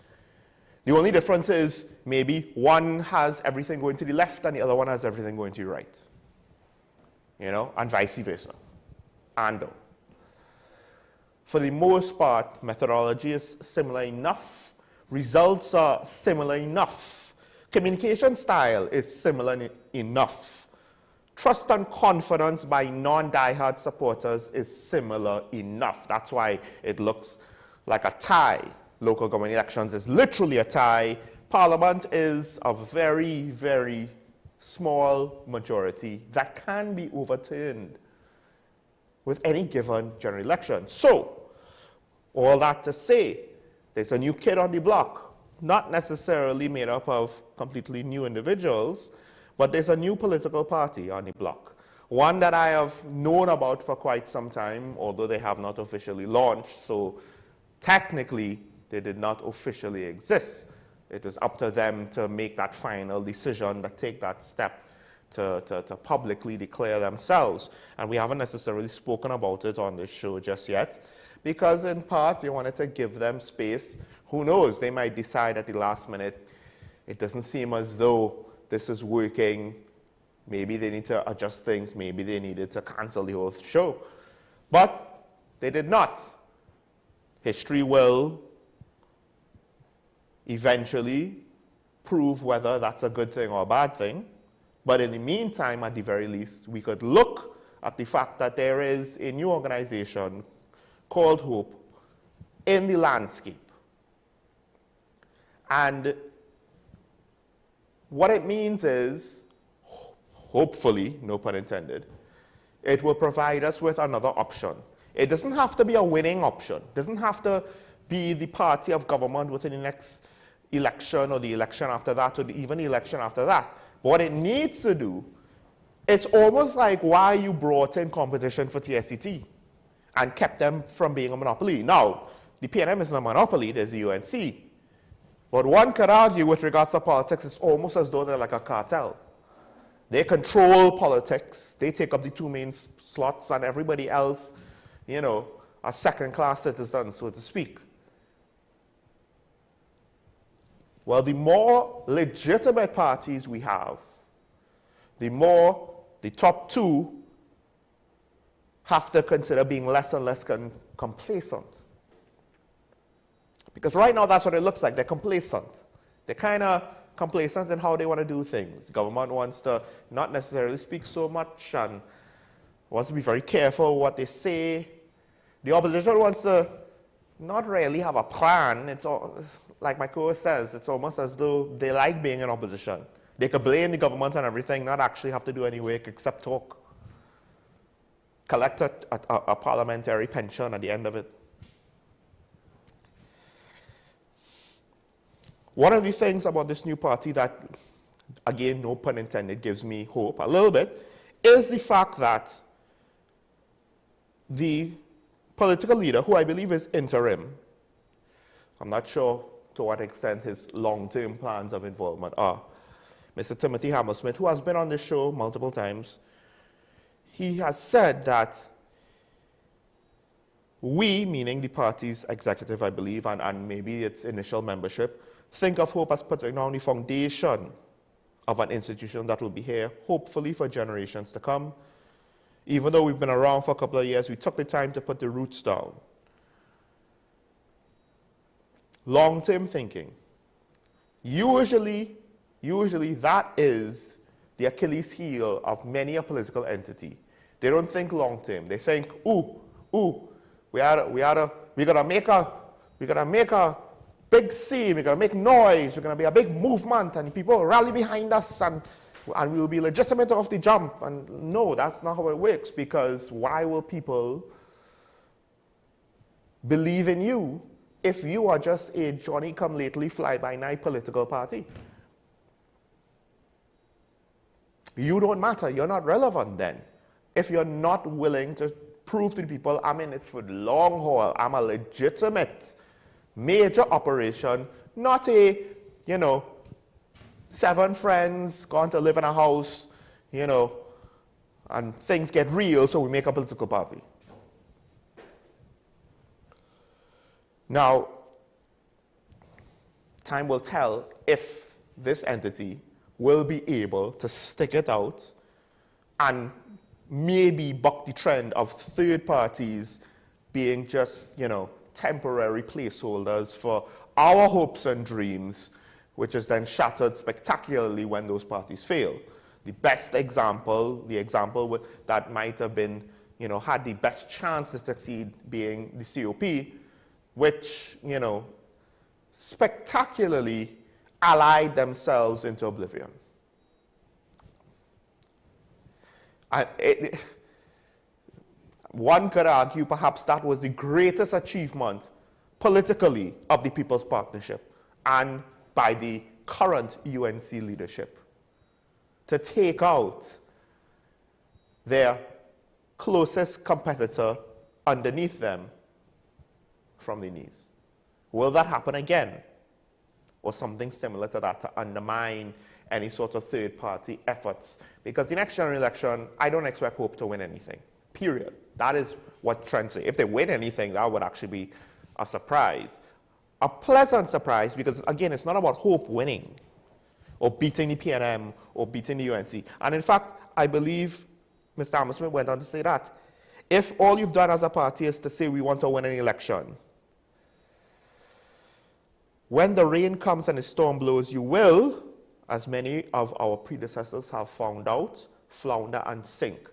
[SPEAKER 9] The only difference is maybe one has everything going to the left and the other one has everything going to the right. You know, and vice versa. For the most part, methodology is similar enough. Results are similar enough. Communication style is similar enough. Trust and confidence by non-diehard supporters is similar enough. That's why it looks like a tie. Local government elections is literally a tie. Parliament is a very, very small majority that can be overturned with any given general election. So, all that to say, there's a new kid on the block, not necessarily made up of completely new individuals, but there's a new political party on the block. One that I have known about for quite some time, although they have not officially launched, so technically they did not officially exist. It was up to them to make that final decision, to take that step to publicly declare themselves. And we haven't necessarily spoken about it on this show just yet, because in part you wanted to give them space. Who knows, they might decide at the last minute, it doesn't seem as though this is working. Maybe they need to adjust things. Maybe they needed to cancel the whole show. But they did not. History will eventually prove whether that's a good thing or a bad thing. But in the meantime, at the very least, we could look at the fact that there is a new organization called Hope in the landscape. And what it means is, hopefully, no pun intended, it will provide us with another option. It doesn't have to be a winning option. It doesn't have to be the party of government within the next election or the election after that or even the election after that. But what it needs to do, it's almost like why you brought in competition for TSCT and kept them from being a monopoly. Now, the PNM isn't a monopoly, there's the UNC. But one could argue with regards to politics, it's almost as though they're like a cartel. They control politics, they take up the two main slots, and everybody else, you know, are second-class citizens, so to speak. Well, the more legitimate parties we have, the more the top two have to consider being less and less complacent. Because right now, that's what it looks like. They're complacent. They're kind of complacent in how they want to do things. The government wants to not necessarily speak so much and wants to be very careful what they say. The opposition wants to not really have a plan. It's like my co-host says, it's almost as though they like being in opposition. They could blame the government and everything, not actually have to do any work except talk. Collect a parliamentary pension at the end of it. One of the things about this new party that, again, no pun intended, gives me hope a little bit, is the fact that the political leader, who I believe is interim, I'm not sure to what extent his long-term plans of involvement are, Mr. Timothy Hammersmith, who has been on this show multiple times, he has said that we, meaning the party's executive, I believe, and maybe its initial membership, think of Hope as putting down the foundation of an institution that will be here, hopefully for generations to come. Even though we've been around for a couple of years, we took the time to put the roots down. Long-term thinking. Usually that is the Achilles heel of many a political entity. They don't think long-term. They think, we gotta make a big scene, we're gonna make noise, we're gonna be a big movement, and people rally behind us, and we'll be legitimate off the jump. And no, that's not how it works, because why will people believe in you if you are just a Johnny-come-lately, fly-by-night political party? You don't matter. You're not relevant then. If you're not willing to prove to the people, I'm in it for the long haul, I'm a legitimate major operation, not a, 7 friends gone to live in a house, and things get real, so we make a political party. Now, time will tell if this entity will be able to stick it out and maybe buck the trend of third parties being just, temporary placeholders for our hopes and dreams, which is then shattered spectacularly when those parties fail. The best example, that might have been, had the best chance to succeed being the COP, which, spectacularly allied themselves into oblivion. One could argue perhaps that was the greatest achievement politically of the People's Partnership and by the current UNC leadership, to take out their closest competitor underneath them from the knees. Will that happen again? Or something similar to that, to undermine any sort of third-party efforts? Because the next general election, I don't expect Hope to win anything, period. That is what trends say. If they win anything, that would actually be a surprise. A pleasant surprise, because again, it's not about Hope winning or beating the PNM or beating the UNC. And in fact, I believe Mr. Hammersmith went on to say that if all you've done as a party is to say we want to win an election, when the rain comes and the storm blows, you will, as many of our predecessors have found out, flounder and sink.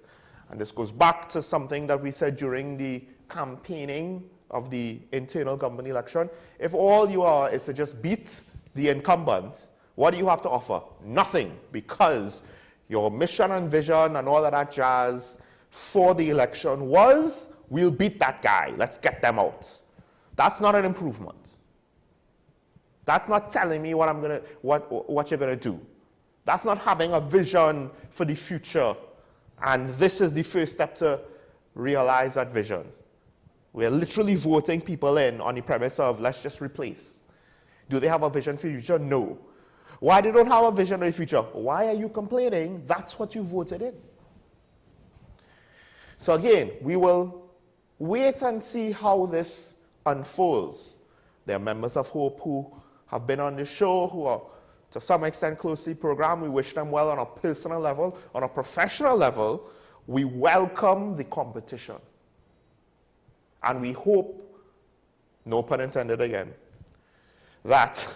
[SPEAKER 9] And this goes back to something that we said during the campaigning of the internal government election. If all you are is to just beat the incumbent, what do you have to offer? Nothing, because your mission and vision and all of that jazz for the election was, we'll beat that guy, let's get them out. That's not an improvement. That's not telling me what you're gonna do. That's not having a vision for the future. And this is the first step to realize that vision. We're literally voting people in on the premise of, let's just replace. Do they have a vision for the future? No. Why they don't have a vision for the future? Why are you complaining? That's what you voted in. So again, we will wait and see how this unfolds. There are members of Hope who have been on the show, who are to some extent closely programmed. We wish them well on a personal level. On a professional level, we welcome the competition. And we hope, no pun intended again, that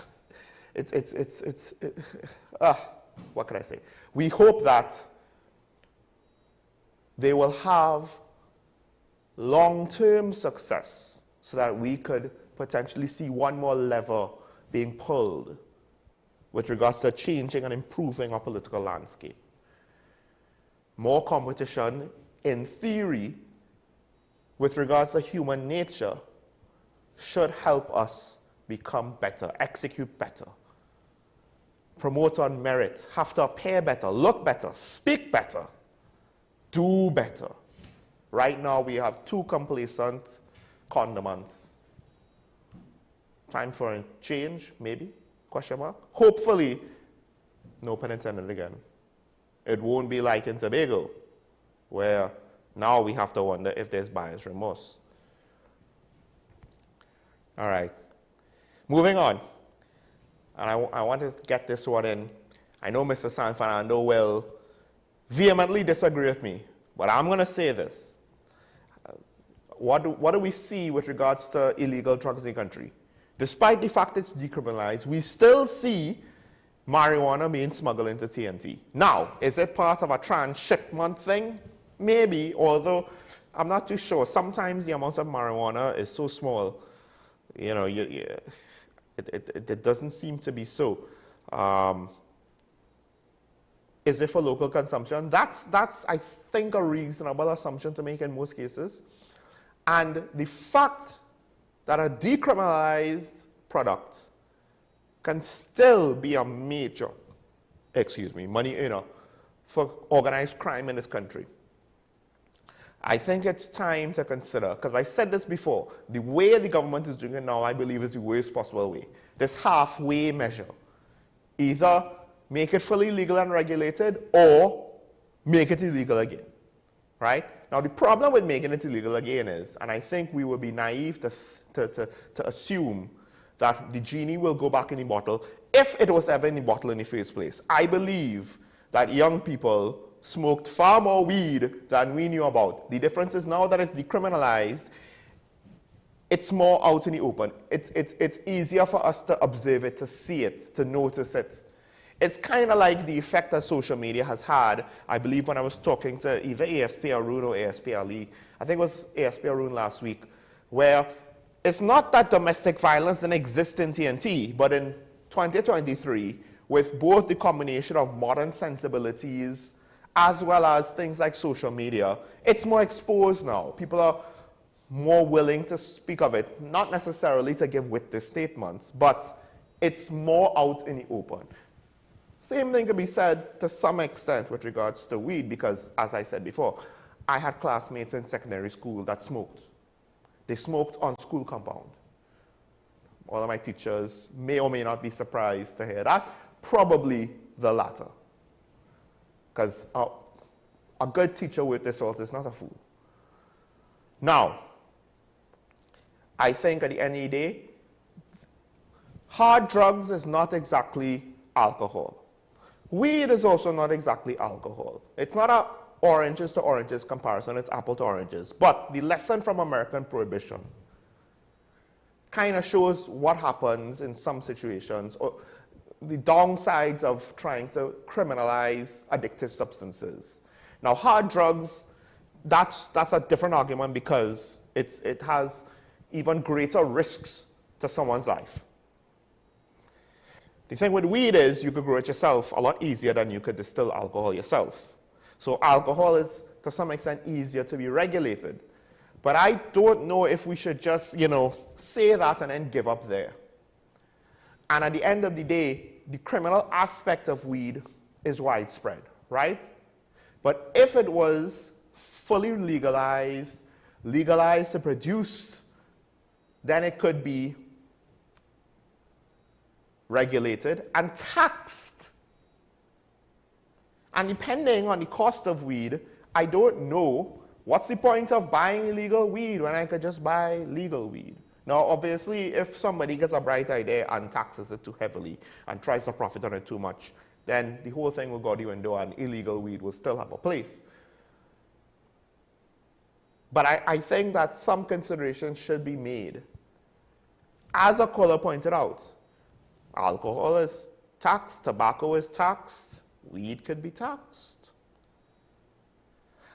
[SPEAKER 9] what can I say? We hope that they will have long-term success so that we could potentially see one more lever being pulled with regards to changing and improving our political landscape. More competition, in theory, with regards to human nature, should help us become better, execute better, promote on merit, have to appear better, look better, speak better, do better. Right now we have too complacent condiments. Time for a change, maybe? Question mark? Hopefully, no pun intended again, it won't be like in Tobago, where now we have to wonder if there's buyer's remorse. All right, moving on. And I want to get this one in. I know Mr. San Fernando will vehemently disagree with me, but I'm going to say this. What do we see with regards to illegal drugs in the country? Despite the fact it's decriminalized, we still see marijuana being smuggled into TNT. Now, is it part of a transshipment thing? Maybe, although I'm not too sure. Sometimes the amount of marijuana is so small, you know, it doesn't seem to be so. Is it for local consumption? That's, I think, a reasonable assumption to make in most cases. And the fact that a decriminalized product can still be a major, money earner for organized crime in this country. I think it's time to consider, because I said this before, the way the government is doing it now, I believe, is the worst possible way. This halfway measure. Either make it fully legal and regulated, or make it illegal again, right? Now, the problem with making it illegal again is, and I think we would be naive to assume that the genie will go back in the bottle if it was ever in the bottle in the first place. I believe that young people smoked far more weed than we knew about. The difference is now that it's decriminalized, it's more out in the open. It's easier for us to observe it, to see it, to notice it. It's kind of like the effect that social media has had. I believe when I was talking to either ASP Arun or ASP Ali, I think it was ASP Arun last week, where it's not that domestic violence didn't exist in TNT, but in 2023, with both the combination of modern sensibilities as well as things like social media, it's more exposed now. People are more willing to speak of it, not necessarily to give witness statements, but it's more out in the open. Same thing can be said to some extent with regards to weed, because, as I said before, I had classmates in secondary school that smoked. They smoked on school compound. All of my teachers may or may not be surprised to hear that. Probably the latter. Because a good teacher with this sort is not a fool. Now, I think at the end of the day, hard drugs is not exactly alcohol. Weed is also not exactly alcohol. It's not a oranges to oranges comparison, it's apple to oranges. But the lesson from American Prohibition kind of shows what happens in some situations, or the downsides of trying to criminalize addictive substances. Now, hard drugs, that's a different argument because it has even greater risks to someone's life. The thing with weed is you could grow it yourself a lot easier than you could distill alcohol yourself. So alcohol is, to some extent, easier to be regulated. But I don't know if we should just, say that and then give up there. And at the end of the day, the criminal aspect of weed is widespread, right? But if it was fully legalized to produce, then it could be regulated and taxed. And depending on the cost of weed, I don't know what's the point of buying illegal weed when I could just buy legal weed. Now, obviously, if somebody gets a bright idea and taxes it too heavily and tries to profit on it too much, then the whole thing will go out the window and illegal weed will still have a place. But I think that some considerations should be made. As a caller pointed out, alcohol is taxed, tobacco is taxed, weed could be taxed.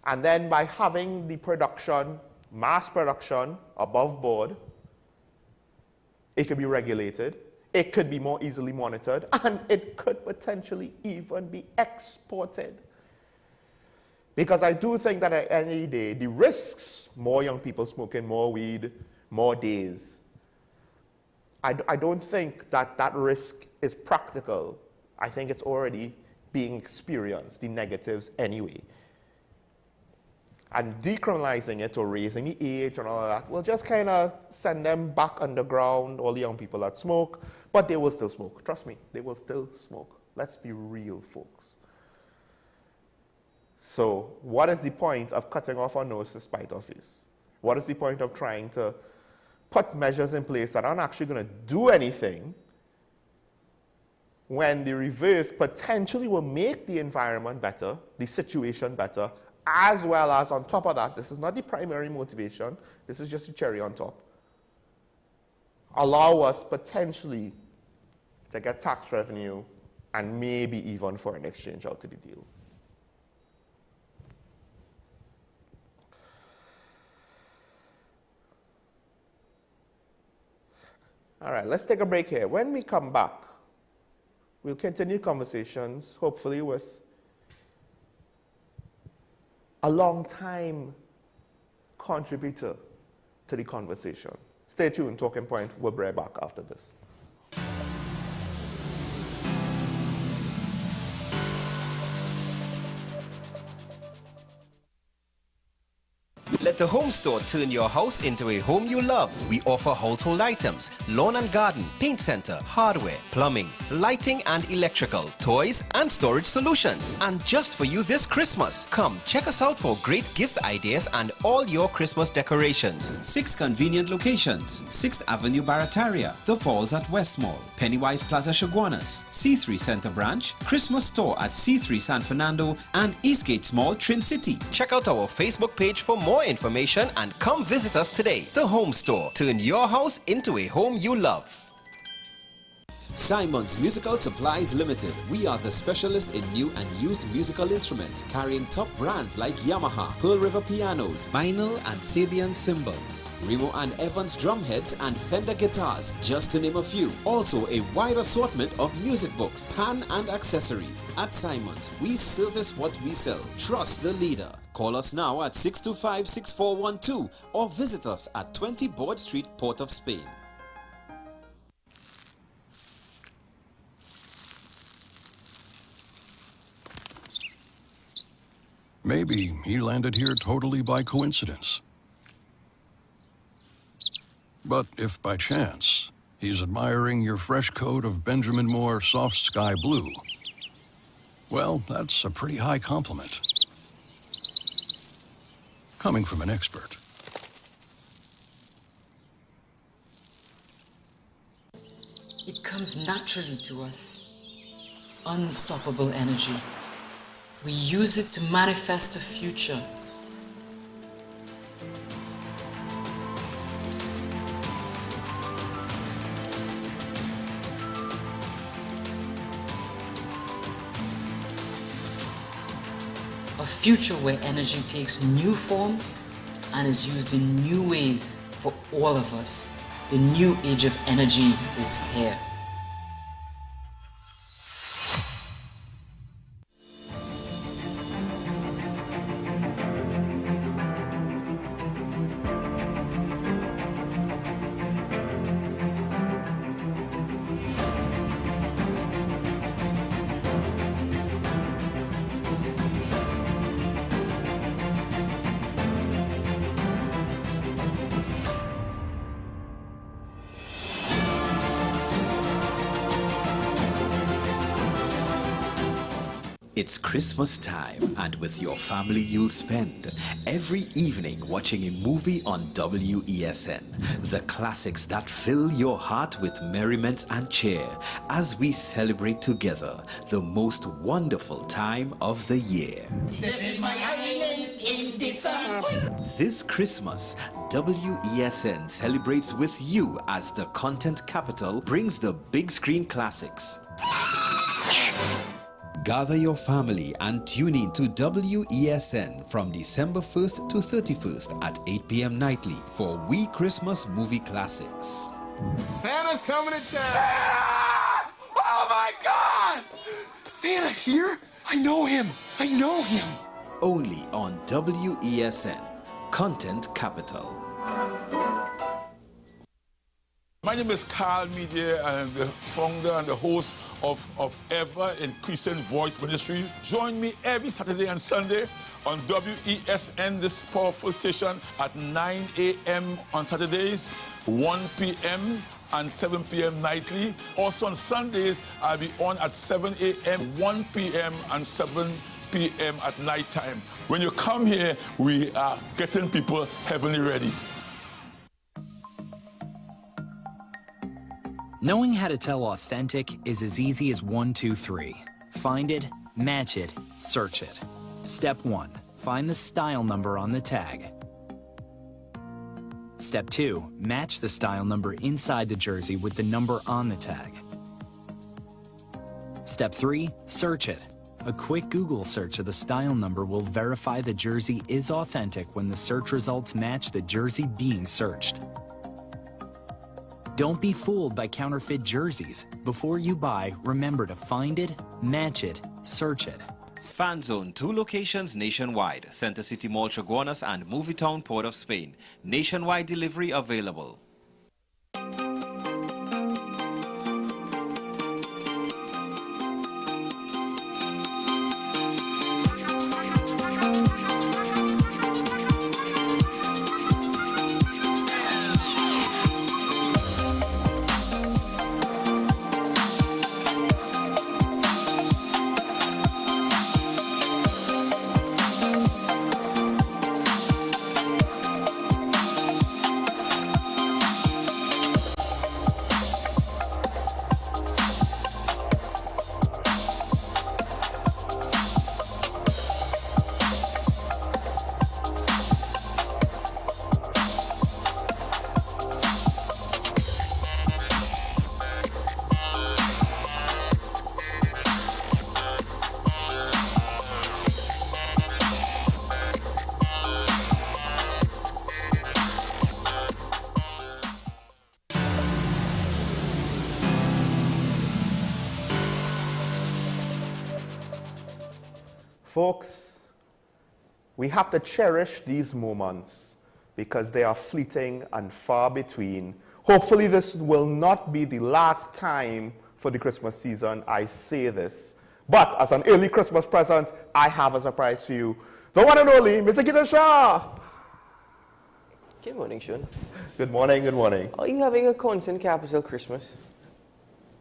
[SPEAKER 9] And then by having the production, mass production, above board, it could be regulated, it could be more easily monitored, and it could potentially even be exported. Because I do think that at the end of the day, the risks, more young people smoking more weed, more days, I don't think that that risk is practical. I think it's already being experienced, the negatives anyway. And decriminalizing it or raising the age and all of that will just kind of send them back underground, all the young people that smoke, but they will still smoke. Trust me, they will still smoke. Let's be real, folks. So what is the point of cutting off our nose to spite our face? What is the point of trying to put measures in place that aren't actually going to do anything when the reverse potentially will make the environment better, the situation better, as well as on top of that, this is not the primary motivation, this is just a cherry on top, allow us potentially to get tax revenue and maybe even foreign exchange out of the deal. All right, let's take a break here. When we come back, we'll continue conversations, hopefully with a long-time contributor to the conversation. Stay tuned, Talking Point. We'll be right back after this.
[SPEAKER 13] Let the home store turn your house into a home you love. We offer household items, lawn and garden, paint center, hardware, plumbing, lighting and electrical, toys and storage solutions. And just for you this Christmas, come check us out for great gift ideas and all your Christmas decorations. 6 convenient locations: 6th Avenue Barataria, The Falls at West Mall, Pennywise Plaza Chaguanas, C3 Center Branch, Christmas Store at C3 San Fernando, and Eastgate Mall, Trin City. Check out our Facebook page for more information and come visit us today. The Home Store. Turn your house into a home you love. Simon's Musical Supplies Limited. We are the specialist in new and used musical instruments, carrying top brands like Yamaha, Pearl River pianos, vinyl and Sabian cymbals, Remo and Evans drumheads and Fender guitars, just to name a few. Also a wide assortment of music books, pan and accessories. At Simon's, we service what we sell. Trust the leader. Call us now at 625-6412 or visit us at 20 Board Street, Port of Spain.
[SPEAKER 3] Maybe he landed here totally by coincidence. But if by chance he's admiring your fresh coat of Benjamin Moore soft sky blue, well, that's a pretty high compliment. Coming from an expert.
[SPEAKER 10] It comes naturally to us. Unstoppable energy. We use it to manifest a future. A future where energy takes new forms and is used in new ways for all of us. The new age of energy is here.
[SPEAKER 13] It's Christmas time, and with your family you'll spend every evening watching a movie on WESN. The classics that fill your heart with merriment and cheer as we celebrate together the most wonderful time of the year.
[SPEAKER 11] This is my island in December.
[SPEAKER 13] This Christmas, WESN celebrates with you as the content capital brings the big screen classics. Gather your family and tune in to WESN from December 1st to 31st at 8 p.m. nightly for We Christmas Movie Classics.
[SPEAKER 11] Santa's coming to town. Santa! Oh my God! Santa here? I know him. I know him.
[SPEAKER 13] Only on WESN, Content Capital.
[SPEAKER 18] My name is Carl Media. I'm the founder and the host of Ever Increasing Voice Ministries. Join me every Saturday and Sunday on WESN, this powerful station, at 9 a.m. on Saturdays, 1 p.m. and 7 p.m. nightly. Also on Sundays, I'll be on at 7 a.m., 1 p.m. and 7 p.m. at night time. When you come here, we are getting people heavenly ready.
[SPEAKER 2] Knowing how to tell authentic is as easy as 1, 2, 3. Find it, match it, search it. Step 1. Find the style number on the tag. Step 2. Match the style number inside the jersey with the number on the tag. Step 3. Search it. A quick Google search of the style number will verify the jersey is authentic when the search results match the jersey being searched. Don't be fooled by counterfeit jerseys. Before you buy, remember to find it, match it, search it.
[SPEAKER 13] Fan Zone, 2 locations nationwide. Center City Mall, Chaguanas and Movie Town, Port of Spain. Nationwide delivery available.
[SPEAKER 9] Folks, we have to cherish these moments because they are fleeting and far between. Hopefully this will not be the last time for the Christmas season I say this. But as an early Christmas present, I have a surprise for you. The one and only Mr. Gideon Shaw.
[SPEAKER 14] Good morning, Sean.
[SPEAKER 9] Good morning, good morning.
[SPEAKER 14] Are you having a constant capital Christmas?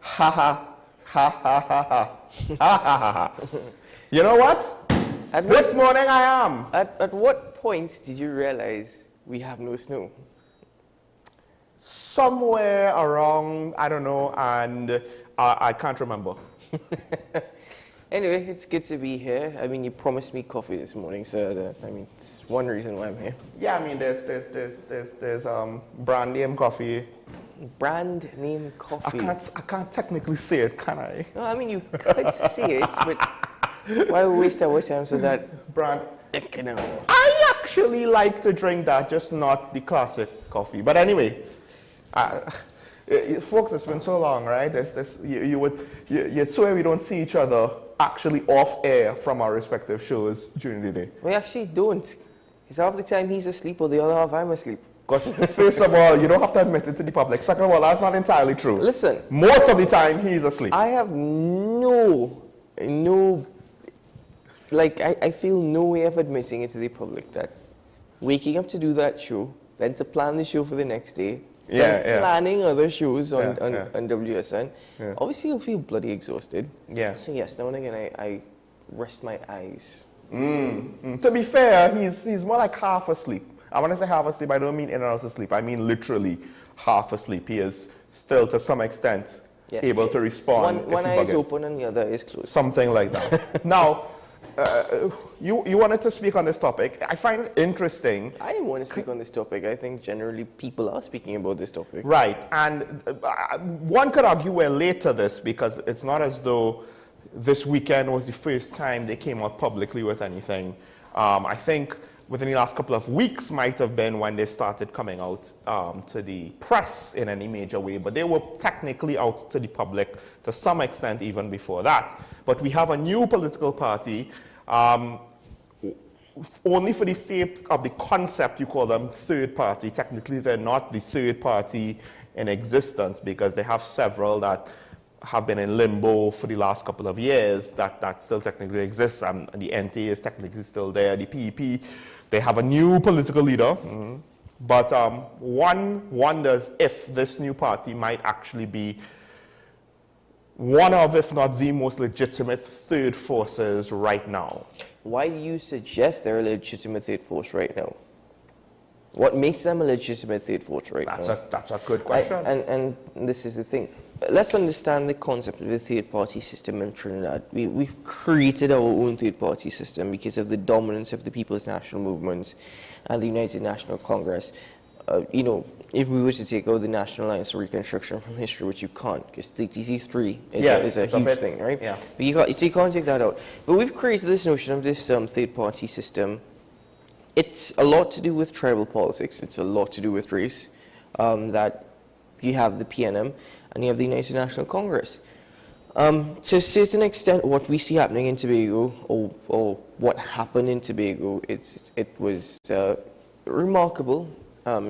[SPEAKER 9] Ha ha, ha ha ha ha, ha ha ha ha. You know what? This morning I am.
[SPEAKER 14] At what point did you realize we have no snow?
[SPEAKER 9] Somewhere around, I don't know, and I can't remember.
[SPEAKER 14] Anyway, it's good to be here. I mean, you promised me coffee this morning, so it's one reason why I'm here.
[SPEAKER 9] Yeah, I mean, there's brand name coffee.
[SPEAKER 14] Brand name coffee.
[SPEAKER 9] I can't technically say it, can I?
[SPEAKER 14] No, I mean you could say it, but why waste our time so that
[SPEAKER 9] brand?
[SPEAKER 14] No.
[SPEAKER 9] I actually like to drink that, just not the classic coffee. But anyway, folks, it's been so long, right? You'd swear we don't see each other actually off air from our respective shows during the day.
[SPEAKER 14] We actually don't. Because half the time he's asleep or the other half I'm asleep.
[SPEAKER 9] First of all, you don't have to admit it to the public. Second of all, that's not entirely true.
[SPEAKER 14] Listen.
[SPEAKER 9] Most of the time, he's asleep.
[SPEAKER 14] I have I feel no way of admitting it to the public that waking up to do that show, then to plan the show for the next day, planning other shows on WSN, obviously you'll feel bloody exhausted.
[SPEAKER 9] Yeah.
[SPEAKER 14] So yes, now and again I rest my eyes.
[SPEAKER 9] To be fair, he's more like half asleep. I want to say half asleep, I don't mean in and out of sleep. I mean literally half asleep. He is still, to some extent, able to respond.
[SPEAKER 14] One eye is open and the other is closed.
[SPEAKER 9] Something like that. Now, you wanted to speak on this topic. I find it interesting.
[SPEAKER 14] I didn't want to speak on this topic. I think generally people are speaking about this topic.
[SPEAKER 9] Right. And one could argue we're late to this because it's not as though this weekend was the first time they came out publicly with anything. I think within the last couple of weeks might have been when they started coming out to the press in any major way, but they were technically out to the public to some extent even before that. But we have a new political party, only for the sake of the concept you call them third party. Technically they're not the third party in existence because they have several that have been in limbo for the last couple of years that still technically exists, and the NT is technically still there, the PEP. They have a new political leader, but one wonders if this new party might actually be one of, if not the most legitimate third forces right now.
[SPEAKER 14] Why do you suggest they're a legitimate third force right now? What makes them a legitimate third force right now?
[SPEAKER 9] That's a good question.
[SPEAKER 14] And this is the thing. Let's understand the concept of the third-party system in Trinidad. We've created our own third-party system because of the dominance of the People's National Movement and the United National Congress. You know, if we were to take out the National Alliance for Reconstruction from history, which you can't, because TTC3 is a huge thing, right?
[SPEAKER 9] Yeah.
[SPEAKER 14] But you can't take that out. But we've created this notion of this third-party system. It's a lot to do with tribal politics. It's a lot to do with race. That you have the PNM and you have the United National Congress. To a certain extent, what we see happening in Tobago, or what happened in Tobago, it was remarkable,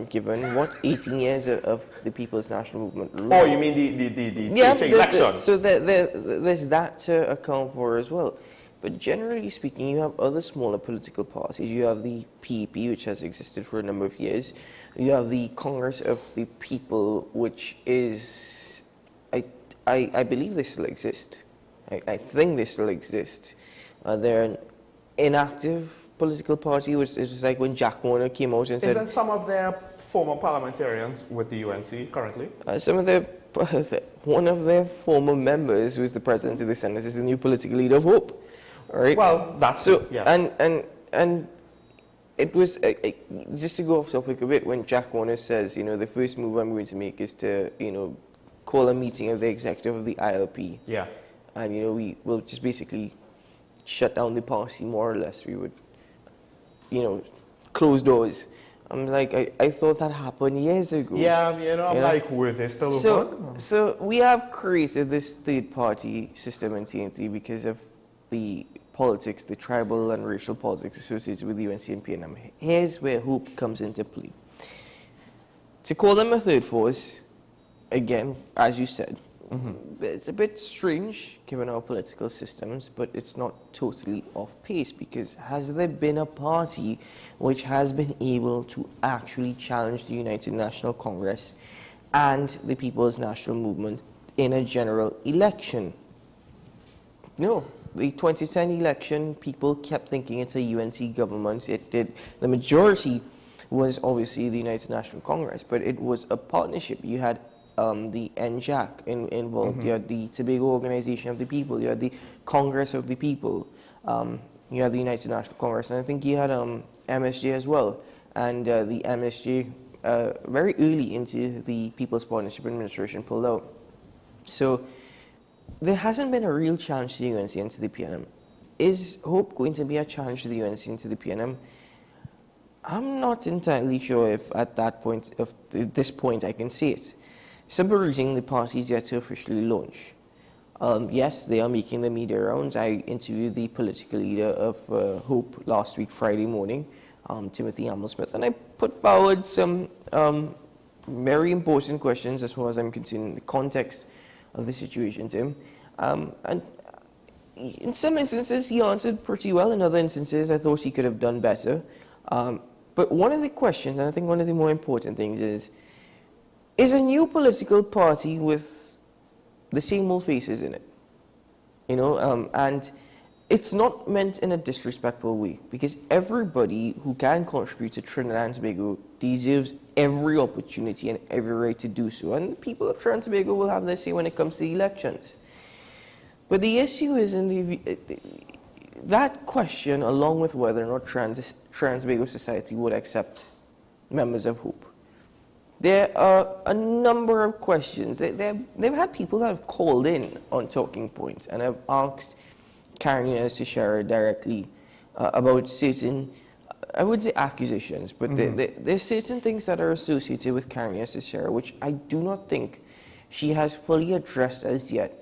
[SPEAKER 14] given what 18 years of the People's National Movement rule.
[SPEAKER 9] Oh, you mean the election?
[SPEAKER 14] So there's that to account for as well. But generally speaking, you have other smaller political parties. You have the PEP, which has existed for a number of years. You have the Congress of the People, which is, I believe they still exist. I think they still exist. They're an inactive political party, which is like when Jack Warner came out and said...
[SPEAKER 9] Isn't some of their former parliamentarians with the UNC currently?
[SPEAKER 14] One of their former members, who is the president of the Senate, is the new political leader of Hope. Right?
[SPEAKER 9] Well, that's so. Yes.
[SPEAKER 14] And it was just to go off topic a bit. When Jack Warner says, you know, the first move I'm going to make is to, you know, call a meeting of the executive of the ILP.
[SPEAKER 9] Yeah.
[SPEAKER 14] And you know, we will just basically shut down the party more or less. We would, you know, close doors. I'm like, I thought that happened years ago.
[SPEAKER 9] Yeah, you know, I'm like, were they still open?
[SPEAKER 14] So we have created this third-party system in TNT because of the politics, the tribal and racial politics associated with UNC and PNM. Here's where Hope comes into play. To call them a third force, again, as you said, it's a bit strange given our political systems, but it's not totally off pace, because has there been a party which has been able to actually challenge the United National Congress and the People's National Movement in a general election? No. The 2010 election, people kept thinking it's a UNC government. It did. The majority was obviously the United National Congress, but it was a partnership. You had the NJAC involved. You had the Tobago Organization of the People. You had the Congress of the People. You had the United National Congress, and I think you had MSJ as well. And the MSJ, very early into the People's Partnership Administration, pulled out. So there hasn't been a real challenge to the UNC and to the PNM. Is Hope going to be a challenge to the UNC and to the PNM? I'm not entirely sure if at this point I can see it. Subverting the party is yet to officially launch. Yes, they are making the media rounds. I interviewed the political leader of Hope last week, Friday morning, Timothy Amel-Smith, and I put forward some very important questions as far as I'm concerned in the context of the situation to him. And in some instances, he answered pretty well. In other instances, I thought he could have done better. But one of the questions, and I think one of the more important things is a new political party with the same old faces in it. You know, and it's not meant in a disrespectful way, because everybody who can contribute to Trinidad and Tobago deserves every opportunity and every right to do so. And the people of Trinidad and Tobago will have their say when it comes to elections. But the issue is that question, along with whether or not Trans-Tobago society would accept members of Hope. There are a number of questions. They've had people that have called in on talking points and have asked Karen to share directly about certain, I would say accusations, but there's certain things that are associated with Karen to share, which I do not think she has fully addressed as yet,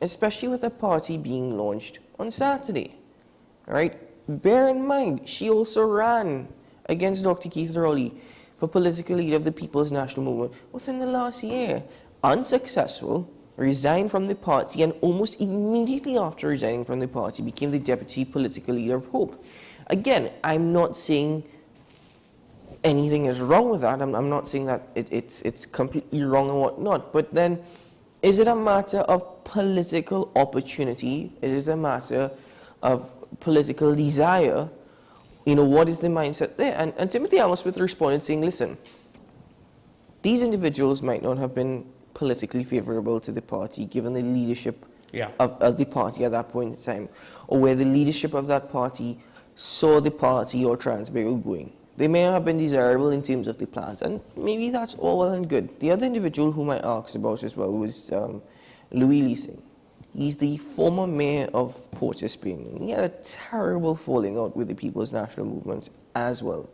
[SPEAKER 14] especially with a party being launched on Saturday. Right? Bear in mind, she also ran against Dr. Keith Rowley for political leader of the People's National Movement within the last year. Unsuccessful, resigned from the party, and almost immediately after resigning from the party became the deputy political leader of Hope. Again, I'm not saying anything is wrong with that. I'm not saying that it's completely wrong and whatnot. But then, is it a matter of political opportunity? Is it a matter of political desire? what is the mindset there? And Timothy Amosmith responded saying, listen, these individuals might not have been politically favorable to the party, given the leadership of the party at that point in time, or where the leadership of that party saw the party or Transbureau going. They may have been desirable in terms of the plans, and maybe that's all well and good. The other individual whom I asked about as well was Louis Leasing. He's the former mayor of Port of Spain. He had a terrible falling out with the People's National Movement as well.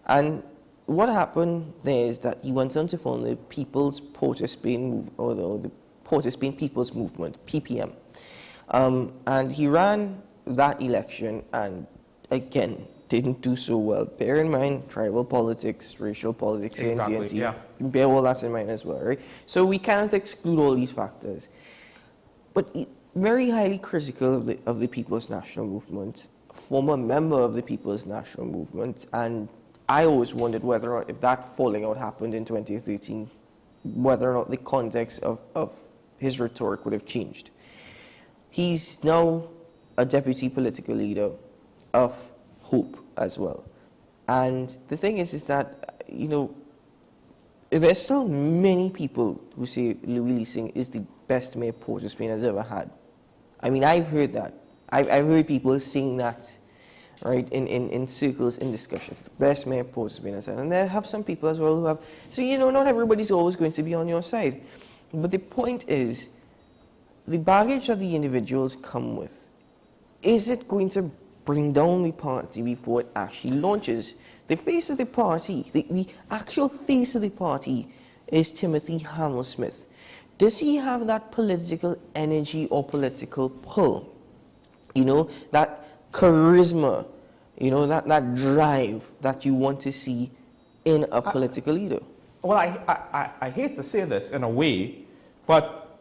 [SPEAKER 14] And what happened there is that he went on to form the People's Port of Spain, or the Port of Spain People's Movement, PPM. And he ran that election and, again, didn't do so well. Bear in mind, tribal politics, racial politics, ICNTT. Bear all that in mind as well, right? So we cannot exclude all these factors. But very highly critical of the People's National Movement, a former member of the People's National Movement, and I always wondered whether or not, if that falling out happened in 2013, whether or not the context of his rhetoric would have changed. He's now a deputy political leader of Hope as well. And the thing is that, there's still many people who say Louis Leasing is the best mayor Port of Spain has ever had. I mean, I've heard that. I've heard people saying that, right, in circles, in discussions. The best mayor Port of Spain has had. And there have some people as well who have... So, not everybody's always going to be on your side. But the point is, the baggage that the individuals come with, is it going to bring down the party before it actually launches? The face of the party, the actual face of the party is Timothy Hammersmith. Does he have that political energy or political pull? That charisma, that drive that you want to see in a political leader?
[SPEAKER 9] Well, I hate to say this in a way, but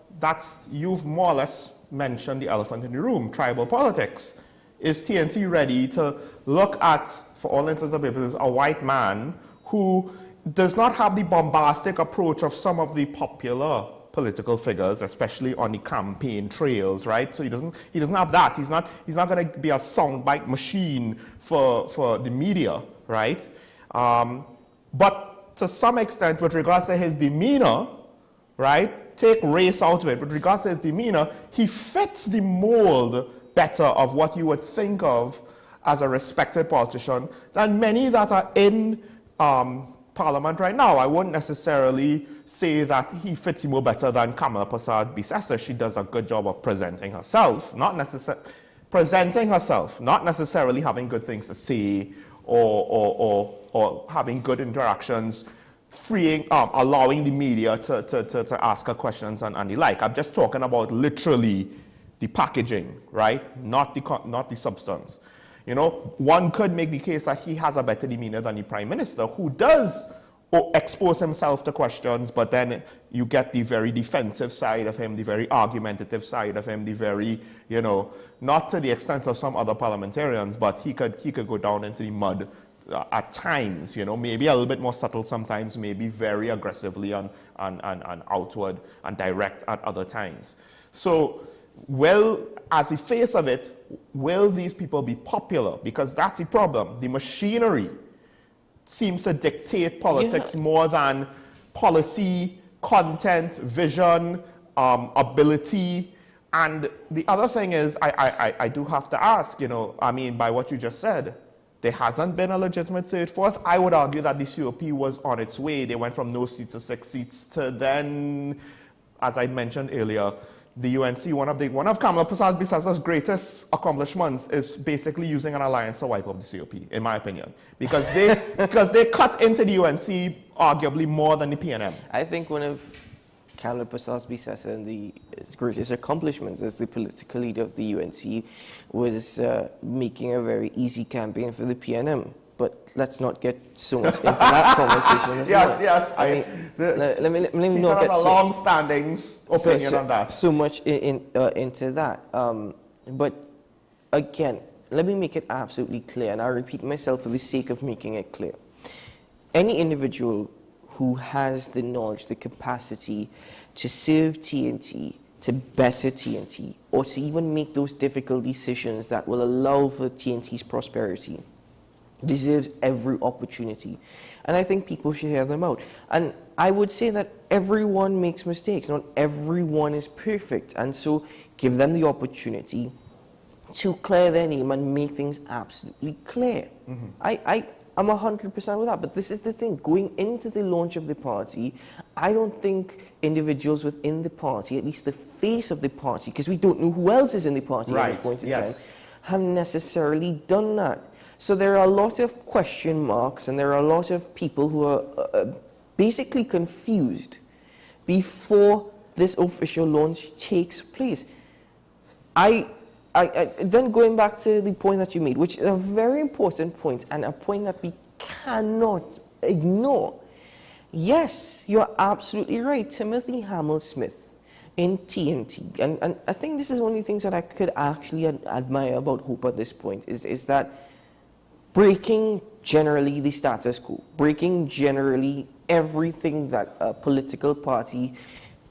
[SPEAKER 9] you've more or less mentioned the elephant in the room, tribal politics. Is TNT ready to look at, for all intents and purposes, a white man who does not have the bombastic approach of some of the popular political figures, especially on the campaign trails, right? So he doesn't have that. He's not going to be a soundbite machine for the media, right? But to some extent, with regards to his demeanor, right? Take race out of it. With regards to his demeanor, he fits the mold better of what you would think of as a respected politician than many that are in Parliament right now. I wouldn't necessarily say that he fits the mold better than Kamala Prasad-Bissessar. She does a good job of presenting herself, not necessarily having good things to say or having good interactions, allowing the media to ask her questions and the like. I'm just talking about literally the packaging, right? Not the substance. One could make the case that he has a better demeanor than the Prime Minister, who does expose himself to questions, but then you get the very defensive side of him, the very argumentative side of him, the very, not to the extent of some other parliamentarians, but he could go down into the mud at times, maybe a little bit more subtle sometimes, maybe very aggressively and outward and direct at other times. So, as the face of it, will these people be popular? Because that's the problem. The machinery seems to dictate politics more than policy, content, vision, ability. And the other thing is, I do have to ask, by what you just said, there hasn't been a legitimate third force. I would argue that the COP was on its way. They went from no seats to 6 seats to then, as I mentioned earlier, the UNC, one of Kamala Prasad-Bissessar's greatest accomplishments is basically using an alliance to wipe out the COP, in my opinion, because they cut into the UNC arguably more than the PNM.
[SPEAKER 14] I think one of Kamala Prasad-Bissessar's greatest accomplishments as the political leader of the UNC was making a very easy campaign for the PNM. But let's not get so much into that conversation as well.
[SPEAKER 9] Yes.
[SPEAKER 14] Let me not get
[SPEAKER 9] a long-standing opinion on that.
[SPEAKER 14] So much into that. But again, let me make it absolutely clear, and I'll repeat myself for the sake of making it clear. Any individual who has the knowledge, the capacity to serve TNT, to better TNT, or to even make those difficult decisions that will allow for TNT's prosperity, deserves every opportunity. And I think people should hear them out. And I would say that everyone makes mistakes. Not everyone is perfect. And so give them the opportunity to clear their name and make things absolutely clear. I'm 100% with that. But this is the thing. Going into the launch of the party, I don't think individuals within the party, at least the face of the party, because we don't know who else is in the party at this point in time, have necessarily done that. So there are a lot of question marks, and there are a lot of people who are basically confused before this official launch takes place. Then going back to the point that you made, which is a very important point, and a point that we cannot ignore. Yes, you're absolutely right. Timothy Hamel-Smith in TNT, and I think this is one of the things that I could actually admire about Hope at this point, is that breaking generally the status quo, breaking generally everything that a political party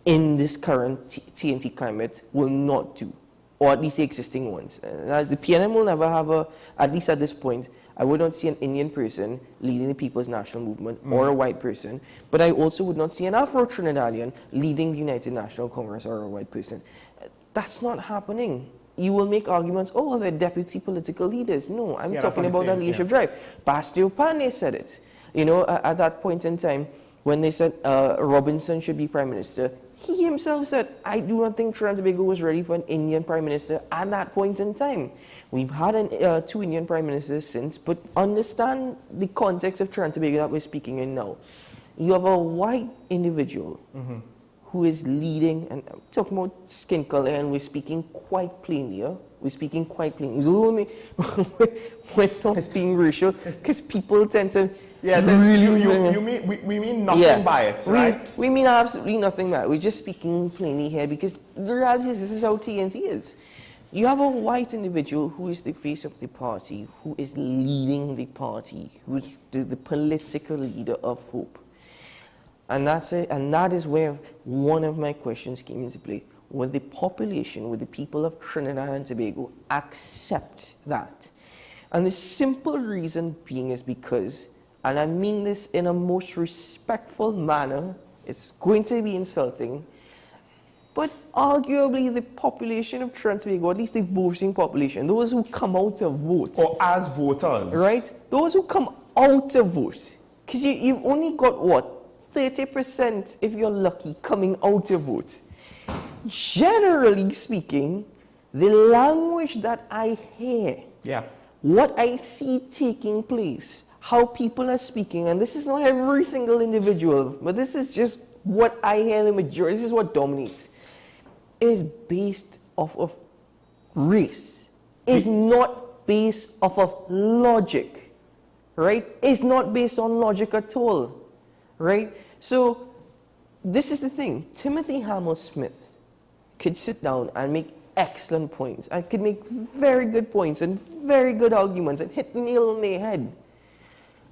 [SPEAKER 14] in this current TNT climate will not do, or at least the existing ones. As the PNM will never have at least at this point, I would not see an Indian person leading the People's National Movement or a white person, but I also would not see an Afro-Trinidadian leading the United National Congress or a white person. That's not happening. You will make arguments, oh, they're deputy political leaders. No, I'm talking about that leadership drive. Pastor Pane said it. You know, at that point in time, when they said Robinson should be Prime Minister, he himself said, I do not think Trinidad and Tobago was ready for an Indian Prime Minister at that point in time. We've had 2 Indian Prime Ministers since, but understand the context of Trinidad and Tobago that we're speaking in now. You have a white individual who is leading, and I'm talking about skin color, and we're speaking quite plainly here. We're speaking quite plainly. We're not being racial, because people tend to we mean nothing by it, right? We mean absolutely nothing by it. We're just speaking plainly here, because the reality is this is how TNT is. You have a white individual who is the face of the party, who is leading the party, who is the political leader of Hope. And that's it. And that is where one of my questions came into play. Will the population, will the people of Trinidad and Tobago accept that? And the simple reason being is because, and I mean this in a most respectful manner, it's going to be insulting, but arguably the population of Trinidad and Tobago, at least the voting population, those who come out to vote.
[SPEAKER 9] Or as voters.
[SPEAKER 14] Right? Those who come out to vote. Because you've only got, what, 30%, if you're lucky, coming out to vote. Generally speaking, the language that I hear, what I see taking place, how people are speaking, and this is not every single individual, but this is just what I hear the majority, this is what dominates, is based off of race. Is not based off of logic, right? It's not based on logic at all. Right? So, this is the thing. Timothy Hamel-Smith could sit down and make excellent points, and could make very good points and very good arguments and hit the nail on the head.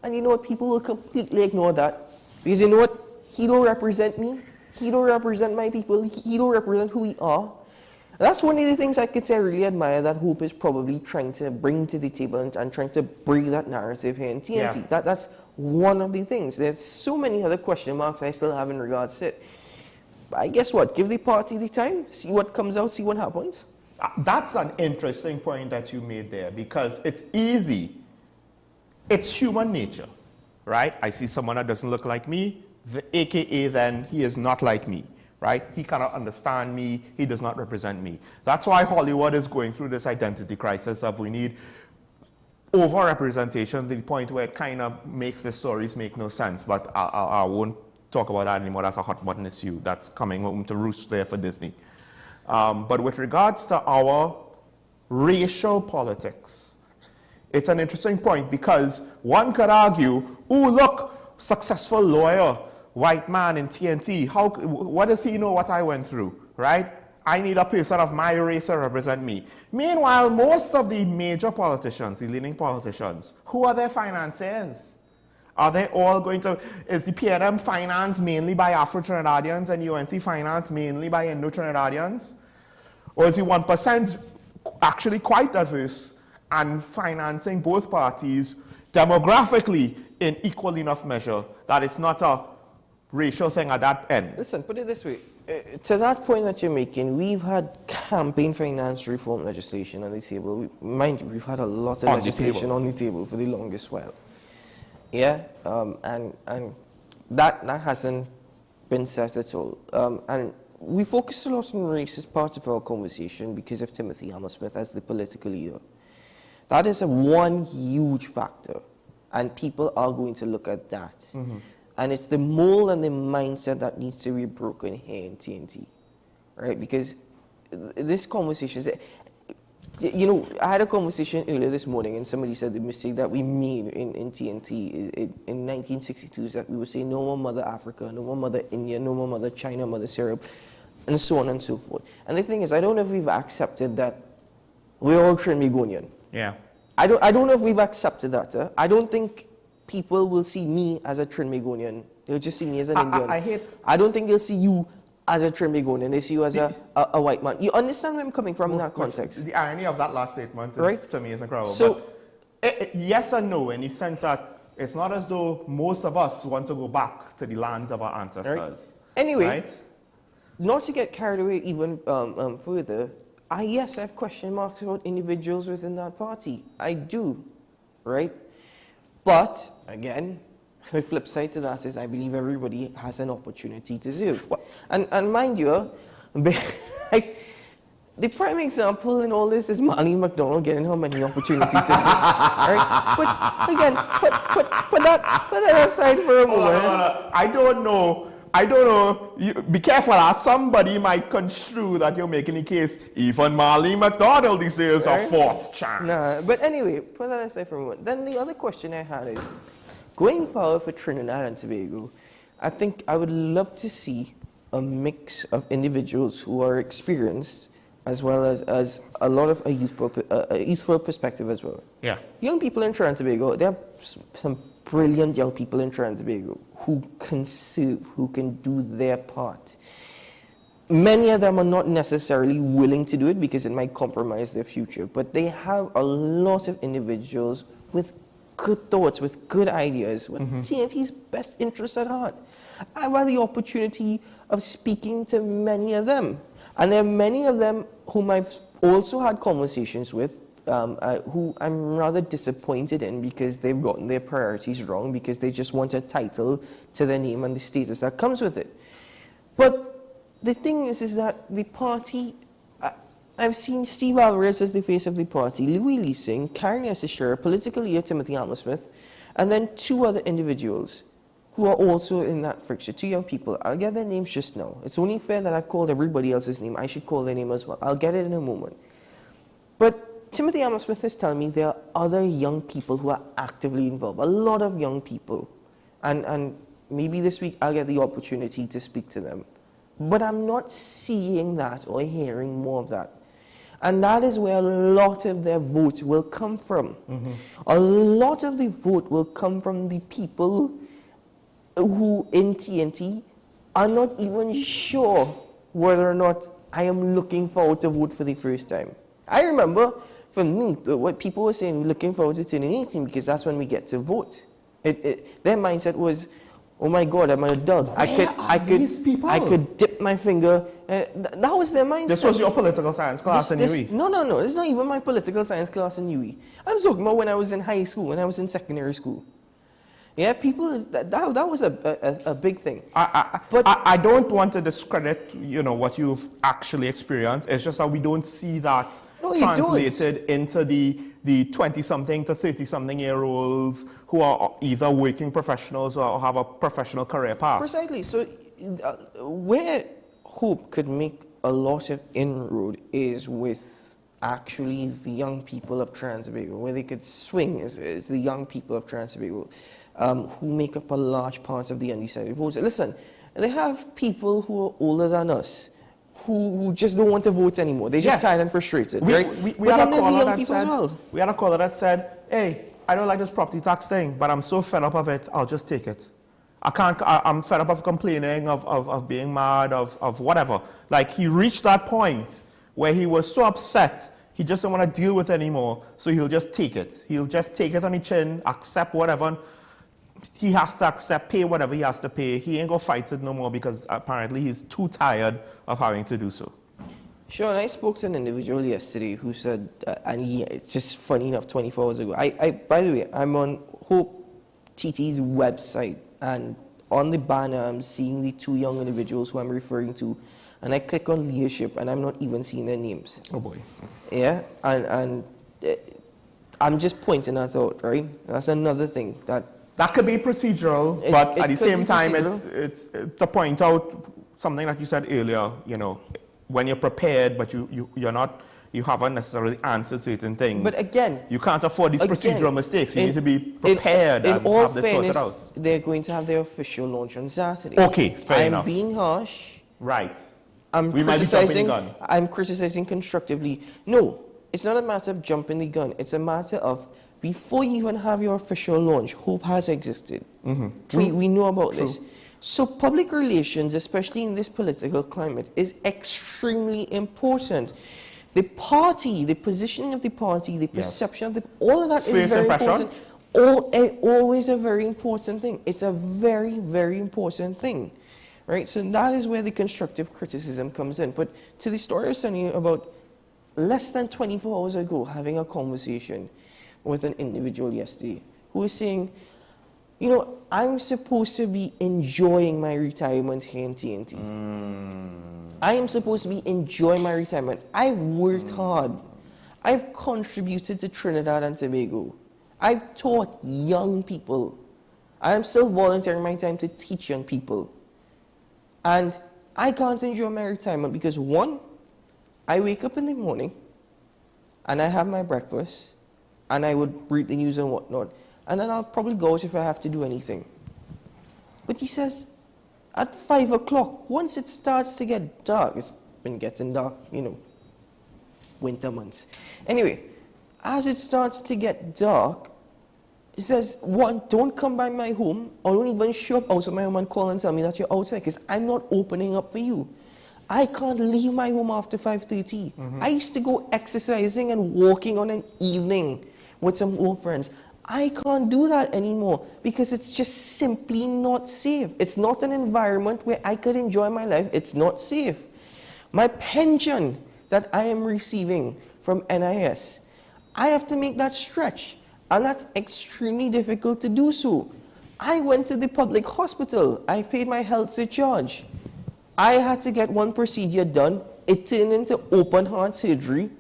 [SPEAKER 14] And you know what? People will completely ignore that. Because you know what? He don't represent me. He don't represent my people. He don't represent who we are. And that's one of the things I could say I really admire that Hope is probably trying to bring to the table and trying to break that narrative here in TNT. That's one of the things. There's so many other question marks I still have in regards to it. But I guess what? Give the party the time, see what comes out, see what happens.
[SPEAKER 9] That's an interesting point that you made there, because it's easy. It's human nature, right? I see someone that doesn't look like me, AKA then he is not like me, right? He cannot understand me, he does not represent me. That's why Hollywood is going through this identity crisis of we need over-representation to the point where it kind of makes the stories make no sense. But I won't talk about that anymore. That's a hot button issue that's coming home to roost there for Disney. But with regards to our racial politics, it's an interesting point, because one could argue, oh, look, successful lawyer, white man in TNT. What does he know what I went through, right? I need a person of my race to represent me. Meanwhile, most of the major politicians, the leading politicians, who are their financiers? Are they all going to, is the PNM financed mainly by Afro-Trinidadians and UNC financed mainly by Indo-Trinidadians? Or is the 1% actually quite diverse and financing both parties demographically in equal enough measure that it's not a racial thing at that end.
[SPEAKER 14] Listen, put it this way. To that point that you're making, we've had campaign finance reform legislation on the table. Mind you, we've had a lot of legislation on the table for the longest while. Yeah, and that hasn't been set at all. And we focused a lot on race as part of our conversation because of Timothy Hammersmith as the political leader. That is one huge factor, and people are going to look at that. Mm-hmm. And it's the mold and the mindset that needs to be broken here in TNT, right? Because this conversation, you know, I had a conversation earlier this morning, and somebody said the mistake that we made in TNT in 1962 is that we would say no more Mother Africa, no more Mother India, no more Mother China, Mother Syrup, and so on and so forth. And the thing is, I don't know if we've accepted that we're all Trinbagonian.
[SPEAKER 9] Yeah.
[SPEAKER 14] I don't know if we've accepted that. I don't think people will see me as a Trinbagonian. They'll just see me as an Indian. I don't think they'll see you as a Trinbagonian. They see you as a white man. You understand where I'm coming from in that context?
[SPEAKER 9] The irony of that last statement to me is incredible.
[SPEAKER 14] So,
[SPEAKER 9] but yes and no, in the sense that it's not as though most of us want to go back to the lands of our ancestors.
[SPEAKER 14] Right. Anyway,
[SPEAKER 9] right?
[SPEAKER 14] Not to get carried away even further, I have question marks about individuals within that party. I do, right? But, again, the flip side to that is I believe everybody has an opportunity to serve. And mind you, like, the prime example in all this is Marlene McDonald getting how many opportunities to serve. Right? But, again, put that aside for a moment.
[SPEAKER 9] I don't know. Be careful. Somebody might construe that you're making a case. Even Marlene McDonald deserves a fourth chance.
[SPEAKER 14] Nah, but anyway, put that aside for a moment. Then the other question I had is, going forward for Trinidad and Tobago, I think I would love to see a mix of individuals who are experienced as well as a lot of a youthful perspective as well.
[SPEAKER 9] Yeah.
[SPEAKER 14] Young people in Trinidad and Tobago, there are some brilliant young people in Trinidad and Tobago who can serve, who can do their part. Many of them are not necessarily willing to do it because it might compromise their future, but they have a lot of individuals with good thoughts, with good ideas, with TNT's best interests at heart. I've had the opportunity of speaking to many of them, and there are many of them whom I've also had conversations with who I'm rather disappointed in because they've gotten their priorities wrong, because they just want a title to their name and the status that comes with it. But the thing is that the party, I've seen Steve Alvarez as the face of the party, Louis Leasing, Karen Esisher, political leader Timothy Hammersmith, and then two other individuals who are also in that friction, two young people. I'll get their names just now. It's only fair that I've called everybody else's name. I should call their name as well. I'll get it in a moment. But Timothy Hammersmith is telling me there are other young people who are actively involved, a lot of young people. And maybe this week I'll get the opportunity to speak to them. But I'm not seeing that or hearing more of that. And that is where a lot of their vote will come from. A lot of the vote will come from the people who in TNT are not even sure whether or not I am looking forward to vote for the first time. I remember, for me, what people were saying, looking forward to turning 18 because that's when we get to vote. Their mindset was, oh my God, I'm an adult. I could dip my finger. That was their mindset.
[SPEAKER 9] This was your political science class in UE?
[SPEAKER 14] No. This is not even my political science class in UE. I'm talking about when I was in high school, when I was in secondary school. Yeah, people, that was a big thing.
[SPEAKER 9] I don't want to discredit, what you've actually experienced. It's just that we don't see that translated into the 20-something to 30-something-year-olds who are either working professionals or have a professional career path.
[SPEAKER 14] Precisely. So where Hope could make a lot of inroad is with actually the young people of Trinidad and Tobago. Where they could swing is the young people of Trinidad and Tobago. Who make up a large part of the undecided votes. Listen, they have people who are older than us who just don't want to vote anymore. They're just tired and frustrated, right?
[SPEAKER 9] We had a caller that said, hey, I don't like this property tax thing, but I'm so fed up of it, I'll just take it. I'm fed up of complaining, of being mad, of whatever. Like, he reached that point where he was so upset, He just don't want to deal with it anymore, so he'll just take it. He'll just take it on his chin, accept whatever. He has to accept, pay whatever he has to pay. He ain't going to fight it no more because apparently he's too tired of having to do so.
[SPEAKER 14] Sure, and I spoke to an individual yesterday who said, and it's just funny enough, 24 hours ago. By the way, I'm on Hope TT's website, and on the banner, I'm seeing the two young individuals who I'm referring to, and I click on leadership, and I'm not even seeing their names.
[SPEAKER 9] Oh boy.
[SPEAKER 14] Yeah, and I'm just pointing that out, right? That's another thing that
[SPEAKER 9] could be procedural, but at the same time, it's to point out something that you said earlier. You know, when you're prepared, but you haven't necessarily answered certain things.
[SPEAKER 14] But again,
[SPEAKER 9] you can't afford these procedural mistakes. You need to be prepared and have this sorted out.
[SPEAKER 14] They're going to have their official launch on Saturday.
[SPEAKER 9] Okay, fair enough.
[SPEAKER 14] I'm being harsh.
[SPEAKER 9] Right.
[SPEAKER 14] I'm criticizing constructively. No, it's not a matter of jumping the gun. It's a matter of before you even have your official launch, hope has existed. We know about this. So public relations, especially in this political climate, is extremely important. The party, the positioning of the party, the perception of all of that is very important. Always a very important thing. It's a very, very important thing. Right? So that is where the constructive criticism comes in. But to the story I was telling you about less than 24 hours ago, having a conversation with an individual yesterday who was saying, you know, I'm supposed to be enjoying my retirement here in TNT. I am supposed to be enjoying my retirement. I've worked hard. I've contributed to Trinidad and Tobago. I've taught young people. I am still volunteering my time to teach young people. And I can't enjoy my retirement because, one, I wake up in the morning and I have my breakfast and I would read the news and whatnot. And then I'll probably go out if I have to do anything. But he says, at 5 o'clock, once it starts to get dark, it's been getting dark, you know, winter months. Anyway, as it starts to get dark, he says, one, don't come by my home, or don't even show up outside my home and call and tell me that you're outside, because I'm not opening up for you. I can't leave my home after 5:30. I used to go exercising and walking on an evening with some old friends. I can't do that anymore because it's just simply not safe. It's not an environment where I could enjoy my life. It's not safe. My pension that I am receiving from NIS, I have to make that stretch, and that's extremely difficult to do so. I went to the public hospital. I paid my health surcharge. I had to get one procedure done. It turned into open heart surgery.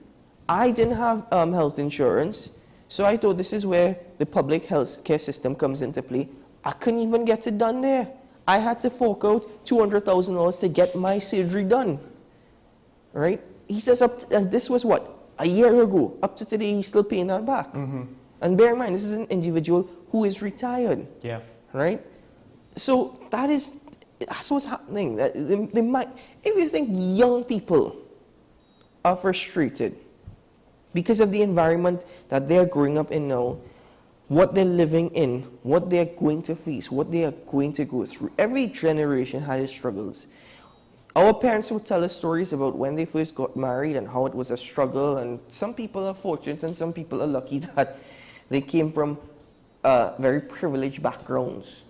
[SPEAKER 14] I didn't have health insurance. So I thought this is where the public health care system comes into play. I couldn't even get it done there. I had to fork out $200,000 to get my surgery done. Right? He says, and this was what? A year ago. Up to today, he's still paying that back. And bear in mind, this is an individual who is retired.
[SPEAKER 9] Yeah.
[SPEAKER 14] Right? So that's what's happening. If you think young people are frustrated because of the environment that they're growing up in now, what they're living in, what they're going to face, what they are going to go through. Every generation had its struggles. Our parents would tell us stories about when they first got married and how it was a struggle, and some people are fortunate and some people are lucky that they came from very privileged backgrounds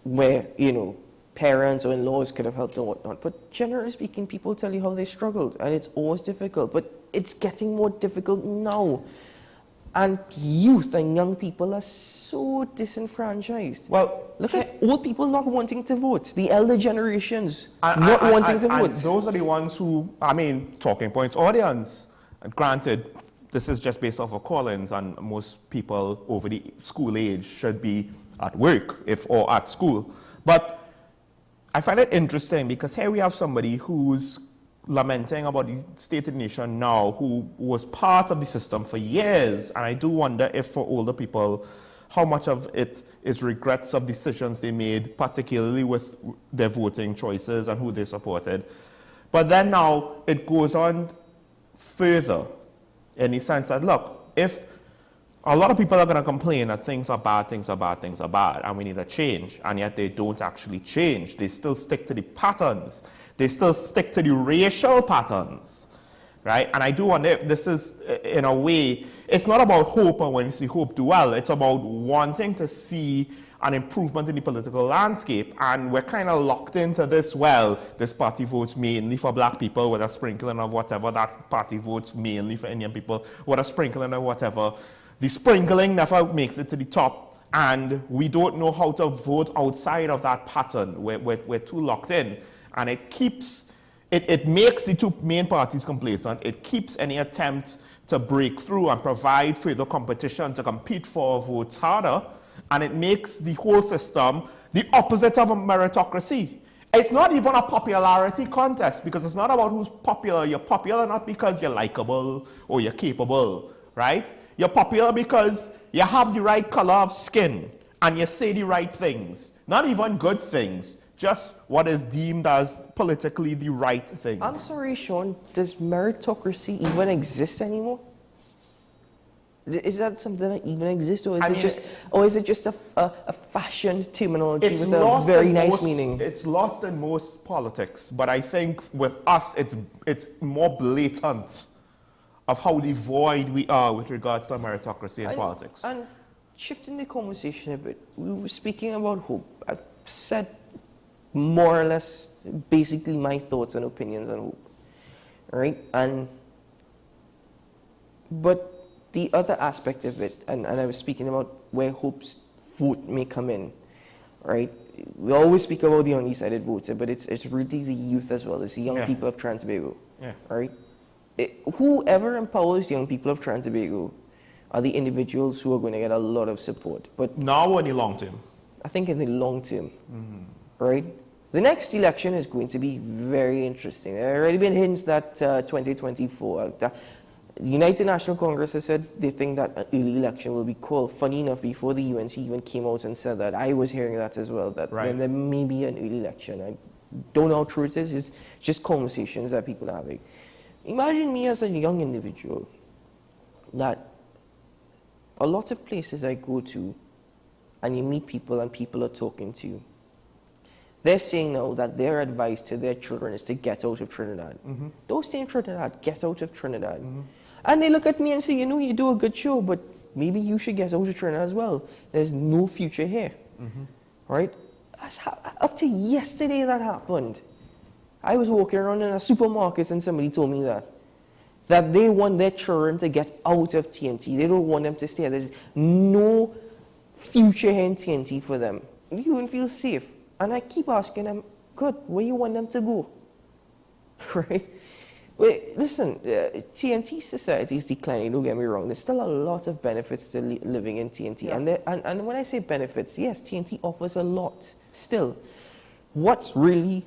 [SPEAKER 14] where, you know, parents or in-laws could have helped and whatnot. But generally speaking, people tell you how they struggled, and it's always difficult. But it's getting more difficult now. And youth and young people are so disenfranchised.
[SPEAKER 9] Well,
[SPEAKER 14] look at old people not wanting to vote. The elder generations not wanting to vote.
[SPEAKER 9] Those are the ones who, I mean, talking points audience. And granted, this is just based off of call-ins, and most people over the school age should be at work or at school. But I find it interesting because here we have somebody who's lamenting about the state of the nation now, who was part of the system for years. And I do wonder if for older people, how much of it is regrets of decisions they made, particularly with their voting choices and who they supported. But then now it goes on further in the sense that, look, if a lot of people are going to complain that things are bad, things are bad, things are bad, and we need a change, and yet they don't actually change. They still stick to the patterns. They still stick to the racial patterns. right? And I do wonder if this is, in a way, it's not about hope and when you see hope do well, it's about wanting to see an improvement in the political landscape, and we're kind of locked into this, well, this party votes mainly for black people with a sprinkling of whatever, that party votes mainly for Indian people with a sprinkling of whatever. The sprinkling never makes it to the top, and we don't know how to vote outside of that pattern. We're too locked in, and it keeps, it makes the two main parties complacent. It keeps any attempt to break through and provide further competition to compete for votes harder, and it makes the whole system the opposite of a meritocracy. It's not even a popularity contest, because it's not about who's popular. You're popular not because you're likable or you're capable, right? You're popular because you have the right color of skin and you say the right things. Not even good things, just what is deemed as politically the right things.
[SPEAKER 14] I'm sorry, Sean, does meritocracy even exist anymore? Is that something that even exists, or is it just a fashioned terminology with a very nice meaning?
[SPEAKER 9] It's lost in most politics, but I think with us, it's more blatant of how devoid we are with regards to meritocracy in politics.
[SPEAKER 14] And shifting the conversation a bit, we were speaking about hope. I've said more or less basically my thoughts and opinions on hope, right? But the other aspect of it, and I was speaking about where hope's vote may come in, right? We always speak about the undecided voter, but it's really the youth as well. It's the young people of Trinidad, right? Whoever empowers young people of Trinidad are the individuals who are going to get a lot of support. But
[SPEAKER 9] now or in the long term?
[SPEAKER 14] I think in the long term, right? The next election is going to be very interesting. There have already been hints that 2024, the United National Congress has said they think that an early election will be called. Funny enough, before the UNC even came out and said that, I was hearing that as well, that there may be an early election. I don't know how true it is. It's just conversations that people are having. Imagine me as a young individual that a lot of places I go to and you meet people and people are talking to you. They're saying now that their advice to their children is to get out of Trinidad. Don't stay in Trinidad, get out of Trinidad. And they look at me and say, you know, you do a good show, but maybe you should get out of Trinidad as well. There's no future here, right? Up to yesterday that happened. I was walking around in a supermarket and somebody told me that they want their children to get out of TNT. They don't want them to stay. There's no future here in TNT for them. You wouldn't feel safe. And I keep asking them, good, where you want them to go? Right? Wait, listen, TNT society is declining, don't get me wrong. There's still a lot of benefits to living in TNT. And when I say benefits, yes, TNT offers a lot still. What's really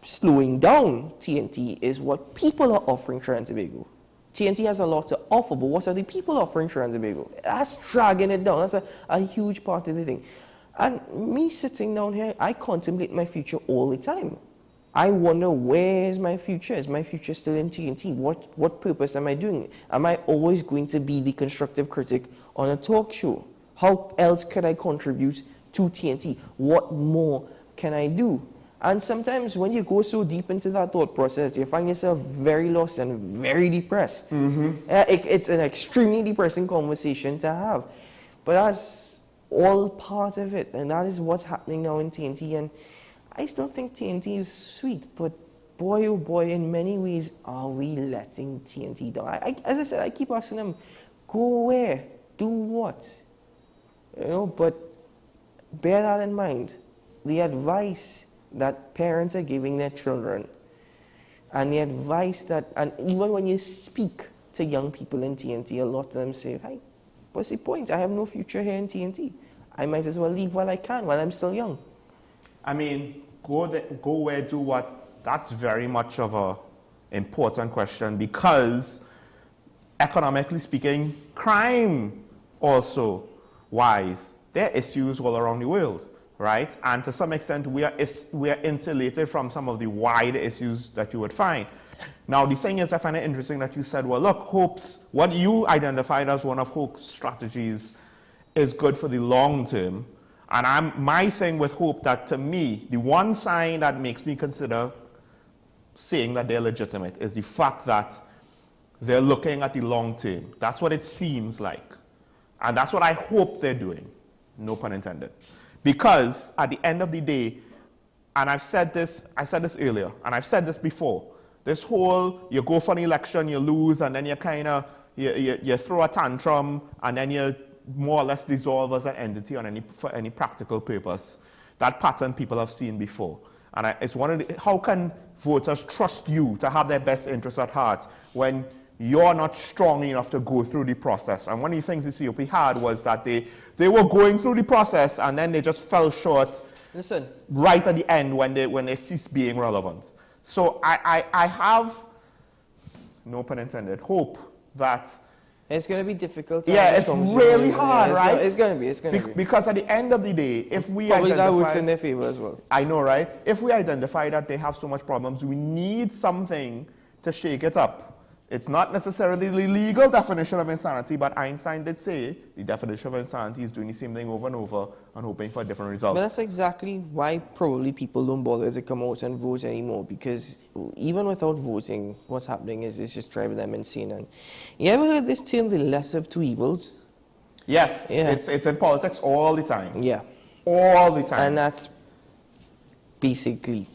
[SPEAKER 14] slowing down TNT is what people are offering Trinidad and Tobago. TNT has a lot to offer, but what are the people offering Trinidad and Tobago? That's dragging it down. That's a huge part of the thing. And me sitting down here, I contemplate my future all the time. I wonder, where is my future? Is my future still in TNT? What purpose am I doing? Am I always going to be the constructive critic on a talk show? How else could I contribute to TNT? What more can I do? And sometimes when you go so deep into that thought process, you find yourself very lost and very depressed. It's an extremely depressing conversation to have. But that's all part of it, and that is what's happening now in TNT. And I still think TNT is sweet, but boy, oh boy, in many ways, are we letting TNT down? As I said, I keep asking them, go where? Do what? You know, but bear that in mind. The advice that parents are giving their children, and the advice that, and even when you speak to young people in TNT, a lot of them say, hey, what's the point? I have no future here in TNT. I might as well leave while I can, while I'm still young.
[SPEAKER 9] I mean, go where, do what? That's very much of an important question, because economically speaking, crime also wise, there are issues all around the world, right? And to some extent, we are insulated from some of the wider issues that you would find. Now, the thing is, I find it interesting that you said, well, look, Hope's, what you identified as one of Hope's strategies is good for the long term. And my thing with Hope, that to me, the one sign that makes me consider saying that they're legitimate is the fact that they're looking at the long term. That's what it seems like. And that's what I hope they're doing. No pun intended. Because at the end of the day, and I said this earlier, and I've said this before, this whole, you go for an election, you lose, and then you kind of, you throw a tantrum, and then you more or less dissolve as an entity for any practical purpose. That pattern people have seen before. And it's one of the, how can voters trust you to have their best interests at heart when you're not strong enough to go through the process? And one of the things the COP had was that they were going through the process and then they just fell short.
[SPEAKER 14] Listen,
[SPEAKER 9] right at the end when they ceased being relevant. So I have, no pun intended, hope that
[SPEAKER 14] it's going to be difficult.
[SPEAKER 9] Yeah, it's really hard, right?
[SPEAKER 14] It's going to be.
[SPEAKER 9] Because at the end of the day, if we
[SPEAKER 14] probably that works in their favor as well.
[SPEAKER 9] I know, right? If we identify that they have so much problems, we need something to shake it up. It's not necessarily the legal definition of insanity, but Einstein did say the definition of insanity is doing the same thing over and over and hoping for a different result.
[SPEAKER 14] But that's exactly why probably people don't bother to come out and vote anymore, because even without voting, what's happening is it's just driving them insane. And you ever heard this term, the lesser of two evils?
[SPEAKER 9] Yes, yeah. It's in politics all the time.
[SPEAKER 14] Yeah.
[SPEAKER 9] All the time.
[SPEAKER 14] And that's basically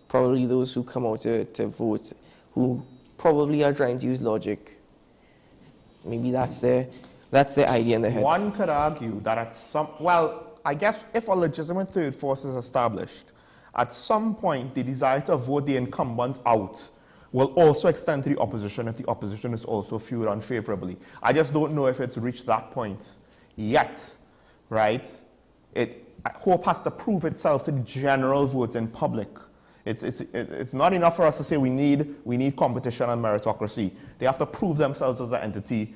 [SPEAKER 14] probably those who come out to vote who probably are trying to use logic. Maybe that's the idea in their head.
[SPEAKER 9] One could argue that at some, well, I guess if a legitimate third force is established, at some point the desire to vote the incumbent out will also extend to the opposition if the opposition is also viewed unfavorably. I just don't know if it's reached that point yet, right? Hope has to prove itself to the general voting public. It's not enough for us to say we need competition and meritocracy. They have to prove themselves as an entity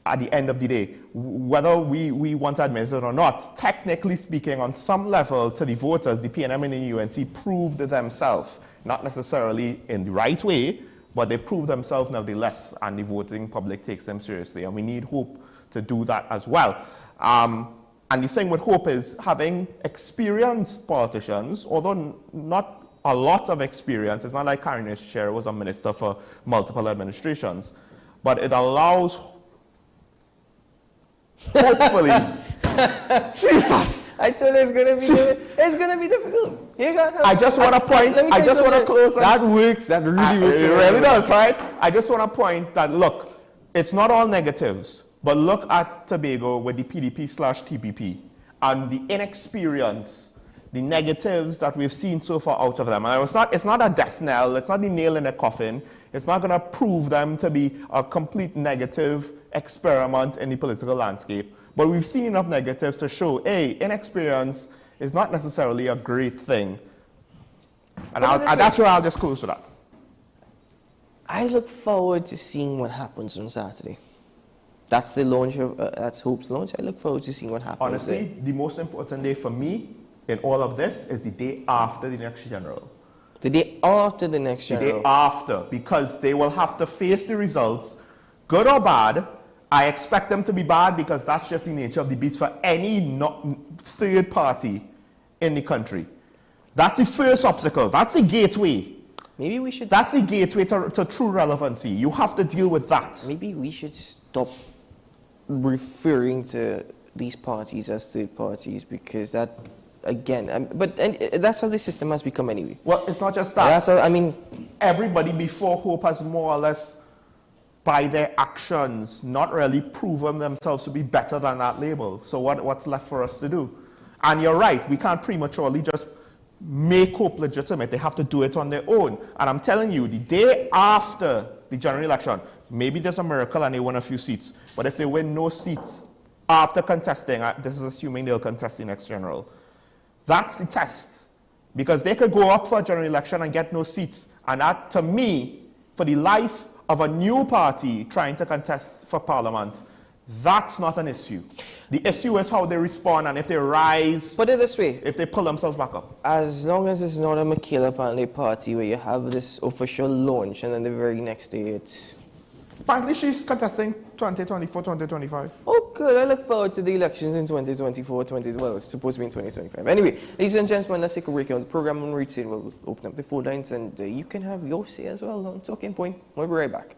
[SPEAKER 9] at the end of the day. Whether we want to admit it or not, technically speaking, on some level to the voters, the PNM and the UNC proved themselves, not necessarily in the right way, but they proved themselves nevertheless, and the voting public takes them seriously. And we need Hope to do that as well. And the thing with Hope is having experienced politicians, although not a lot of experience. It's not like Karen Scher was a minister for multiple administrations, but it allows, hopefully, Jesus!
[SPEAKER 14] I told you it's going to be difficult.
[SPEAKER 9] I just want to point, I just want to close.
[SPEAKER 14] That works, that really works.
[SPEAKER 9] It really does, right? I just want to point that, look, it's not all negatives, but look at Tobago with the PDP/TPP and the inexperience, the negatives that we've seen so far out of them. And it's not a death knell, it's not the nail in the coffin, it's not going to prove them to be a complete negative experiment in the political landscape. But we've seen enough negatives to show, hey, inexperience is not necessarily a great thing. And that's where I'll just close to that.
[SPEAKER 14] I look forward to seeing what happens on Saturday. That's the launch of, that's Hope's launch. I look forward to seeing what happens.
[SPEAKER 9] Honestly, the most important day for me in all of this is the day after the next general.
[SPEAKER 14] The day after the next general?
[SPEAKER 9] The day after, because they will have to face the results, good or bad. I expect them to be bad because that's just the nature of the beast for any third party in the country. That's the first obstacle. That's the gateway.
[SPEAKER 14] Maybe we should...
[SPEAKER 9] That's the gateway to true relevancy. You have to deal with that.
[SPEAKER 14] Maybe we should stop referring to these parties as third parties, because that... Again, but that's how the system has become anyway.
[SPEAKER 9] Well, it's not just that.
[SPEAKER 14] That's how, I mean,
[SPEAKER 9] everybody before Hope has more or less, by their actions, not really proven themselves to be better than that label. So what's left for us to do? And you're right, we can't prematurely just make Hope legitimate. They have to do it on their own. And I'm telling you, the day after the general election, maybe there's a miracle and they win a few seats. But if they win no seats after contesting, this is assuming they'll contest the next general. That's the test, because they could go up for a general election and get no seats. And that, to me, for the life of a new party trying to contest for parliament, that's not an issue. The issue is how they respond and if they rise.
[SPEAKER 14] Put it this way.
[SPEAKER 9] If they pull themselves back up.
[SPEAKER 14] As long as it's not a Michaela Panley party where you have this official launch and then the very next day it's...
[SPEAKER 9] Apparently she's contesting 2024, 2025.
[SPEAKER 14] Oh, good. I look forward to the elections in 2024, well, it's supposed to be in 2025. Anyway, ladies and gentlemen, let's take a break on the program. When we return, we'll open up the phone lines and you can have your say as well on Talking Point. We'll be right back.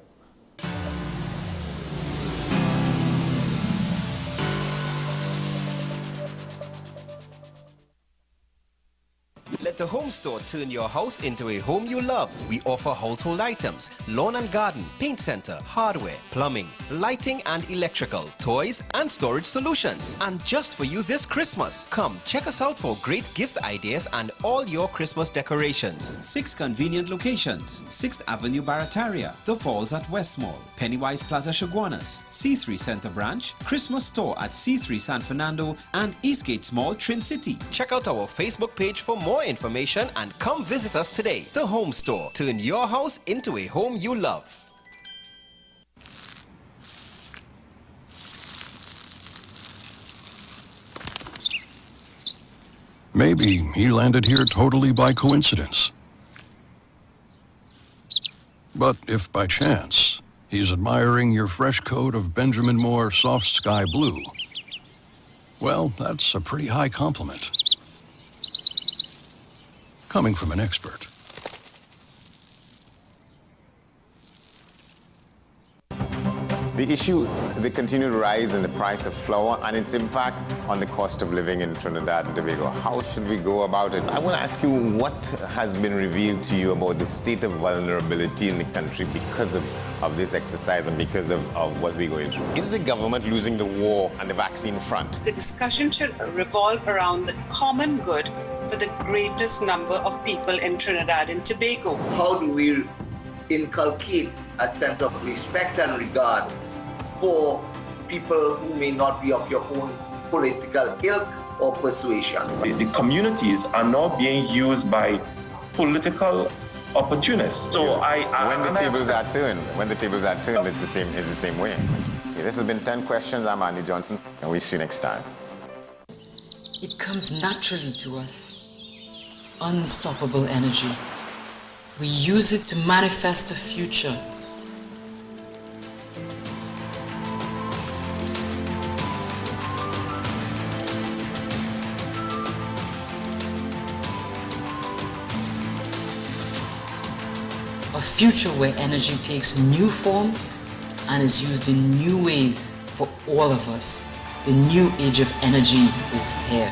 [SPEAKER 13] Let the home store turn your house into a home you love. We offer household items, lawn and garden, paint center, hardware, plumbing, lighting and electrical, toys and storage solutions. And just for you this Christmas, come check us out for great gift ideas and all your Christmas decorations. 6 convenient locations: 6th Avenue Barataria, The Falls at West Mall, Pennywise Plaza Chaguanas, C3 Center Branch, Christmas Store at C3 San Fernando, and Eastgate Mall, Trin City. Check out our Facebook page for more information and come visit us today. The Home Store. Turn your house into a home you love.
[SPEAKER 3] Maybe he landed here totally by coincidence. But if by chance he's admiring your fresh coat of Benjamin Moore soft sky blue, well, that's a pretty high compliment. Coming from an expert.
[SPEAKER 15] The issue, the continued rise in the price of flour and its impact on the cost of living in Trinidad and Tobago. How should we go about it? I want to ask you what has been revealed to you about the state of vulnerability in the country because of this exercise and because of what we're going through. Is the government losing the war on the vaccine front?
[SPEAKER 16] The discussion should revolve around the common good for the greatest number of people in Trinidad and Tobago.
[SPEAKER 17] How do we inculcate a sense of respect and regard for people who may not be of your own political ilk or persuasion?
[SPEAKER 22] The communities are now being used by political opportunists. So
[SPEAKER 15] when the tables are turned, it's the same way. Okay, this has been 10 questions. I'm Andy Johnson, and we'll see you next time.
[SPEAKER 10] It comes naturally to us. Unstoppable energy. We use it to manifest a future. A future where energy takes new forms and is used in new ways for all of us. The new age of energy is here.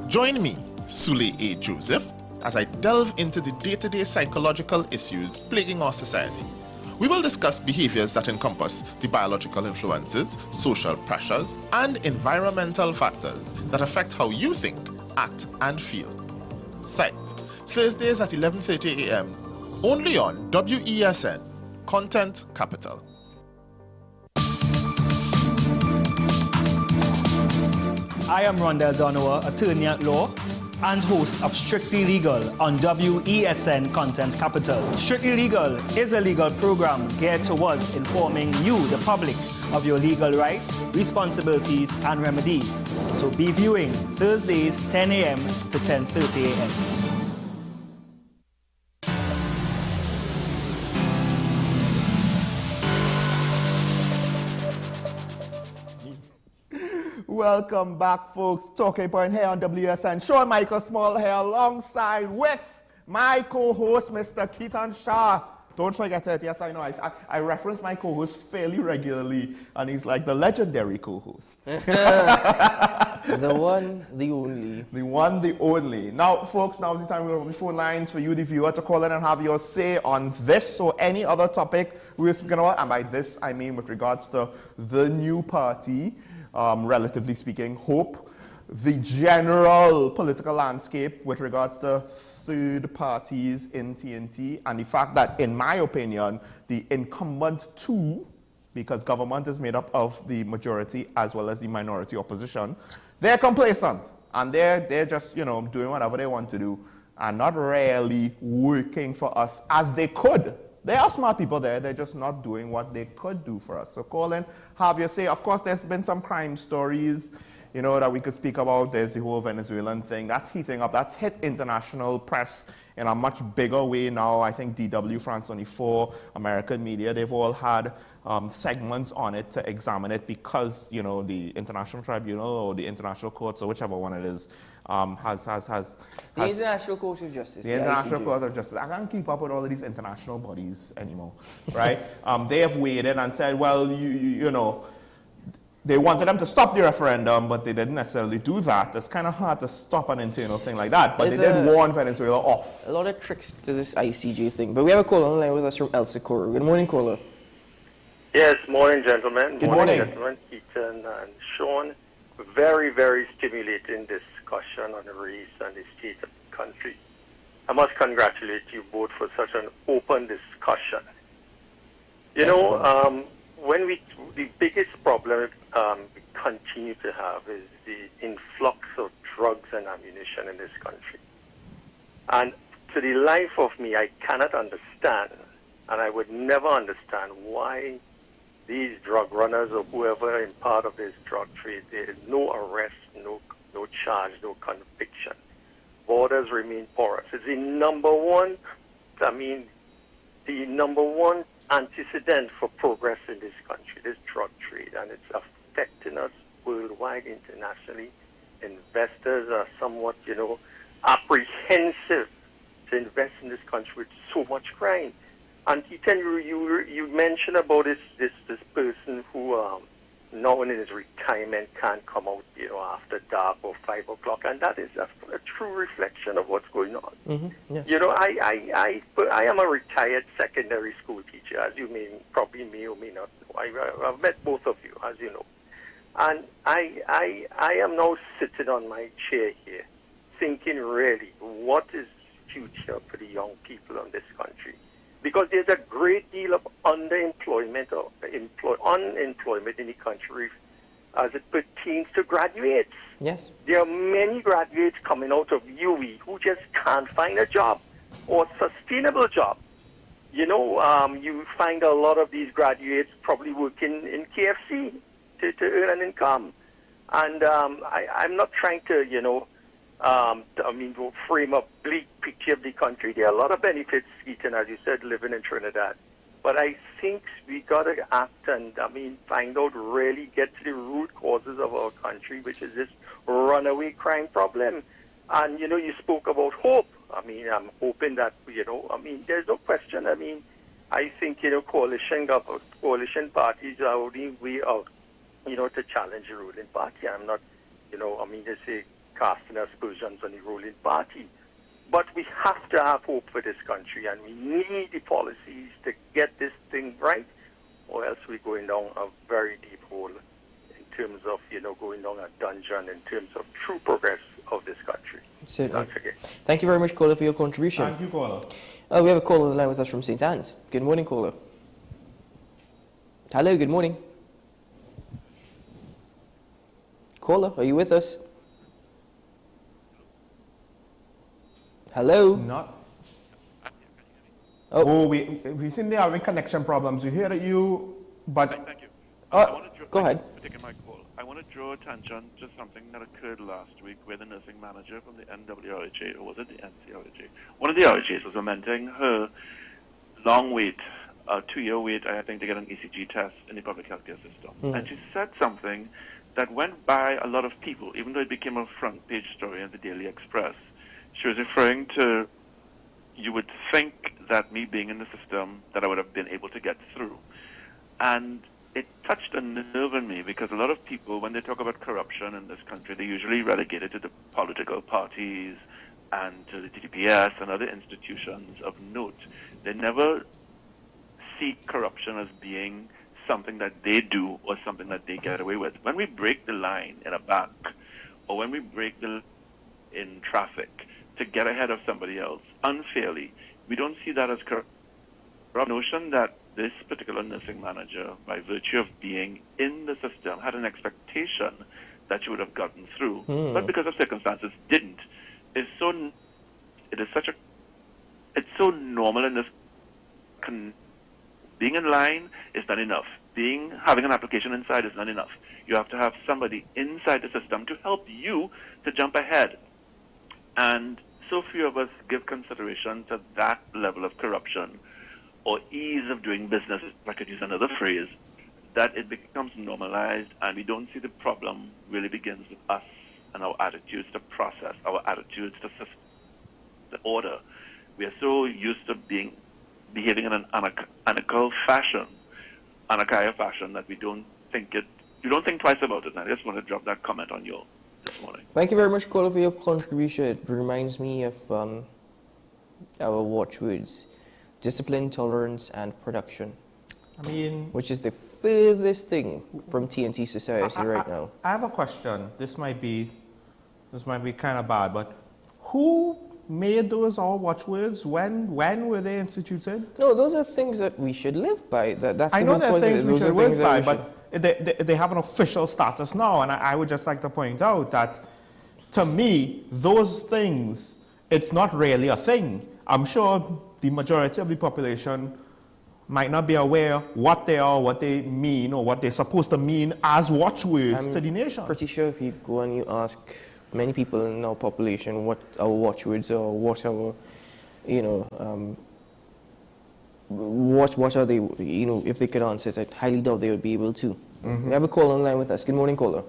[SPEAKER 25] Join me, Sule A. Joseph, as I delve into the day-to-day psychological issues plaguing our society. We will discuss behaviors that encompass the biological influences, social pressures, and environmental factors that affect how you think, act, and feel. Sight, Thursdays at 11:30 a.m., only on WESN, Content Capital.
[SPEAKER 26] I am Rondell Donowa, attorney at law and host of Strictly Legal on WESN Content Capital. Strictly Legal is a legal program geared towards informing you, the public, of your legal rights, responsibilities, and remedies. So be viewing Thursdays 10 a.m. to 10:30 a.m.
[SPEAKER 9] Welcome back, folks. Talking Point here on WSN. Sean Michael Small here alongside with my co-host, Mr. Keaton Shah. Don't forget it. Yes, I know. I reference my co-host fairly regularly, and he's like the legendary co-host.
[SPEAKER 14] The one, the only.
[SPEAKER 9] The one, the only. Now, folks, now's the time we'll open the phone lines for you, the viewer, to call in and have your say on this or any other topic we're speaking about. And by this, I mean with regards to the new party, relatively speaking, Hope, the general political landscape with regards to third parties in TNT, and the fact that, in my opinion, the incumbent two, because government is made up of the majority as well as the minority opposition, they're complacent, and they're just, doing whatever they want to do, are not really working for us as they could. There are smart people there, they're just not doing what they could do for us. So call in, have your say. Of course, there's been some crime stories, you know, that we could speak about. There's the whole Venezuelan thing. That's heating up. That's hit international press in a much bigger way now. I think DW, France 24, American media, they've all had segments on it to examine it because, you know, the International Tribunal or the International Courts or whichever one it is has
[SPEAKER 14] the International Court of Justice.
[SPEAKER 9] The International Court of Justice. I can't keep up with all of these international bodies anymore, right? They have weighed in and said, well, you know, they wanted them to stop the referendum, but they didn't necessarily do that. It's kind of hard to stop an internal thing like that, but they did warn Venezuela off.
[SPEAKER 14] A lot of tricks to this ICJ thing, but we have a caller on the line with us from El Socorro. Good morning, caller.
[SPEAKER 6] Yes, morning, gentlemen.
[SPEAKER 14] Good morning.
[SPEAKER 6] Gentlemen, Keaton and Sean. Very, very stimulating discussion on race and the state of the country. I must congratulate you both for such an open discussion. You know, the biggest problem we continue to have is the influx of drugs and ammunition in this country. And to the life of me, I cannot understand, and I would never understand why these drug runners or whoever in part of this drug trade, there is no arrest, no charge, no conviction. Borders remain porous. It's the number one antecedent for progress in this country, this drug trade, and it's affecting us worldwide, internationally. Investors are somewhat, you know, apprehensive to invest in this country with so much crime. And you mentioned about this person who now in his retirement can't come out, you know, after dark or 5 o'clock, and that is a true reflection of what's going on.
[SPEAKER 14] Mm-hmm. Yes.
[SPEAKER 6] You know, I am a retired secondary school teacher, as you probably may or may not know. I've met both of you, as you know, and I am now sitting on my chair here, thinking really, what is the future for the young people in this country? Because there's a great deal of underemployment or unemployment in the country as it pertains to graduates.
[SPEAKER 14] Yes.
[SPEAKER 6] There are many graduates coming out of UE who just can't find a job or sustainable job. You know, you find a lot of these graduates probably working in KFC to earn an income. And I'm not trying to, you know, to frame a bleak picture of the country. There are a lot of benefits, Ethan, as you said, living in Trinidad. But I think we got to act and, find out, really get to the root causes of our country, which is this runaway crime problem. And, you know, you spoke about hope. I'm hoping that, you know, there's no question. I think, you know, coalition parties are the way out, you know, to challenge the ruling party. I'm not, you know, they say casting aspersions on the ruling party. But we have to have hope for this country, and we need the policies to get this thing right, or else we're going down a very deep hole in terms of, you know, going down a dungeon in terms of true progress of this country.
[SPEAKER 14] Certainly. Thank you very much, caller, for your contribution.
[SPEAKER 9] Thank you, caller.
[SPEAKER 14] We have a caller on the line with us from St. Anne's. Good morning, caller. Hello, good morning. Caller, are you with us? Hello?
[SPEAKER 9] Not. Oh, we seem to be having connection problems. We hear you, but...
[SPEAKER 7] Thank you.
[SPEAKER 14] Go ahead.
[SPEAKER 7] For taking my call. I want to draw attention to something that occurred last week where the nursing manager from the NWRHA, or was it the NCRHA? One of the RHAs was lamenting her long wait, a 2-year wait, I think, to get an ECG test in the public healthcare system.
[SPEAKER 14] Mm.
[SPEAKER 7] And she said something that went by a lot of people, even though it became a front page story in the Daily Express. She was referring to, you would think that me being in the system, that I would have been able to get through. And it touched a nerve in me, because a lot of people, when they talk about corruption in this country, they usually relegate it to the political parties and to the TTPS and other institutions of note. They never see corruption as being something that they do or something that they get away with. When we break the line in a bank, or when we break the line in traffic to get ahead of somebody else unfairly, we don't see that as corrupt. The notion that this particular nursing manager, by virtue of being in the system, had an expectation that she would have gotten through, but because of circumstances didn't, is so it's so normal in this. Being in line is not enough. Having an application inside is not enough. You have to have somebody inside the system to help you to jump ahead. And so few of us give consideration to that level of corruption or ease of doing business, if I could use another phrase, that it becomes normalized, and we don't see the problem really begins with us and our attitudes to process, our attitudes to the order. We are so used to behaving in an anarchical fashion, that we don't think twice about it. And I just want to drop that comment on you this morning.
[SPEAKER 14] Thank you very much, caller, for your contribution. It reminds me of our watchwords: discipline, tolerance, and production.
[SPEAKER 9] I mean,
[SPEAKER 14] which is the furthest thing from TNT society right now.
[SPEAKER 9] I have a question. This might be kind of bad, but who made those all watchwords? When were they instituted?
[SPEAKER 14] No, those are things that we should live by. That's
[SPEAKER 9] I know
[SPEAKER 14] the
[SPEAKER 9] they're
[SPEAKER 14] point.
[SPEAKER 9] things we
[SPEAKER 14] Those
[SPEAKER 9] should
[SPEAKER 14] are
[SPEAKER 9] live
[SPEAKER 14] things
[SPEAKER 9] by,
[SPEAKER 14] that
[SPEAKER 9] but they have an official status now, and I would just like to point out that, to me, those things, it's not really a thing. I'm sure the majority of the population might not be aware what they are, what they mean, or what they're supposed to mean as watchwords to the nation.
[SPEAKER 14] I'm pretty sure if you go and you ask many people in our population what our watchwords are, what our, what are they, if they could answer it, I highly doubt they would be able to.
[SPEAKER 9] Mm-hmm.
[SPEAKER 14] We have a caller online with us. Good morning, caller.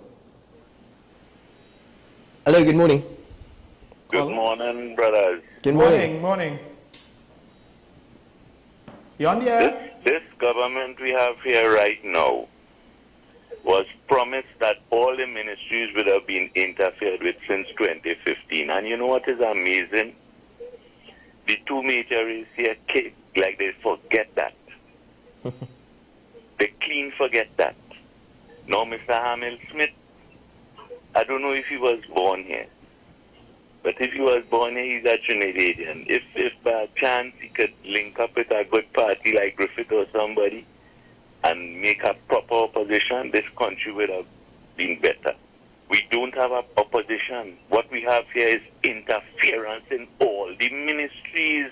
[SPEAKER 14] Hello, good morning.
[SPEAKER 1] Good morning, brothers.
[SPEAKER 14] Good morning.
[SPEAKER 9] Morning. You on the air?
[SPEAKER 1] This government we have here right now was promised that all the ministries would have been interfered with since 2015. And you know what is amazing? The two majors here, like they forget that. They clean forget that. Now, Mr. Hamill Smith, I don't know if he was born here. But if he was born here, he's a Trinidadian. If by chance he could link up with a good party like Griffith or somebody and make a proper opposition, this country would have been better. We don't have an opposition. What we have here is interference in all the ministries.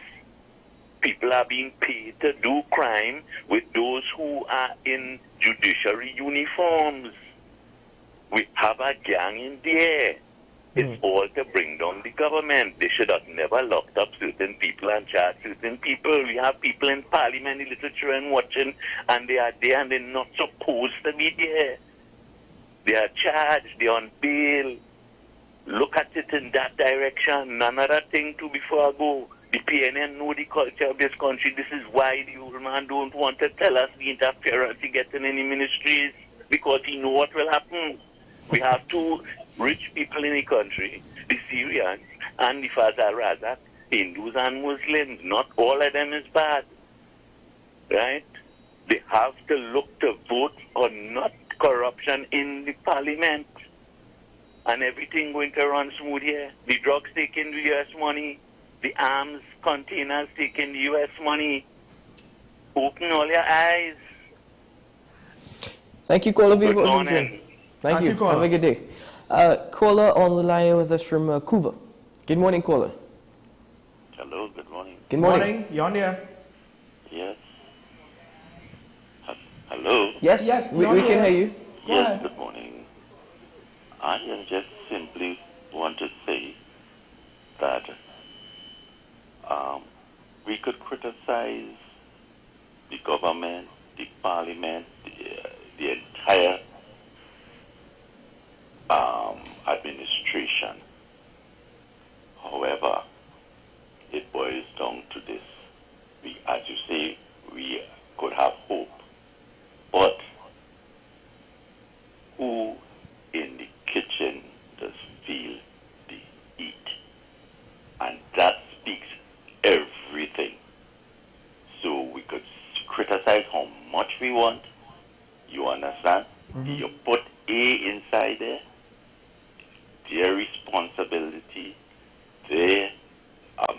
[SPEAKER 1] People are being paid to do crime with those who are in judiciary uniforms. We have a gang in there. It's all to bring down the government. They should have never locked up certain people and charged certain people. We have people in parliament, the little children watching, and they are there and they're not supposed to be there. They are charged, they're on bail. Look at it in that direction. Another thing too before I go. The PNN know the culture of this country. This is why the old man don't want to tell us the interference he gets in any ministries, because he know what will happen. We have two rich people in the country, the Syrians and the Fazal Razak, Hindus and Muslims. Not all of them is bad, right? They have to look to vote on not corruption in the parliament, and everything going to run smooth here. The drugs taking the U.S. money, the arms containers taking the U.S. money. Open all your eyes.
[SPEAKER 14] Thank you, caller, for your
[SPEAKER 1] Good
[SPEAKER 14] contribution.
[SPEAKER 1] morning.
[SPEAKER 14] Thank you. Have a good day. Caller on the line with us from Cuba. Good morning, caller.
[SPEAKER 1] Hello, good morning.
[SPEAKER 14] Good morning.
[SPEAKER 9] You on the air?
[SPEAKER 1] Yes. Hello?
[SPEAKER 14] Yes, we can hear you.
[SPEAKER 1] Yes, good morning. I just simply want to say that we could criticize the government, the parliament, the entire administration. However, it boils down to this. We, as you say, we could have hope. But who in the kitchen does feel the heat? And that speaks everything. So we could criticize how much we want. You understand? You put A inside there, their responsibility, their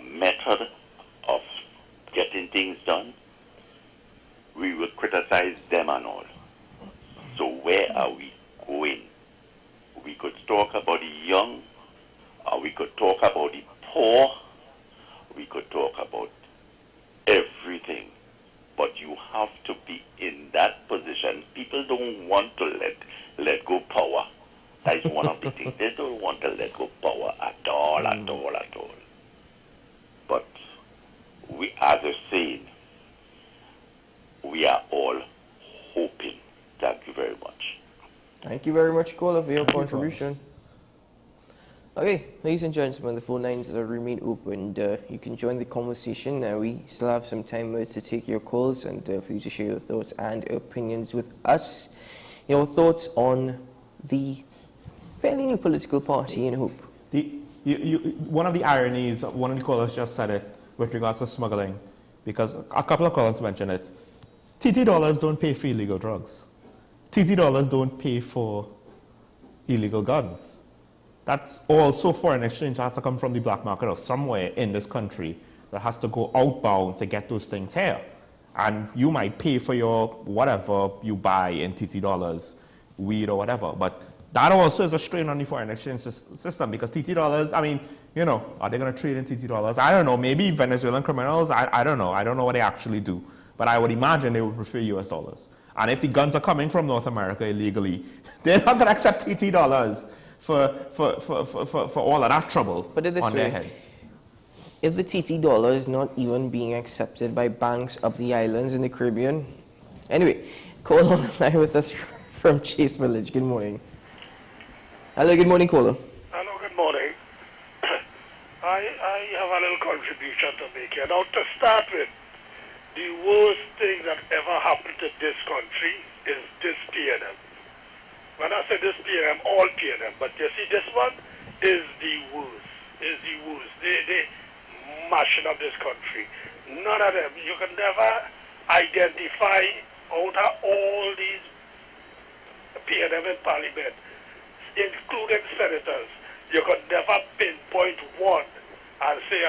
[SPEAKER 1] method of getting things done, we will criticize them and all. So where are we going? We could talk about the young, or we could talk about the poor, we could talk about everything. But you have to be in that position. People don't want to let go power. That is one of the things. They don't want to let go power at all, at all, at all. But we, as a saying, we are all hoping. Thank you very much.
[SPEAKER 14] Thank you very much, caller, for your contribution. Okay, ladies and gentlemen, the phone lines remain open. You can join the conversation. We still have some time to take your calls and for you to share your thoughts and opinions with us. Your thoughts on the fairly new political party in Hope.
[SPEAKER 9] One of the ironies, one of the callers just said it with regards to smuggling, because a couple of callers mentioned it. TT dollars don't pay for illegal drugs. TT dollars don't pay for illegal guns. That's also foreign exchange has to come from the black market or somewhere in this country that has to go outbound to get those things here. And you might pay for your whatever you buy in TT dollars, weed or whatever, but that also is a strain on the foreign exchange system, because TT dollars, I mean, you know, are they going to trade in TT dollars? I don't know. Maybe Venezuelan criminals, I don't know. I don't know what they actually do. But I would imagine they would prefer US dollars. And if the guns are coming from North America illegally, they're not going to accept TT dollars for all of that trouble on their heads.
[SPEAKER 14] If the TT dollar is not even being accepted by banks up the islands in the Caribbean. Anyway, call on the line with us from Chase Village. Good morning. Hello, good morning, caller.
[SPEAKER 12] Hello, good morning. I have a little contribution to make here. Now, to start with, the worst thing that ever happened to this country is this PNM. When I say this PNM, all PNM, but you see, this one is the worst. They mashing up this country. None of them. You can never identify out of all these PNM in Parliament, including senators, you could never pinpoint one and say,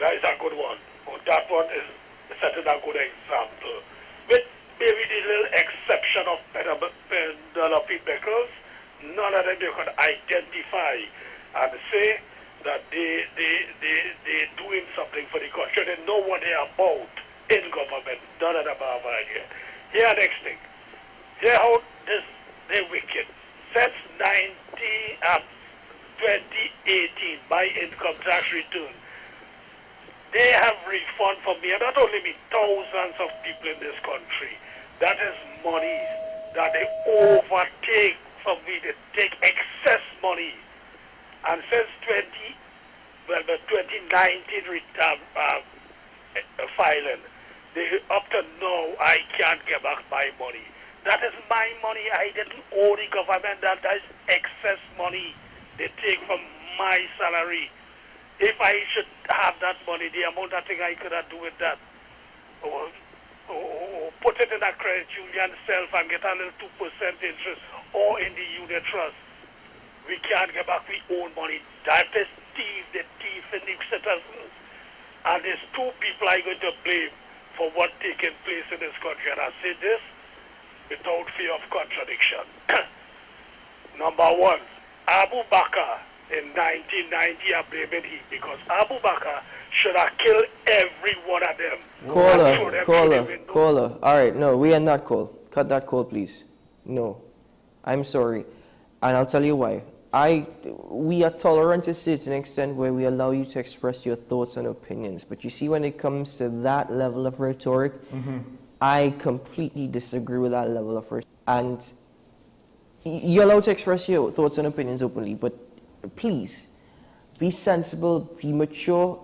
[SPEAKER 12] that is a good one, or that one is setting a good example. With maybe the little exception of Penelope Beckles, none of them you could identify and say that they're doing something for the country. They know what they are about in government. None of them have an idea. Here, next thing. Here how they're wicked. Since 2018, my income tax return, they have refund for me, and not only me, thousands of people in this country. That is money that they overtake from me. They take excess money. And since 2019 filing, up to now, I can't get back my money. That is my money. I didn't owe the government that. That is excess money they take from my salary. If I should have that money, the amount I think I could have do with that, or put it in a credit union self and get a little 2% interest, or in the unit trust. We can't get back we own money. That is the thief in the citizens. And there's two people I'm going to blame for what taking place in this country. And I say this without fear of contradiction. Number one, Abu Bakr in 1990, I'm blaming him because Abu Bakr should have killed every one of them.
[SPEAKER 14] Caller. All right, no, we are not call. Cut that call, please. No, I'm sorry. And I'll tell you why. We are tolerant to a certain extent where we allow you to express your thoughts and opinions. But you see, when it comes to that level of rhetoric, I completely disagree with that level of rhetoric. And you're allowed to express your thoughts and opinions openly, but please, be sensible, be mature.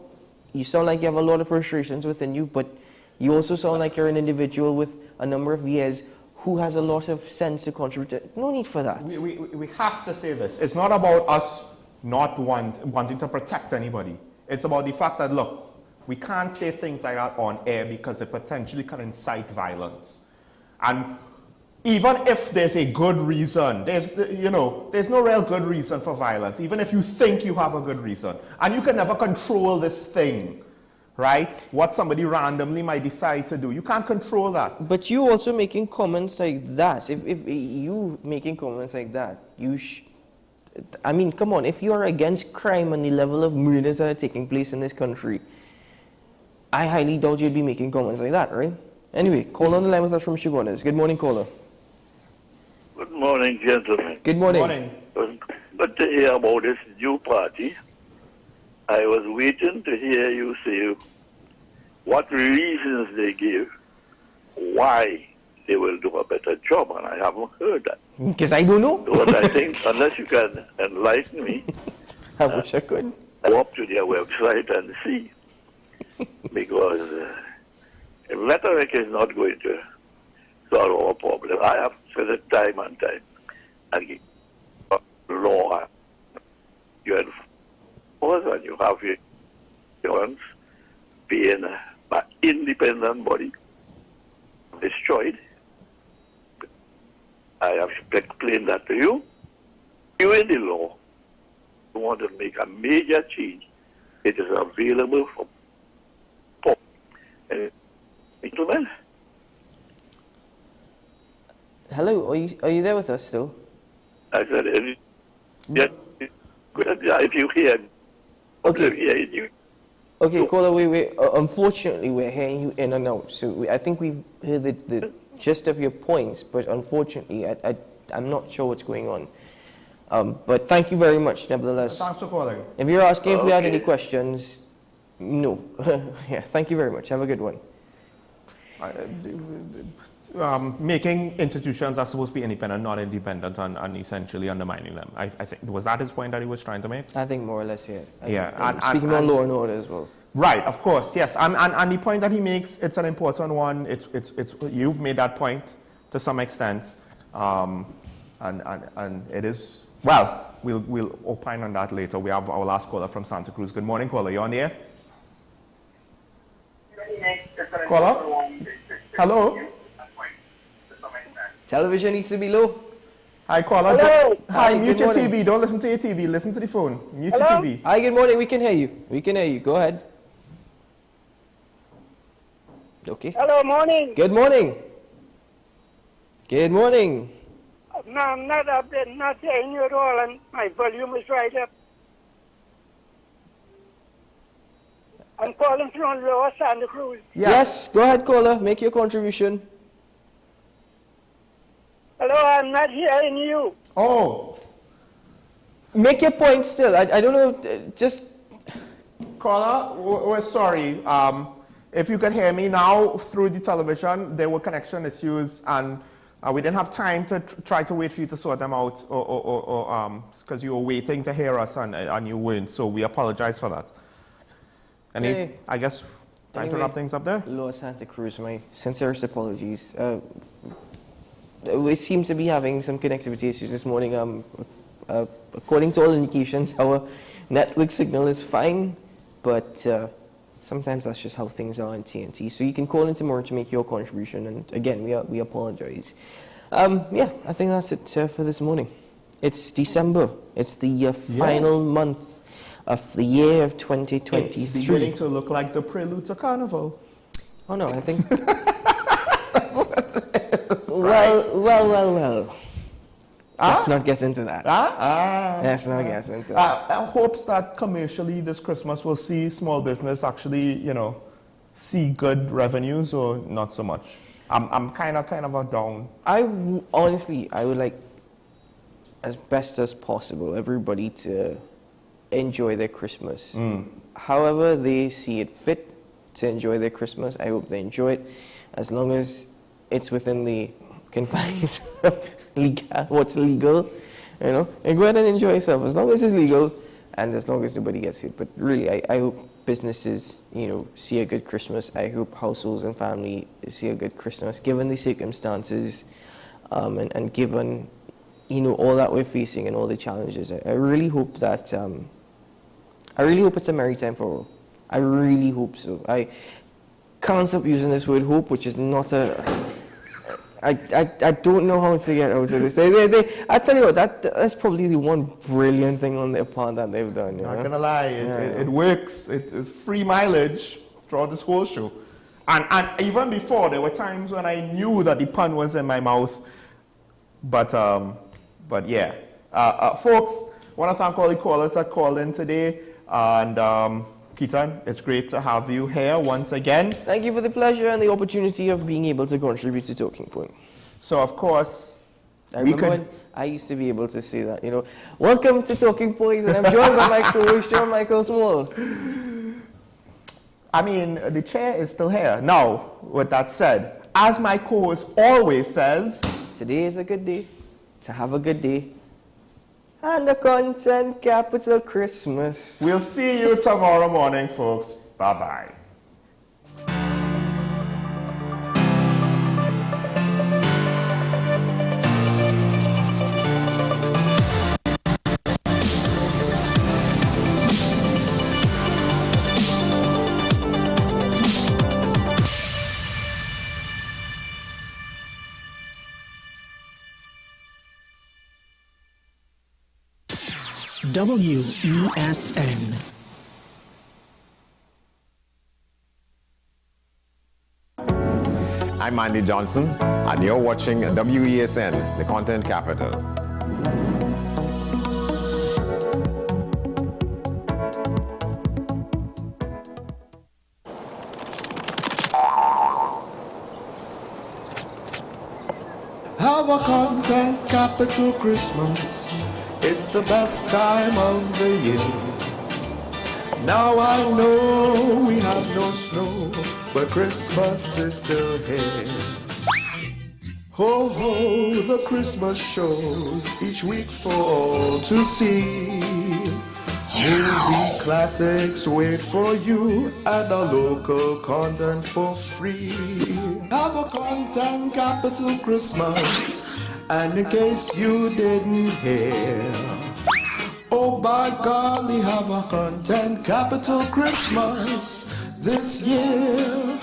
[SPEAKER 14] You sound like you have a lot of frustrations within you, but you also sound like you're an individual with a number of years who has a lot of sense to contribute. No need for that.
[SPEAKER 9] We have to say this. It's not about us not wanting to protect anybody. It's about the fact that, look, we can't say things like that on air because it potentially can incite violence. And even if there's a good reason, there's no real good reason for violence, even if you think you have a good reason. And you can never control this thing, right? What somebody randomly might decide to do. You can't control that.
[SPEAKER 14] But you also making comments like that. If you making comments like that, I mean, come on. If you are against crime and the level of murders that are taking place in this country, I highly doubt you'd be making comments like that, right? Anyway, caller on the line with us from Shoguners. Good morning, caller.
[SPEAKER 8] Good morning, gentlemen.
[SPEAKER 14] Good morning.
[SPEAKER 8] Good to hear about this new party. I was waiting to hear you say what reasons they give why they will do a better job, and I haven't heard that.
[SPEAKER 14] Because I don't know.
[SPEAKER 8] Because I think, unless you can enlighten me,
[SPEAKER 14] I wish I could.
[SPEAKER 8] Go up to their website and see. Because rhetoric is not going to solve our problem. I have said it time and time. And law, you enforce and you have your insurance being an independent body destroyed. I have explained that to you. You in the law want to make a major change. It is available for pop. Gentlemen?
[SPEAKER 14] Hello, are you there with us still?
[SPEAKER 8] I said, if you hear me,
[SPEAKER 14] okay. Okay, caller, wait. Unfortunately, we're hearing you in and out. So I think we've heard the gist of your points, but unfortunately, I'm not sure what's going on. But thank you very much, nevertheless.
[SPEAKER 9] Thanks for calling.
[SPEAKER 14] If you're asking if we had any questions, no. Yeah, thank you very much. Have a good one.
[SPEAKER 9] Making institutions that are supposed to be independent, not independent, and essentially undermining them. I think, was that his point that he was trying to make?
[SPEAKER 14] I think more or less, yeah.
[SPEAKER 9] Yeah.
[SPEAKER 14] Speaking on law and order as well.
[SPEAKER 9] Right, of course, yes. And the point that he makes, it's an important one. It's you've made that point to some extent. And it is, well, we'll opine on that later. We have our last caller from Santa Cruz. Good morning, caller. You on the air? Caller? Hello?
[SPEAKER 14] Television needs to be low.
[SPEAKER 9] Hi, caller.
[SPEAKER 14] Hello.
[SPEAKER 9] Hi,
[SPEAKER 14] Hi,
[SPEAKER 9] mute
[SPEAKER 14] good
[SPEAKER 9] your
[SPEAKER 14] morning.
[SPEAKER 9] TV. Don't listen to your TV. Listen to the phone. Mute
[SPEAKER 14] Hello?
[SPEAKER 9] your TV.
[SPEAKER 14] Hi, good morning. We can hear you. We can hear you. Go ahead. Okay.
[SPEAKER 19] Hello, morning.
[SPEAKER 14] Good morning. Good morning.
[SPEAKER 19] No, I'm not up there, not hearing you at all, and my volume is right up. I'm calling from Lower Santa Cruz.
[SPEAKER 14] Yes, go ahead, caller. Make your contribution.
[SPEAKER 19] Hello, I'm not hearing you.
[SPEAKER 9] Oh.
[SPEAKER 14] Make your point still. I don't know, just...
[SPEAKER 9] Caller, we're sorry. If you can hear me now through the television, there were connection issues, and we didn't have time to try to wait for you to sort them out, or because you were waiting to hear us and you weren't. So we apologize for that.
[SPEAKER 14] Hey.
[SPEAKER 9] I guess time to wrap things up there.
[SPEAKER 14] Lower Santa Cruz, my sincerest apologies. We seem to be having some connectivity issues this morning. According to all indications, our network signal is fine, but sometimes that's just how things are in TNT. So you can call in tomorrow to make your contribution, and again, we apologize. Yeah, I think that's it for this morning. It's December. It's the final month of the year of 2023.
[SPEAKER 9] It's beginning to look like the prelude to Carnival.
[SPEAKER 14] Oh no, I think... Well. Let's not get into that. Let's not get into that.
[SPEAKER 9] I hopes that commercially this Christmas we'll see small business actually, see good revenues, or not so much. I'm kind of a down.
[SPEAKER 14] Honestly, I would like, as best as possible, everybody to enjoy their Christmas. However they see it fit to enjoy their Christmas, I hope they enjoy it, as long as it's within the confines of what's legal, and go ahead and enjoy yourself as long as it's legal and as long as nobody gets hit. But really, I hope businesses, see a good Christmas. I hope households and family see a good Christmas, given the circumstances, and given, all that we're facing and all the challenges. I really hope that, I really hope it's a merry time for all. I really hope so. I can't stop using this word hope, which is not I don't know how to get out of this. I tell you what, that's probably the one brilliant thing on their part that they've done.
[SPEAKER 9] Not gonna lie, it works. It's free mileage throughout this whole show. And even before, there were times when I knew that the pun was in my mouth. But yeah. Folks, I want to thank all the callers that called in today. And Keaton, it's great to have you here once again.
[SPEAKER 14] Thank you for the pleasure and the opportunity of being able to contribute to Talking Point.
[SPEAKER 9] So, of course,
[SPEAKER 14] I remember when I used to be able to say that, you know, welcome to Talking Points, and I'm joined by my co-host, John Michael Small.
[SPEAKER 9] I mean, the chair is still here. Now, with that said, as my co-host always says,
[SPEAKER 14] today is a good day to have a good day. And the content capital Christmas.
[SPEAKER 9] We'll see you tomorrow morning, folks. Bye-bye.
[SPEAKER 4] WESN.
[SPEAKER 15] I'm Andy Johnson, and you're watching WESN, the content capital.
[SPEAKER 11] Have a content capital Christmas. It's the best time of the year. Now I know we have no snow, but Christmas is still here. Ho ho, the Christmas shows each week for all to see. Movie classics wait for you and our local content for free. Have a content capital Christmas. And in case you didn't hear, oh by golly, have a content capital Christmas this year.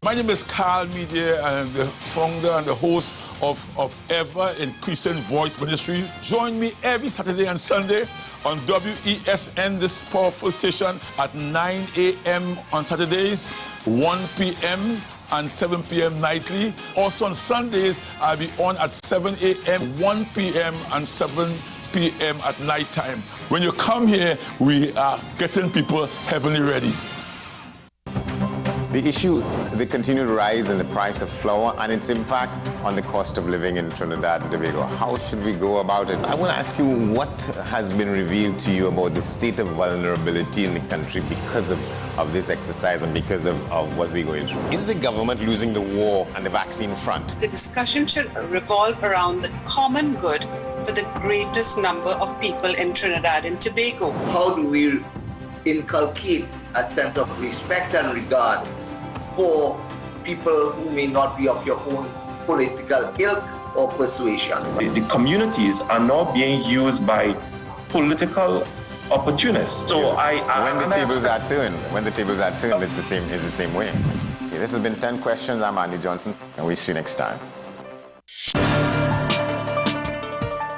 [SPEAKER 18] My name is Carl Media, and I'm the founder and the host of Ever Increasing Voice Ministries. Join me every Saturday and Sunday on WESN, this powerful station, at 9 a.m. on Saturdays, 1 p.m. and 7 p.m. nightly. Also on Sundays, I'll be on at 7 a.m., 1 p.m. and 7 p.m. at night time. When you come here, we are getting people heavenly ready.
[SPEAKER 15] The issue, the continued rise in the price of flour and its impact on the cost of living in Trinidad and Tobago. How should we go about it? I want to ask you, what has been revealed to you about the state of vulnerability in the country because of this exercise and because of what we're going through? Is the government losing the war on the vaccine front?
[SPEAKER 16] The discussion should revolve around the common good for the greatest number of people in Trinidad and Tobago.
[SPEAKER 17] How do we inculcate a sense of respect and regard for people who may not be of your own political ilk or persuasion?
[SPEAKER 22] The communities are now being used by political opportunists. So
[SPEAKER 15] when the tables are turned, it's the same way. Okay, this has been 10 questions. I'm Andy Johnson, and we'll see you next time.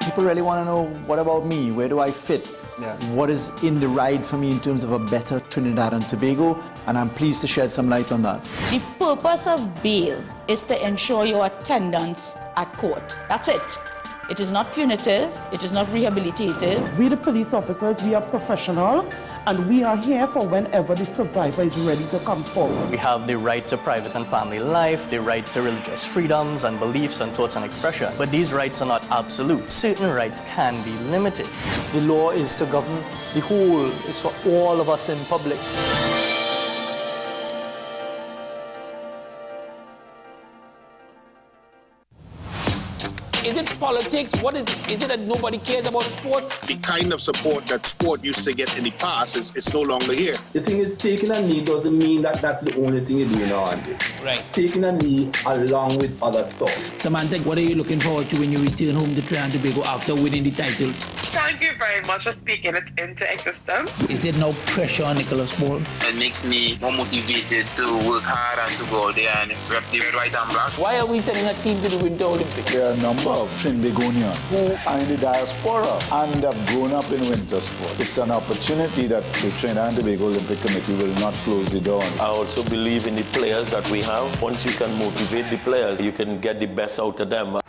[SPEAKER 5] People really want to know, what about me? Where do I fit? Yes. What is in the ride for me in terms of a better Trinidad and Tobago? And I'm pleased to shed some light on that.
[SPEAKER 20] The purpose of bail is to ensure your attendance at court. That's it. It is not punitive. It is not rehabilitative.
[SPEAKER 21] We, the police officers, we are professional, and we are here for whenever the survivor is ready to come forward.
[SPEAKER 23] We have the right to private and family life, the right to religious freedoms and beliefs and thoughts and expression. But these rights are not absolute. Certain rights can be limited.
[SPEAKER 5] The law is to govern the whole. It's for all of us in public.
[SPEAKER 24] Is it politics? What is it that nobody cares about sports?
[SPEAKER 27] The kind of support that sport used to get in the past is no longer here.
[SPEAKER 28] The thing is, taking a knee doesn't mean that that's the only thing you're doing on it.
[SPEAKER 24] Right.
[SPEAKER 28] Taking a knee along with other stuff.
[SPEAKER 24] Samantha, what are you looking forward to when you return home to Trinidad and Tobago after winning the title?
[SPEAKER 29] Thank you very much for speaking it into existence.
[SPEAKER 24] Is it no pressure on Nicholas Paul?
[SPEAKER 29] It makes me more motivated to work hard and to go out there and rep the white and black.
[SPEAKER 24] Why are we sending a team to the Winter Olympics?
[SPEAKER 5] There are a number of
[SPEAKER 2] Trinbagonians who are in the diaspora and have grown up in winter sport. It's an opportunity that the Trinidad and Tobago Olympic Committee will not close the door on.
[SPEAKER 3] I also believe in the players that we have. Once you can motivate the players, you can get the best out of them.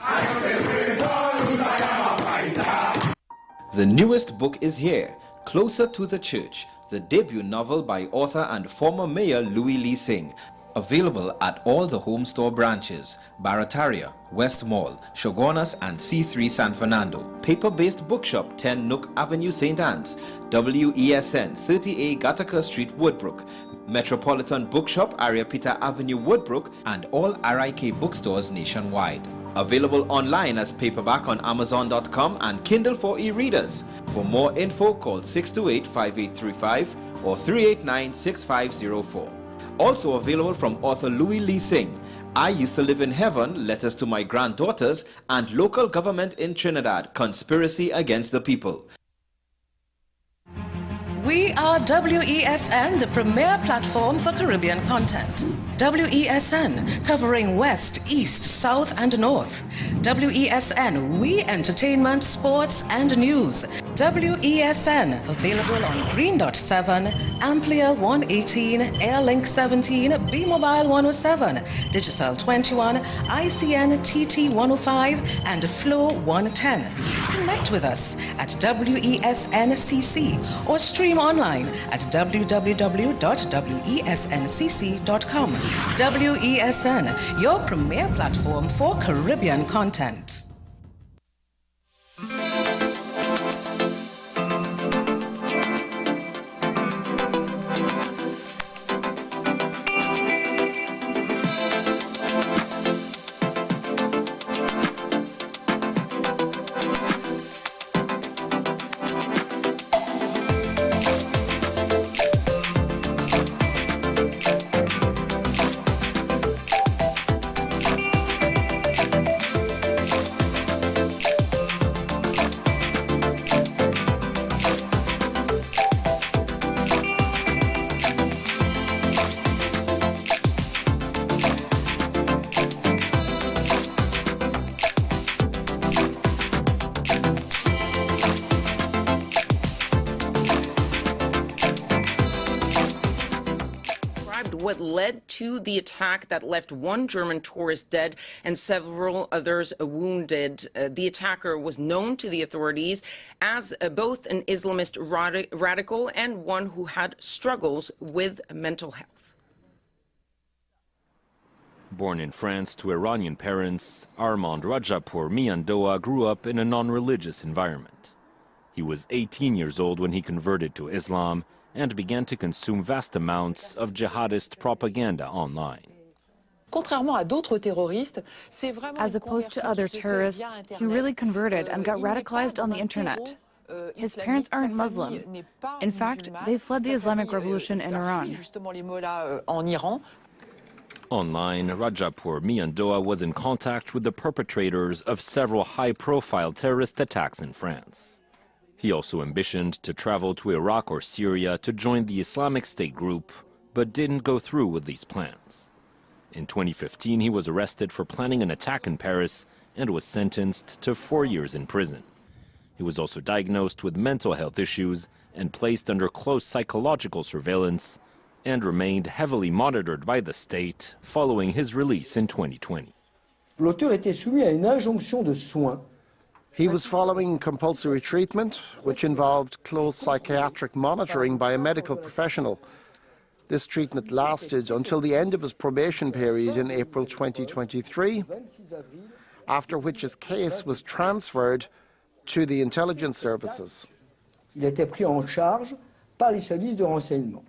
[SPEAKER 4] The newest book is here, Closer to the Church, the debut novel by author and former Mayor Louis Lee Singh. Available at all the Home Store branches, Barataria, West Mall, Shogunas and C3 San Fernando. Paper-based bookshop 10 Nook Avenue, St. Anne's, WESN 30A Gattaca Street, Woodbrook, Metropolitan Bookshop, Ariapita Avenue, Woodbrook, and all RIK bookstores nationwide. Available online as paperback on Amazon.com and Kindle for e-readers. For more info, call 628-5835 or 389-6504. Also available from author Louis Lee Singh, I Used to Live in Heaven, Letters to My Granddaughters, and Local Government in Trinidad, Conspiracy Against the People.
[SPEAKER 6] We are WESN, the premier platform for Caribbean content. WESN, covering West, East, South, and North. WESN, we entertainment, sports, and news. WESN, available on Greendot 7, Amplia 118, Airlink 17, Bmobile 107, Digicel 21, ICNTT 105, and Flow 110. Connect with us at WESNCC or stream online at www.wesncc.com. WESN, your premier platform for Caribbean content.
[SPEAKER 7] What led to the attack that left one German tourist dead and several others wounded. The attacker was known to the authorities as both an Islamist radical and one who had struggles with mental health.
[SPEAKER 10] Born in France to Iranian parents, Armand Rajapour Miandoa grew up in a non-religious environment. He was 18 years old when he converted to Islam and began to consume vast amounts of jihadist propaganda online.
[SPEAKER 13] As opposed to other terrorists, he really converted and got radicalized on the internet. His parents aren't Muslim. In fact, they fled the Islamic Revolution in Iran.
[SPEAKER 10] Online, Rajapour Miandoa was in contact with the perpetrators of several high-profile terrorist attacks in France. He also ambitioned to travel to Iraq or Syria to join the Islamic State group, but didn't go through with these plans. In 2015, he was arrested for planning an attack in Paris and was sentenced to 4 years in prison. He was also diagnosed with mental health issues and placed under close psychological surveillance and remained heavily monitored by the state following his release in 2020.
[SPEAKER 25] L'auteur était soumis à une injonction de soins.
[SPEAKER 26] He was following compulsory treatment, which involved close psychiatric monitoring by a medical professional. This treatment lasted until the end of his probation period in April 2023, after which his case was transferred to the intelligence services.
[SPEAKER 25] Il était pris en charge par les services de renseignement.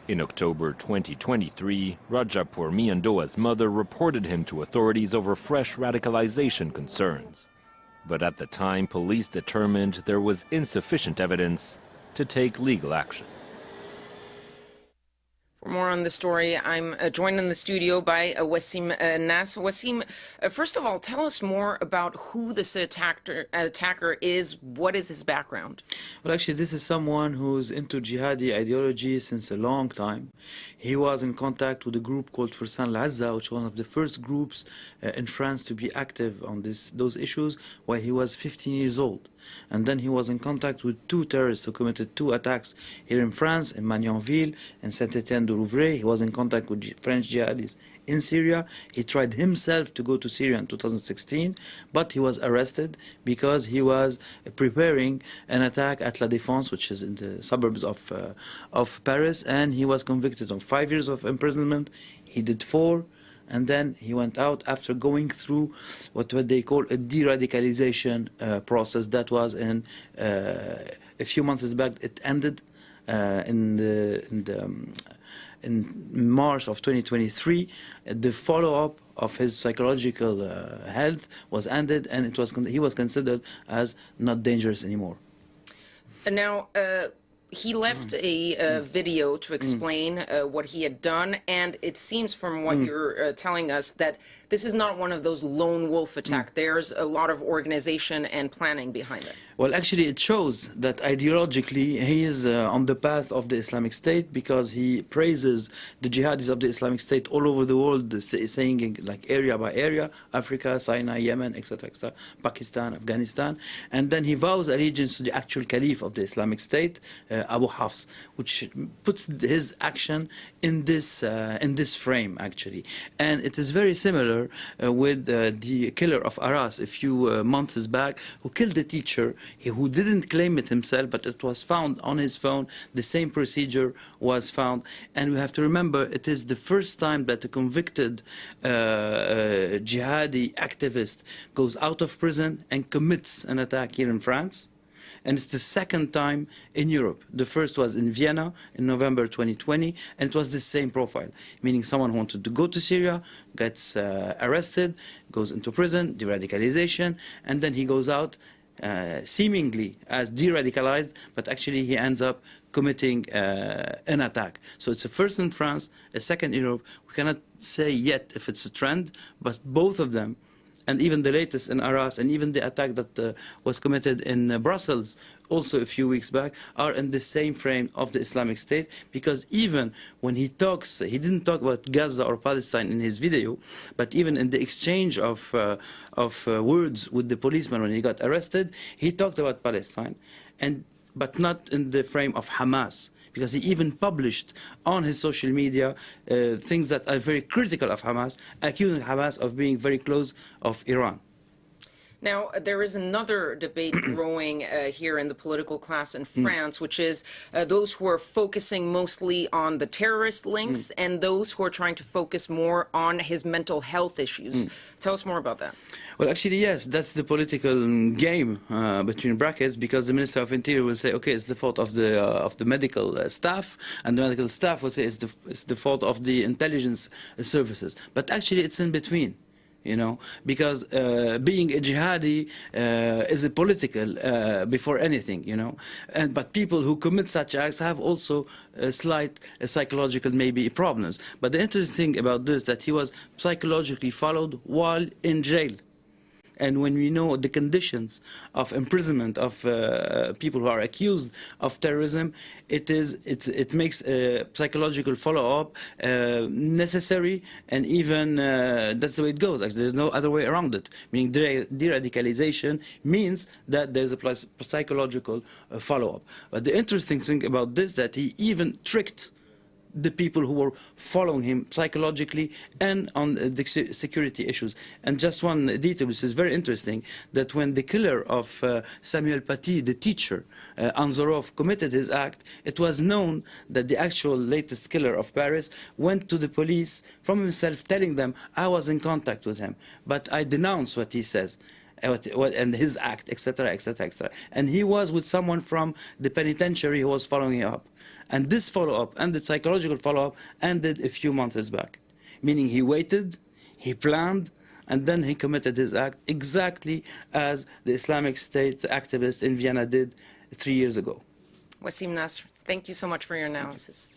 [SPEAKER 10] In October 2023, Rajapour Miandoa's mother reported him to authorities over fresh radicalization concerns. But at the time, police determined there was insufficient evidence to take legal action.
[SPEAKER 7] For more on the story, I'm joined in the studio by Wasim Nas. Wasim, first of all, tell us more about who this attacker is. What is his background?
[SPEAKER 1] Well, actually, this is someone who's into jihadi ideology since a long time. He was in contact with a group called Fursan al-Azza, which was one of the first groups in France to be active on those issues while he was 15 years old. And then he was in contact with two terrorists who committed two attacks here in France, in Magnanville and Saint-Étienne-du-Rouvray. He was in contact with French jihadis in Syria. He tried himself to go to Syria in 2016, but he was arrested because he was preparing an attack at La Défense, which is in the suburbs of Paris, and he was convicted of 5 years of imprisonment. He did 4. And then he went out after going through what they call a de-radicalization process that was in a few months back. It ended in March of 2023. The follow-up of his psychological health was ended, and he was considered as not dangerous anymore.
[SPEAKER 7] And now, he left a video to explain what he had done, and it seems from what you're telling us that this is not one of those lone wolf attacks. There's a lot of organization and planning behind it.
[SPEAKER 1] Well, actually, it shows that ideologically he is on the path of the Islamic State, because he praises the jihadis of the Islamic State all over the world, saying like area by area, Africa, Sinai, Yemen, etc., etc., Pakistan, Afghanistan, and then he vows allegiance to the actual caliph of the Islamic State, Abu Hafs, which puts his action in this frame actually, and it is very similar with the killer of Arras a few months back, who killed a teacher who didn't claim it himself, but it was found on his phone. The same procedure was found, and we have to remember it is the first time that a convicted jihadi activist goes out of prison and commits an attack here in France. And it's the second time in Europe. The first was in Vienna in November 2020, and it was the same profile, meaning someone who wanted to go to Syria, gets arrested, goes into prison, de-radicalization, and then he goes out seemingly as de-radicalized, but actually he ends up committing an attack. So it's a first in France, a second in Europe. We cannot say yet if it's a trend, but both of them, and even the latest in Arras, and even the attack that was committed in Brussels also a few weeks back, are in the same frame of the Islamic State, because even when he talks, he didn't talk about Gaza or Palestine in his video, but even in the exchange of words with the policeman when he got arrested, he talked about Palestine, but not in the frame of Hamas, because he even published on his social media things that are very critical of Hamas, accusing Hamas of being very close of Iran.
[SPEAKER 7] Now, there is another debate growing here in the political class in France, which is those who are focusing mostly on the terrorist links and those who are trying to focus more on his mental health issues. Tell us more about that.
[SPEAKER 1] Well, actually, yes, that's the political game between brackets, because the Minister of Interior will say, okay, it's the fault of the medical staff, and the medical staff will say it's the fault of the intelligence services. But actually, it's in between. You know, because being a jihadi is a political before anything, you know. But people who commit such acts have also slight psychological maybe problems. But the interesting thing about this is that he was psychologically followed while in jail. And when we know the conditions of imprisonment of people who are accused of terrorism, it makes a psychological follow-up necessary, and even that's the way it goes. Like, there's no other way around it. Meaning de-radicalization means that there's a psychological follow-up. But the interesting thing about this is that he even tricked the people who were following him psychologically and on the security issues. And just one detail which is very interesting, that when the killer of Samuel Paty, the teacher, Anzorov, committed his act, it was known that the actual latest killer of Paris went to the police from himself, telling them, I was in contact with him, but I denounce what he says. And his act, etc., etc., etc. And he was with someone from the penitentiary who was following him up. And this follow-up and the psychological follow-up ended a few months back. Meaning he waited, he planned, and then he committed his act exactly as the Islamic State activist in Vienna did 3 years ago.
[SPEAKER 7] Wasim Nasr, thank you so much for your analysis.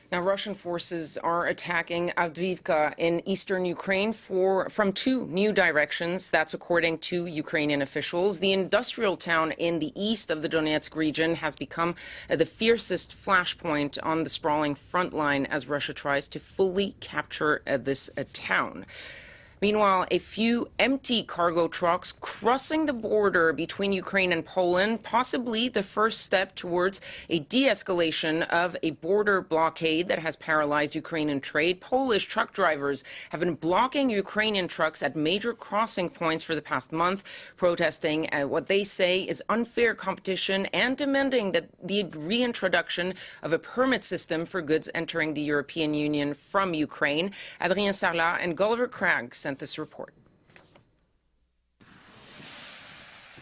[SPEAKER 7] Now, Russian forces are attacking Avdiivka in eastern Ukraine from two new directions. That's according to Ukrainian officials. The industrial town in the east of the Donetsk region has become the fiercest flashpoint on the sprawling front line as Russia tries to fully capture this town. Meanwhile, a few empty cargo trucks crossing the border between Ukraine and Poland, possibly the first step towards a de-escalation of a border blockade that has paralyzed Ukrainian trade. Polish truck drivers have been blocking Ukrainian trucks at major crossing points for the past month, protesting what they say is unfair competition and demanding that the reintroduction of a permit system for goods entering the European Union from Ukraine. Adrien Sarlat and Gulliver Cragg sent this report.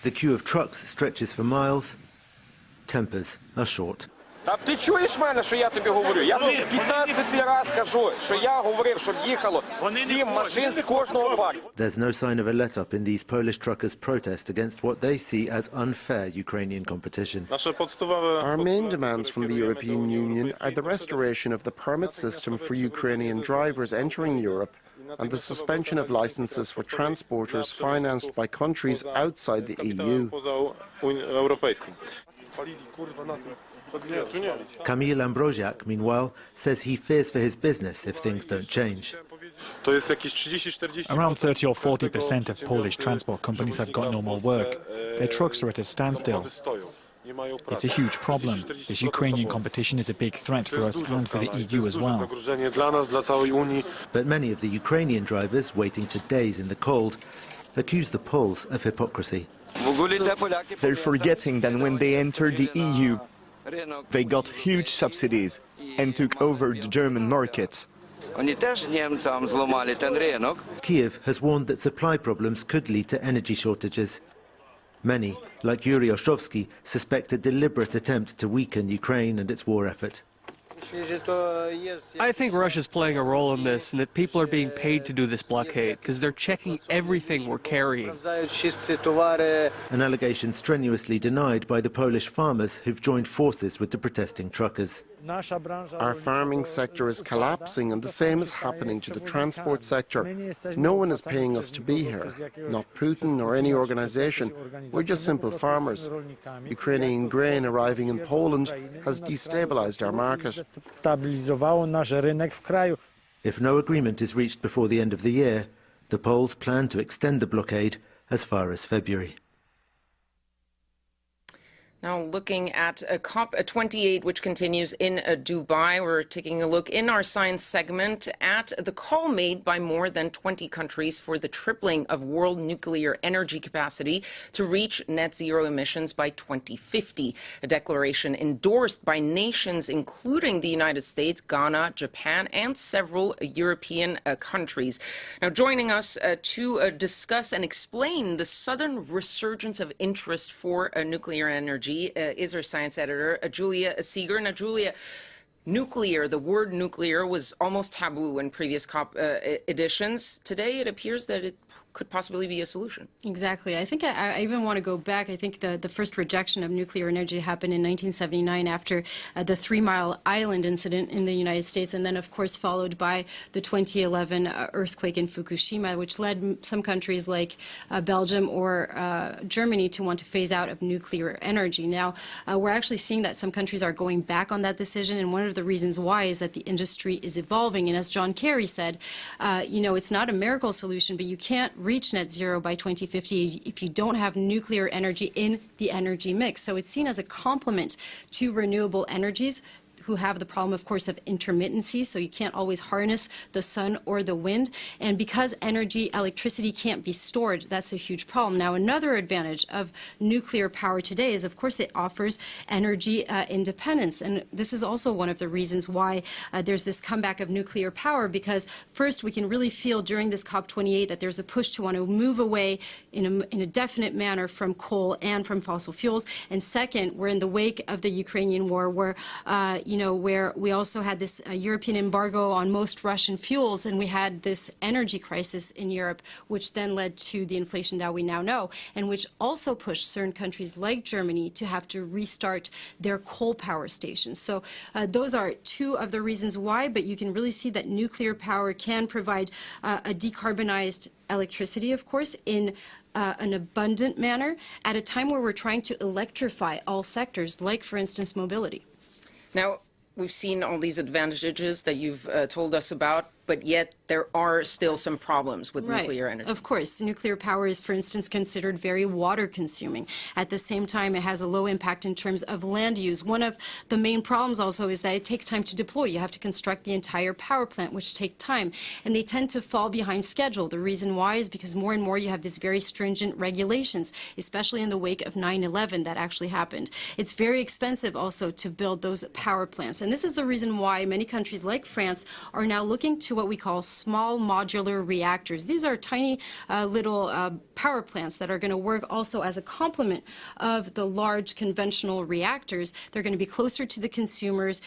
[SPEAKER 8] The queue of trucks stretches for miles. Tempers are short.
[SPEAKER 9] Та ти чуєш мене, що я тобі говорю? Я тобі 15-й раз кажу, що я говорив, щоб їхало 7 машин з кожного парку.
[SPEAKER 8] There's no sign of a let-up in these Polish truckers' protest against what they see as unfair Ukrainian competition.
[SPEAKER 26] Our main demands from the European Union are the restoration of the permit system for Ukrainian drivers entering Europe and the suspension of licenses for transporters financed by countries outside the EU.
[SPEAKER 8] Kamil Ambroziak, meanwhile, says he fears for his business if things don't change.
[SPEAKER 11] Around 30 or 40% of Polish transport companies have got no more work. Their trucks are at a standstill. It's a huge problem. This Ukrainian competition is a big threat for us and for the EU as well.
[SPEAKER 8] But many of the Ukrainian drivers, waiting for days in the cold, accuse the Poles of hypocrisy.
[SPEAKER 12] They're forgetting that when they entered the EU, they got huge subsidies and took over the German markets.
[SPEAKER 8] Kiev has warned that supply problems could lead to energy shortages. Many, like Yuri Ostrovsky, suspect a deliberate attempt to weaken Ukraine and its war effort.
[SPEAKER 14] I think Russia's playing a role in this, and that people are being paid to do this blockade because they're checking everything we're carrying.
[SPEAKER 8] An allegation strenuously denied by the Polish farmers who've joined forces with the protesting truckers.
[SPEAKER 26] Our farming sector is collapsing, and the same is happening to the transport sector. No one is paying us to be here, not Putin or any organization. We're just simple farmers. Ukrainian grain arriving in Poland has destabilized our market.
[SPEAKER 8] If no agreement is reached before the end of the year, the Poles plan to extend the blockade as far as February.
[SPEAKER 7] Now, looking at COP28, which continues in Dubai, we're taking a look in our science segment at the call made by more than 20 countries for the tripling of world nuclear energy capacity to reach net zero emissions by 2050, a declaration endorsed by nations including the United States, Ghana, Japan, and several European countries. Now, joining us to discuss and explain the sudden resurgence of interest for nuclear energy is our science editor, Julia Seeger. Now, Julia, nuclear, the word nuclear was almost taboo in previous COP editions. Today, it appears that it could possibly be a solution.
[SPEAKER 16] Exactly. I think I even want to go back. I think the first rejection of nuclear energy happened in 1979 after the 3 Mile Island incident in the United States, and then, of course, followed by the 2011 earthquake in Fukushima, which led some countries like Belgium or Germany to want to phase out of nuclear energy. Now, we're actually seeing that some countries are going back on that decision, and one of the reasons why is that the industry is evolving. And as John Kerry said, you know, it's not a miracle solution, but you can't reach net zero by 2050 if you don't have nuclear energy in the energy mix. So it's seen as a complement to renewable energies, who have the problem, of course, of intermittency, so you can't always harness the sun or the wind. And because electricity can't be stored, that's a huge problem. Now, another advantage of nuclear power today is, of course, it offers energy independence. And this is also one of the reasons why there's this comeback of nuclear power, because first, we can really feel during this COP28 that there's a push to want to move away in a definite manner from coal and from fossil fuels. And second, we're in the wake of the Ukrainian war where, where we also had this European embargo on most Russian fuels, and we had this energy crisis in Europe, which then led to the inflation that we now know, and which also pushed certain countries like Germany to have to restart their coal power stations. So those are two of the reasons why, but you can really see that nuclear power can provide a decarbonized electricity, of course, in an abundant manner at a time where we're trying to electrify all sectors, like, for instance, mobility.
[SPEAKER 7] Now, we've seen all these advantages that you've told us about, but yet there are still some problems with nuclear energy.
[SPEAKER 16] Of course. Nuclear power is, for instance, considered very water consuming. At the same time, it has a low impact in terms of land use. One of the main problems also is that it takes time to deploy. You have to construct the entire power plant, which takes time, and they tend to fall behind schedule. The reason why is because more and more you have these very stringent regulations, especially in the wake of 9/11 that actually happened. It's very expensive also to build those power plants, and this is the reason why many countries like France are now looking to what we call small modular reactors. These are tiny little power plants that are going to work also as a complement of the large conventional reactors. They're going to be closer to the consumers,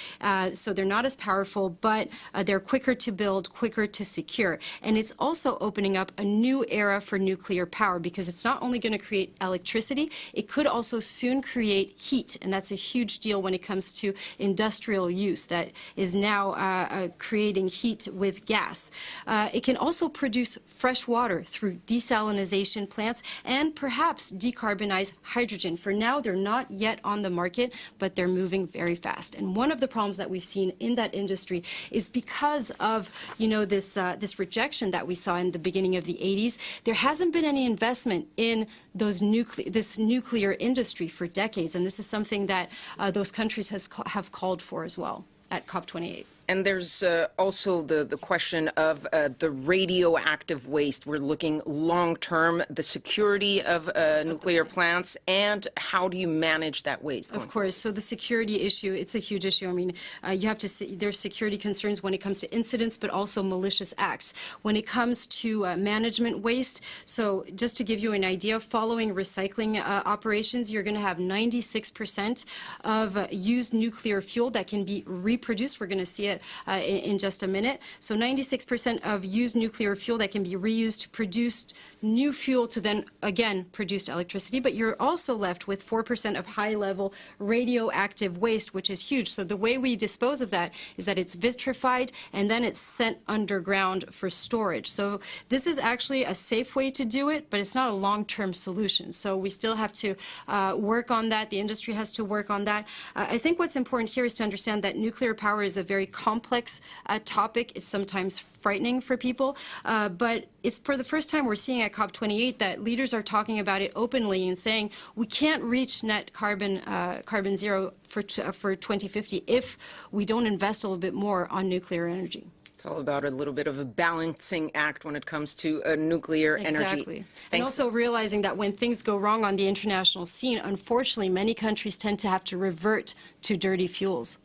[SPEAKER 16] so they're not as powerful, but they're quicker to build, quicker to secure. And it's also opening up a new era for nuclear power, because it's not only going to create electricity, it could also soon create heat, and that's a huge deal when it comes to industrial use that is now creating heat with gas. It can also produce fresh water through desalination plants and perhaps decarbonize hydrogen. For now, they're not yet on the market, but they're moving very fast. And one of the problems that we've seen in that industry is because of, this rejection that we saw in the beginning of the 80s, there hasn't been any investment in this nuclear industry for decades. And this is something that those countries have called for as well at COP28.
[SPEAKER 7] And there's also the question of the radioactive waste. We're looking long-term, the security of nuclear plants, and how do you manage that waste?
[SPEAKER 16] Of course. So the security issue, it's a huge issue. I mean, you have to see there's security concerns when it comes to incidents, but also malicious acts. When it comes to management waste, so just to give you an idea, following recycling operations, you're going to have 96% of used nuclear fuel that can be reproduced. We're going to see it in just a minute. So 96% of used nuclear fuel that can be reused to produce new fuel to then again produce electricity, but you're also left with 4% of high-level radioactive waste, which is huge. So the way we dispose of that is that it's vitrified and then it's sent underground for storage. So this is actually a safe way to do it, but it's not a long-term solution. So we still have to work on that. The industry has to work on that. I think what's important here is to understand that nuclear power is a very complex topic. It's sometimes frightening for people, but it's for the first time we're seeing at COP28 that leaders are talking about it openly and saying we can't reach net carbon zero for 2050 if we don't invest a little bit more on nuclear energy.
[SPEAKER 7] It's all about a little bit of a balancing act when it comes to nuclear energy.
[SPEAKER 16] Exactly. And also realizing that when things go wrong on the international scene, unfortunately, many countries tend to have to revert to dirty fuels.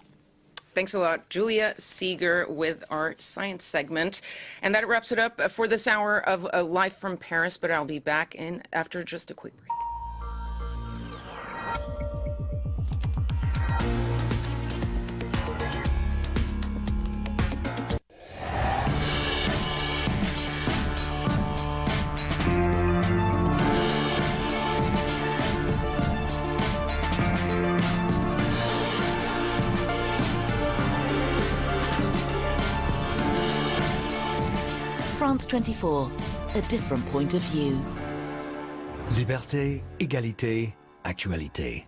[SPEAKER 7] Thanks a lot, Julia Seeger, with our science segment. And that wraps it up for this hour of Live from Paris, but I'll be back in after just a quick break.
[SPEAKER 15] France 24, a different point of view.
[SPEAKER 17] Liberté, égalité, actualité.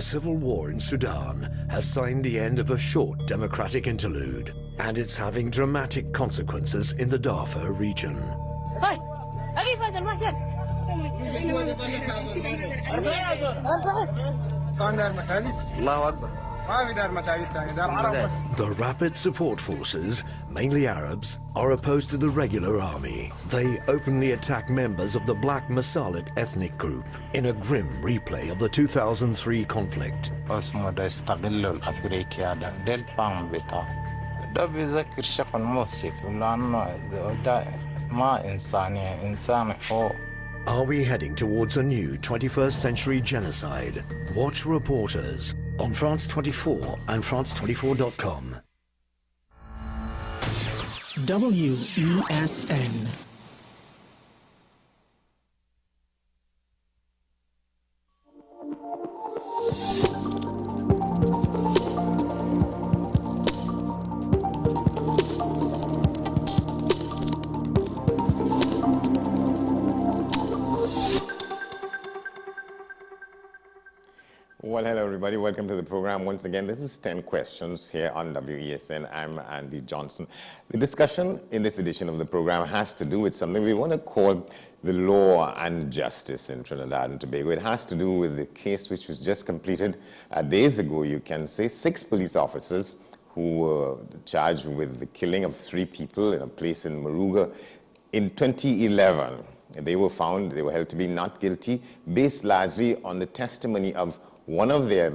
[SPEAKER 17] civil war in Sudan has signed the end of a short democratic interlude, and it's having dramatic consequences in the Darfur region. The Rapid Support Forces, mainly Arabs, are opposed to the regular army. They openly attack members of the Black Masalit ethnic group in a grim replay of the 2003 conflict. Are we heading towards a new 21st century genocide? Watch Reporters on France 24 and France24.com.
[SPEAKER 18] WESN.
[SPEAKER 19] Well, hello everybody. Welcome to the program. Once again, this is 10 Questions here on WESN. I'm Andy Johnson. The discussion in this edition of the program has to do with something we want to call the law and justice in Trinidad and Tobago. It has to do with the case which was just completed days ago, you can say. 6 police officers who were charged with the killing of 3 people in a place in Moruga in 2011. They were held to be not guilty, based largely on the testimony of one of their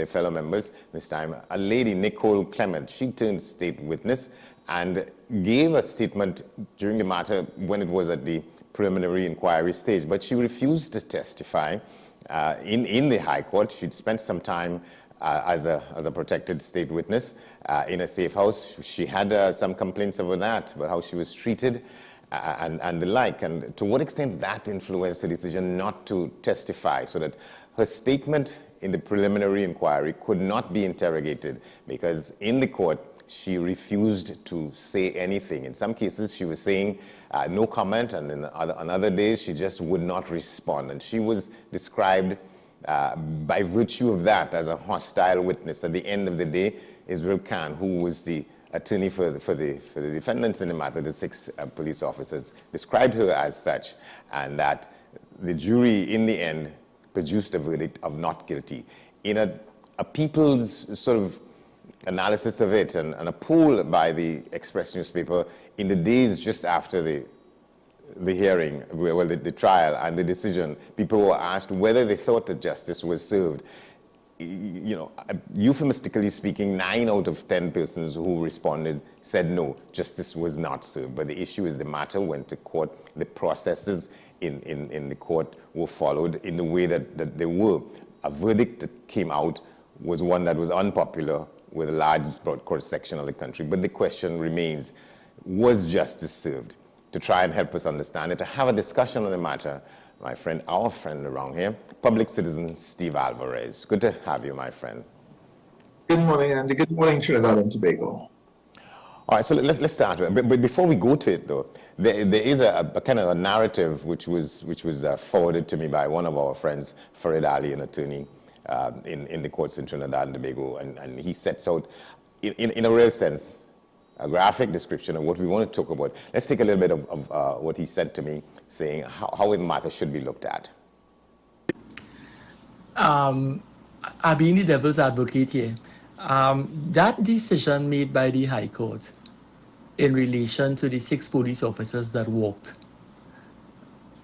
[SPEAKER 19] fellow members, this time a lady, Nicole Clement. She turned state witness and gave a statement during the matter when it was at the preliminary inquiry stage, but she refused to testify in the High Court. She'd spent some time as a protected state witness in a safe house. She had some complaints over that, about how she was treated and the like, and to what extent that influenced the decision not to testify, so that her statement in the preliminary inquiry could not be interrogated, because in the court she refused to say anything. In some cases she was saying no comment, and on other days she just would not respond, and she was described by virtue of that as a hostile witness. At the end of the day, Israel Khan, who was the attorney for the defendants in the matter, the 6 police officers, described her as such, and that the jury in the end produced a verdict of not guilty. In a people's sort of analysis of it, and a poll by the Express newspaper in the days just after the hearing, well, the trial and the decision, people were asked whether they thought that justice was served. You know, euphemistically speaking, 9 out of 10 persons who responded said no, justice was not served. But the issue is the matter went to court. The processes in the court were followed in the way that they were. A verdict that came out was one that was unpopular with a large cross-section of the country. But the question remains, was justice served? To try and help us understand it, to have a discussion on the matter, my friend, our friend around here, public citizen Steve Alvarez. Good to have you, my friend.
[SPEAKER 20] Good morning, Andy. Good morning, Trinidad and Tobago.
[SPEAKER 19] All right, so let's start. But before we go to it, though, there is a kind of a narrative which was forwarded to me by one of our friends, Farid Ali, an attorney in the courts in Trinidad and Tobago, and he sets out, in a real sense, a graphic description of what we want to talk about. Let's take a little bit of what he said to me, saying how the matter should be looked at.
[SPEAKER 21] I'm being the devil's advocate here. That decision made by the High Court in relation to the 6 police officers that walked,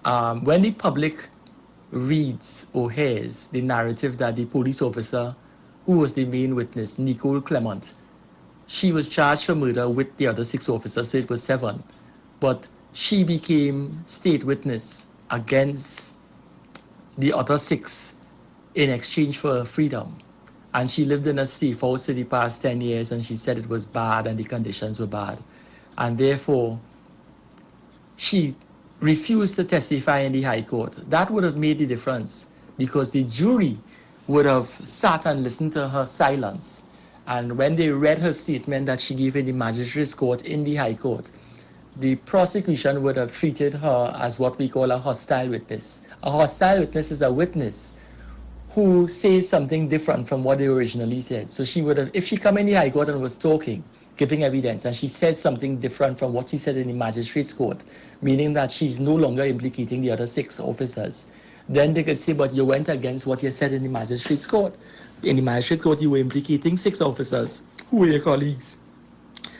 [SPEAKER 21] when the public reads or hears the narrative that the police officer who was the main witness, Nicole Clement, she was charged for murder with the other 6 officers, so it was 7. But she became state witness against the other 6 in exchange for freedom. And she lived in a safe house for the past 10 years, and she said it was bad and the conditions were bad. And therefore, she refused to testify in the High Court. That would have made the difference, because the jury would have sat and listened to her silence. And when they read her statement that she gave in the Magistrates Court in the High Court, the prosecution would have treated her as what we call a hostile witness. A hostile witness is a witness who says something different from what they originally said. So she would have, if she come in the High Court and was talking, giving evidence, and she said something different from what she said in the Magistrates Court, meaning that she's no longer implicating the other 6 officers, then they could say, but you went against what you said in the Magistrates Court. In the Magistrate Court, you were implicating 6 officers who were your colleagues,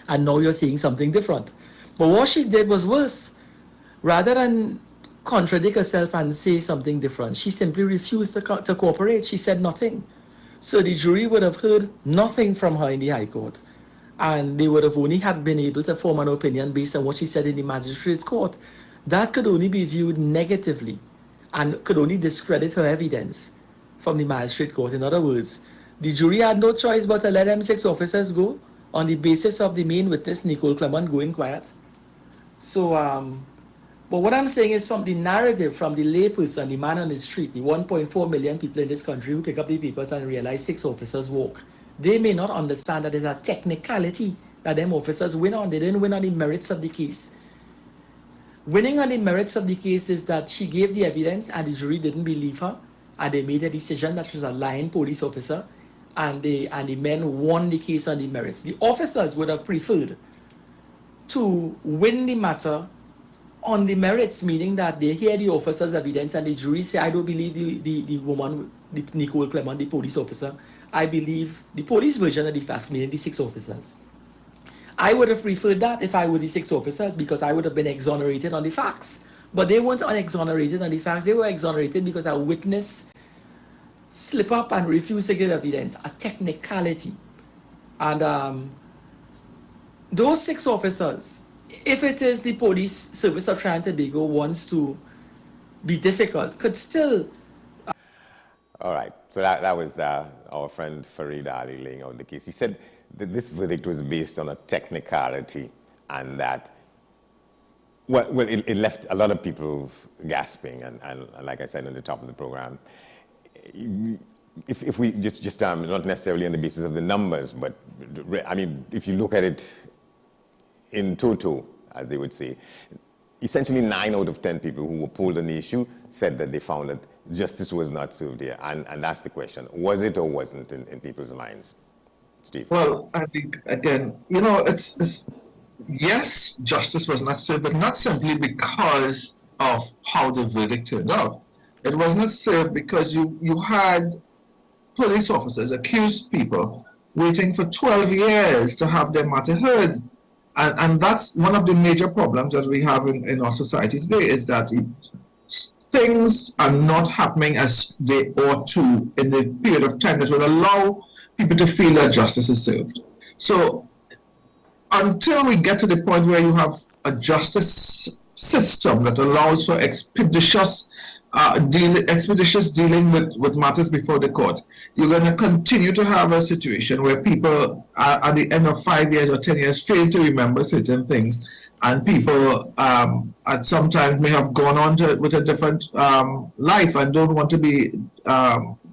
[SPEAKER 21] and now you're saying something different. But what she did was worse. Rather than contradict herself and say something different, she simply refused to cooperate. She said nothing. So the jury would have heard nothing from her in the High Court, and they would have only had been able to form an opinion based on what she said in the Magistrates Court. That could only be viewed negatively and could only discredit her evidence from the Magistrate Court. In other words, the jury had no choice but to let them 6 officers go on the basis of the main witness, Nicole Clement, going quiet. So, but what I'm saying is, from the narrative, from the layperson, the man on the street, the 1.4 million people in this country who pick up the papers and realize 6 officers walk, they may not understand that there's a technicality that them officers win on. They didn't win on the merits of the case. Winning on the merits of the case is that she gave the evidence and the jury didn't believe her, and they made a decision that she was a lying police officer, and the men won the case on the merits. The officers would have preferred to win the matter on the merits, meaning that they hear the officer's evidence and the jury say, I don't believe the woman, Nicole Clement, the police officer. I believe the police version of the facts, meaning the 6 officers. I would have preferred that if I were the 6 officers, because I would have been exonerated on the facts. But they weren't exonerated on the facts. They were exonerated because a witness slipped up and refused to give evidence, a technicality. And those 6 officers, if it is the police service of Trinidad and Tobago wants to be difficult, could still...
[SPEAKER 19] All right. So that was our friend Farid Ali laying out the case. He said that this verdict was based on a technicality, and that, well, it left a lot of people gasping. And like I said on the top of the program, if we just not necessarily on the basis of the numbers, but I mean, if you look at it in toto, as they would say, essentially 9 out of 10 people who were polled on the issue said that they found that justice was not served here. And that's the question. Was it or wasn't in people's minds? Steve?
[SPEAKER 20] Well, I think, again, you know, it's yes, justice was not served, but not simply because of how the verdict turned out. It was not served because you had police officers, accused people, waiting for 12 years to have their matter heard. And that's one of the major problems that we have in our society today, is that things are not happening as they ought to in the period of time that will allow people to feel that justice is served. So until we get to the point where you have a justice system that allows for expeditious dealing with matters before the court, you're going to continue to have a situation where people at the end of 5 years or 10 years fail to remember certain things, and people at some time may have gone on with a different life and don't want to be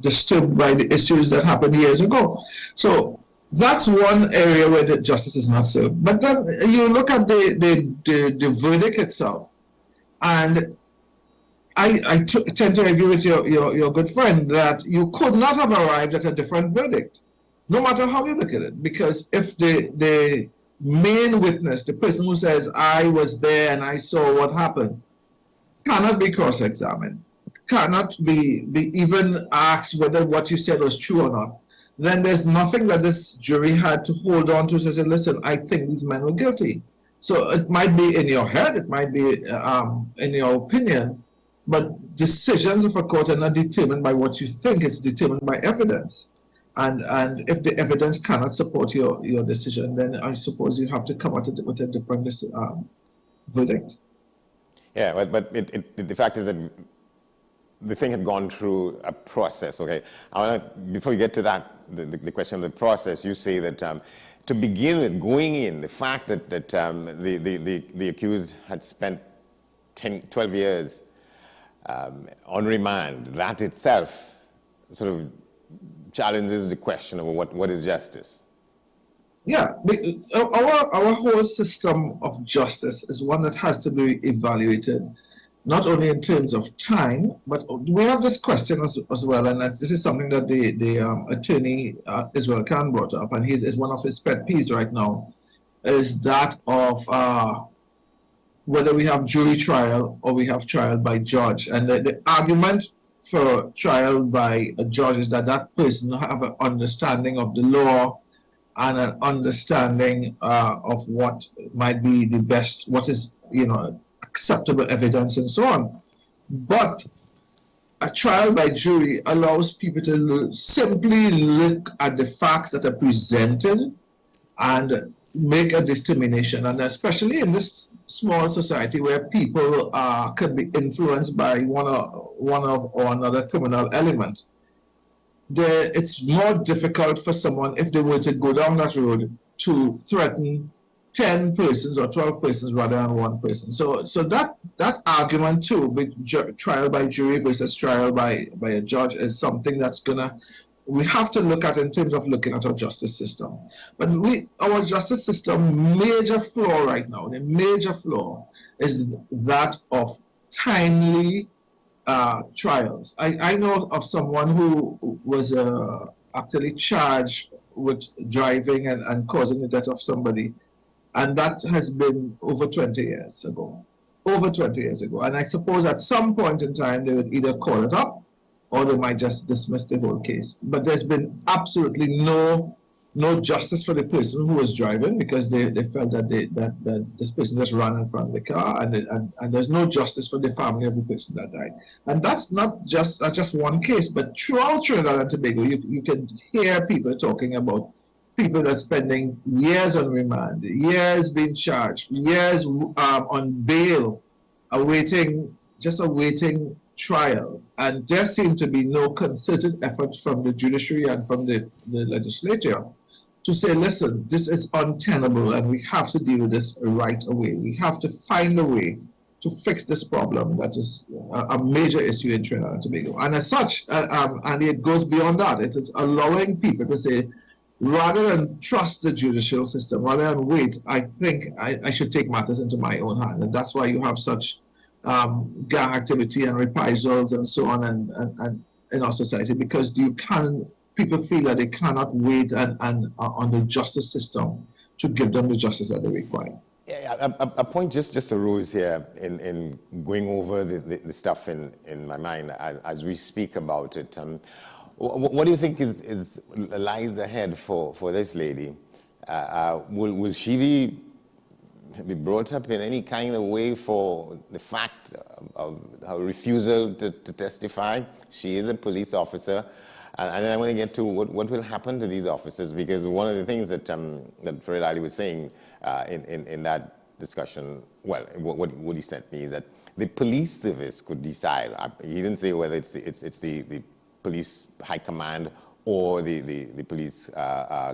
[SPEAKER 20] disturbed by the issues that happened years ago. So that's one area where the justice is not served. But then you look at the verdict itself, and I tend to agree with your good friend that you could not have arrived at a different verdict, no matter how you look at it. Because if the main witness, the person who says, I was there and I saw what happened, cannot be cross-examined, cannot be even asked whether what you said was true or not, then there's nothing that this jury had to hold on to say, listen, I think these men were guilty. So it might be in your head, it might be in your opinion, but decisions of a court are not determined by what you think, it's determined by evidence. And if the evidence cannot support your decision, then I suppose you have to come out with a different verdict.
[SPEAKER 19] Yeah, but the fact is that the thing had gone through a process, okay? Before you get to that, the question of the process, you say that to begin with, going in, the fact that the accused had spent 12 years on remand, that itself sort of challenges the question of what is justice.
[SPEAKER 20] Yeah, our whole system of justice is one that has to be evaluated not only in terms of time, but we have this question as well, and this is something that the attorney Israel Khan brought up, and is one of his pet peeves right now, is that of whether we have jury trial or we have trial by judge. And the argument for trial by a judge is that that person have an understanding of the law and an understanding of what might be the best, what is, acceptable evidence and so on. But a trial by jury allows people to simply look at the facts that are presented and make a determination. And especially in this small society where people can be influenced by one or another criminal element, it's more difficult for someone, if they were to go down that road, to threaten 10 persons or 12 persons rather than one person. So that argument too, with trial by jury versus trial by a judge, is something that's we have to look at in terms of looking at our justice system. But our justice system major flaw right now, the major flaw is that of timely trials. I know of someone who was actually charged with driving and causing the death of somebody, and that has been over 20 years ago. Over 20 years ago. And I suppose at some point in time they would either call it up or they might just dismiss the whole case. But there's been absolutely no justice for the person who was driving, because they felt that this person just ran in front of the car, and there's no justice for the family of the person that died. And that's just one case, but throughout Trinidad and Tobago, you can hear people talking about people that are spending years on remand, years being charged, years on bail, awaiting trial. And there seems to be no concerted effort from the judiciary and from the legislature to say, listen, this is untenable and we have to deal with this right away. We have to find a way to fix this problem that is a major issue in Trinidad and Tobago. And as such, and it goes beyond that, it is allowing people to say, rather than trust the judicial system, rather than wait, I think I should take matters into my own hand. And that's why you have such gang activity and reprisals and so on and in our society, because people feel that they cannot wait on the justice system to give them the justice that they require.
[SPEAKER 19] Yeah, a point just arose here in going over the stuff in my mind as we speak about it. What do you think lies ahead for this lady? Will she be brought up in any kind of way for the fact of her refusal to testify? She is a police officer. And then I want to get to what will happen to these officers, because one of the things that Fred Ali was saying in that discussion, well, what he said to me is that the police service could decide. He didn't say whether it's the police high command or the police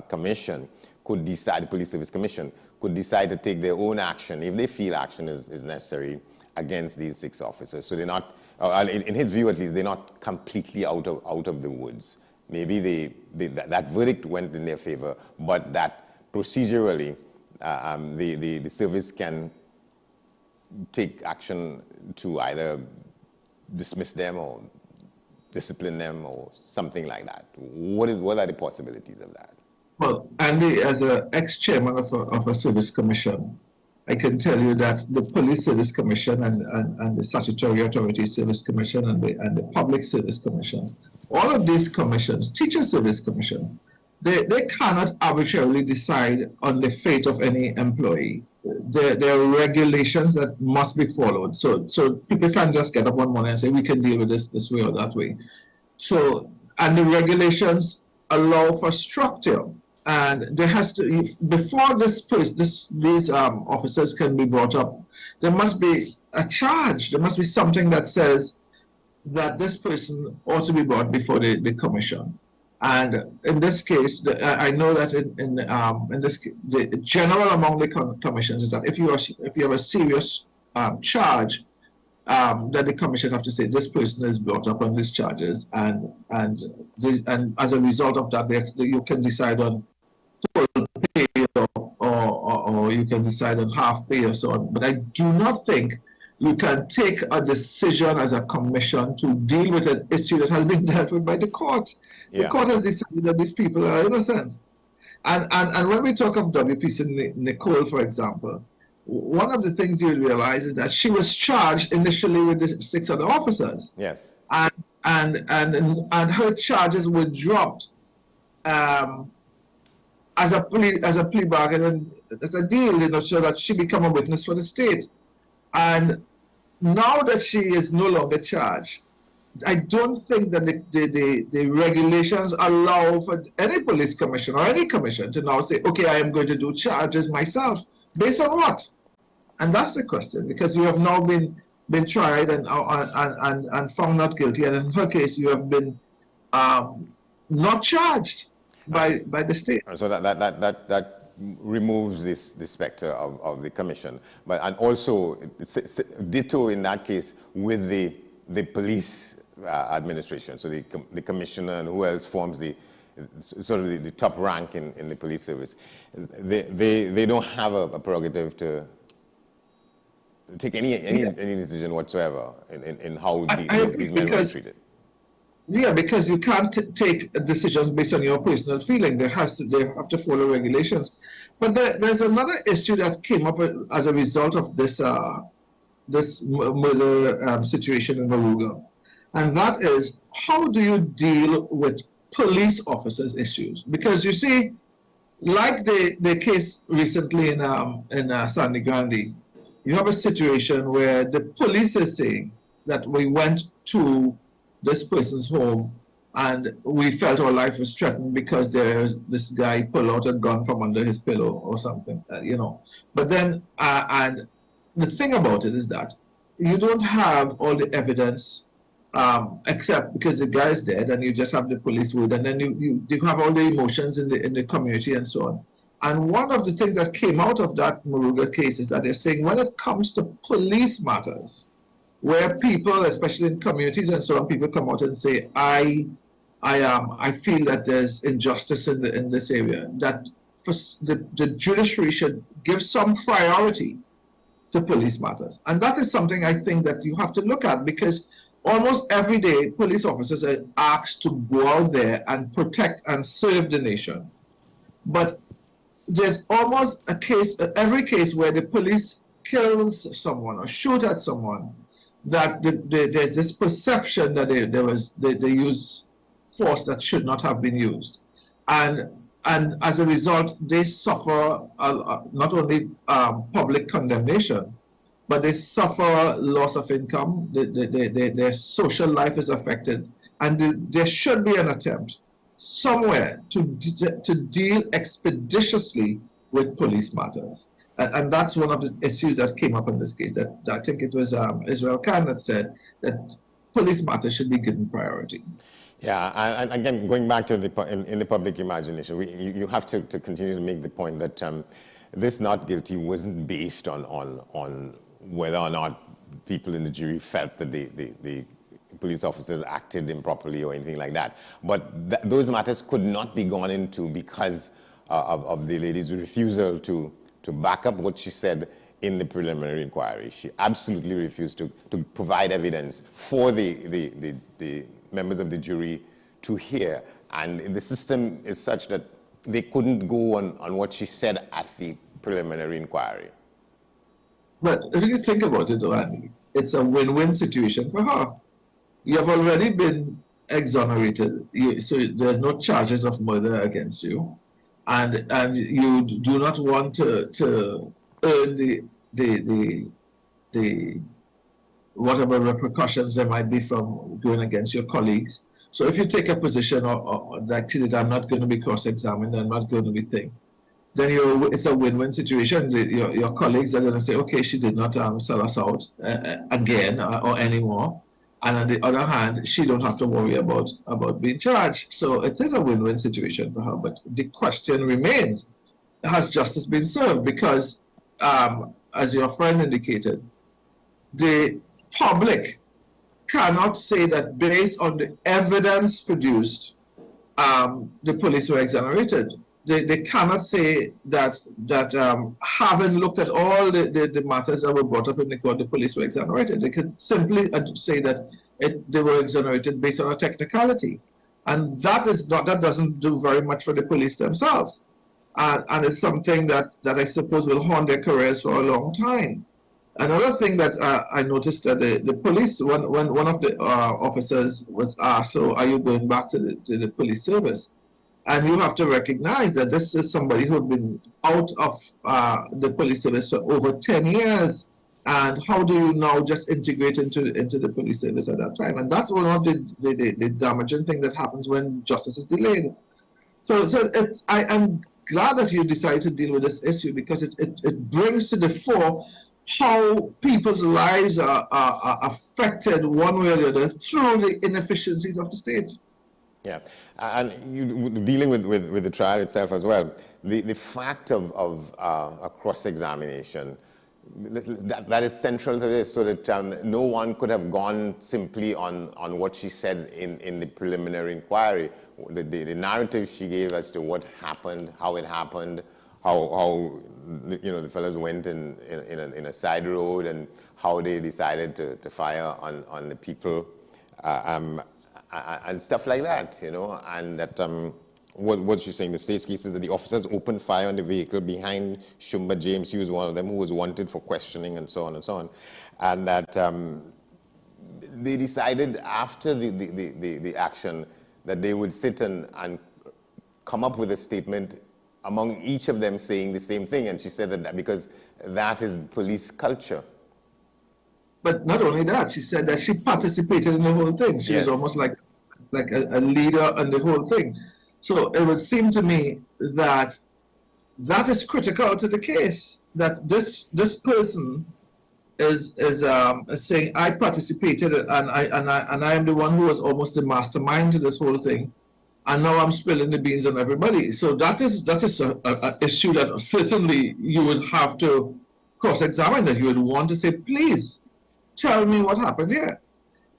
[SPEAKER 19] commission could decide, the police service commission could decide to take their own action if they feel action is necessary against these 6 officers. So they're not, in his view at least, they're not completely out of the woods. Maybe that verdict went in their favor, but that procedurally the service can take action to either dismiss them or discipline them or something like that. What are the possibilities of that?
[SPEAKER 20] Well, Andy, as an ex-chairman of a service commission, I can tell you that the Police Service Commission and the Statutory Authority Service Commission and the Public Service Commissions, all of these commissions, Teacher Service Commission, they cannot arbitrarily decide on the fate of any employee. There are regulations that must be followed. So people can't just get up one morning and say, we can deal with this way or that way. So, and the regulations allow for structure. And there has to, before these officers can be brought up, there must be a charge. There must be something that says that this person ought to be brought before the commission. And in this case, I know that in this, the general among the commissions is that if you have a serious charge, that the commission have to say this person is brought up on these charges, and as a result of that, you can decide on full pay or you can decide on half pay or so on. But I do not think you can take a decision as a commission to deal with an issue that has been dealt with by the court. The court has decided that these people are innocent. And when we talk of WPC Nicole, for example, one of the things you realize is that she was charged initially with the 6 other officers.
[SPEAKER 19] Yes.
[SPEAKER 20] And her charges were dropped as a plea bargain and as a deal, so that she become a witness for the state. And now that she is no longer charged, I don't think that the regulations allow for any police commission or any commission to now say, okay, I am going to do charges myself. Based on what? And that's the question, because you have now been tried and found not guilty, and in her case, you have been not charged by the state.
[SPEAKER 19] So that removes this specter of the commission, and also ditto in that case with the police administration. So the commissioner and who else forms the sort of the top rank in the police service. They don't have a prerogative to take any decision whatsoever in how these men were treated.
[SPEAKER 20] Yeah, because you can't take decisions based on your personal feeling. They have to follow regulations. But there's another issue that came up as a result of this murder situation in Moruga, and that is, how do you deal with police officers' issues? Because you see, like the case recently in Sandy Grande, you have a situation where the police is saying that we went to this person's home and we felt our life was threatened because this guy pulled out a gun from under his pillow or something, But then, and the thing about it is that you don't have all the evidence except because the guy is dead, and you just have the police word, and then you have all the emotions in the community and so on. And one of the things that came out of that Moruga case is that they're saying when it comes to police matters, where people, especially in communities and so on, people come out and say, I feel that there's injustice in this area, that the judiciary should give some priority to police matters. And that is something I think that you have to look at, because almost every day police officers are asked to go out there and protect and serve the nation. But there's almost every case where the police kills someone or shoot at someone, that there's this perception that they use force that should not have been used, and as a result they suffer not only public condemnation, but they suffer loss of income. Their social life is affected, and there should be an attempt somewhere to deal expeditiously with police matters. And that's one of the issues that came up in this case, that I think it was Israel Khan that said that police matters should be given priority.
[SPEAKER 19] Yeah, and again, going back to in the public imagination, you have to continue to make the point that this not guilty wasn't based on whether or not people in the jury felt that the police officers acted improperly or anything like that. But those matters could not be gone into because of the lady's refusal to back up what she said in the preliminary inquiry. She absolutely refused to provide evidence for the members of the jury to hear. And the system is such that they couldn't go on what she said at the preliminary inquiry.
[SPEAKER 20] But if you think about it, Andy, it's a win-win situation for her. You have already been exonerated, so there are no charges of murder against you, and you do not want to earn the whatever repercussions there might be from going against your colleagues. So if you take a position that I'm not going to be cross-examined, I'm not going to be thing, then it's a win-win situation. Your colleagues are going to say, okay, she did not sell us out again or anymore. And on the other hand, she don't have to worry about being charged. So it is a win-win situation for her. But the question remains, has justice been served? Because, as your friend indicated, the public cannot say that based on the evidence produced, the police were exonerated. they cannot say that having looked at all the matters that were brought up in the court, the police were exonerated. They can simply say that they were exonerated based on a technicality, and that doesn't do very much for the police themselves, and it's something that I suppose will haunt their careers for a long time. Another thing that I noticed that the police, one of the officers was asked, "So are you going back to the police service?" And you have to recognize that this is somebody who has been out of the police service for over 10 years. And how do you now just integrate into the police service at that time? And that's one of the damaging thing that happens when justice is delayed. So I am glad that you decided to deal with this issue, because it brings to the fore how people's lives are affected one way or the other through the inefficiencies of the state.
[SPEAKER 19] Yeah, and you dealing with the trial itself as well. The fact of a cross-examination, that is central to this, so that no one could have gone simply on what she said in the preliminary inquiry. The narrative she gave as to what happened, how it happened, how the fellows went in a side road, and how they decided to fire on the people. And stuff like that, and that what she's saying, the state's case is that the officers opened fire on the vehicle behind Shumba James. He was one of them who was wanted for questioning and so on and so on. And that they decided after the action that they would sit and come up with a statement among each of them saying the same thing. And she said that because that is police culture.
[SPEAKER 20] But not only that, she said that she participated in the whole thing. She was almost like a leader in the whole thing. So it would seem to me that is critical to the case, that this person is saying, I participated and I am the one who was almost the mastermind to this whole thing, and now I'm spilling the beans on everybody. So that is an issue that certainly you would have to cross-examine, that you would want to say, please tell me what happened here.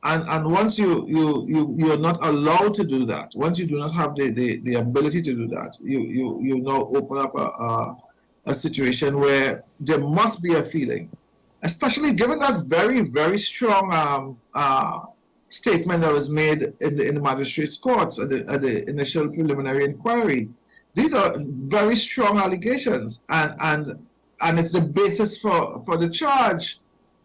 [SPEAKER 20] And once you're not allowed to do that, once you do not have the ability to do that, you now open up a situation where there must be a feeling, especially given that very, very strong statement that was made in the magistrate's courts at the initial preliminary inquiry. These are very strong allegations, and it's the basis for the charge.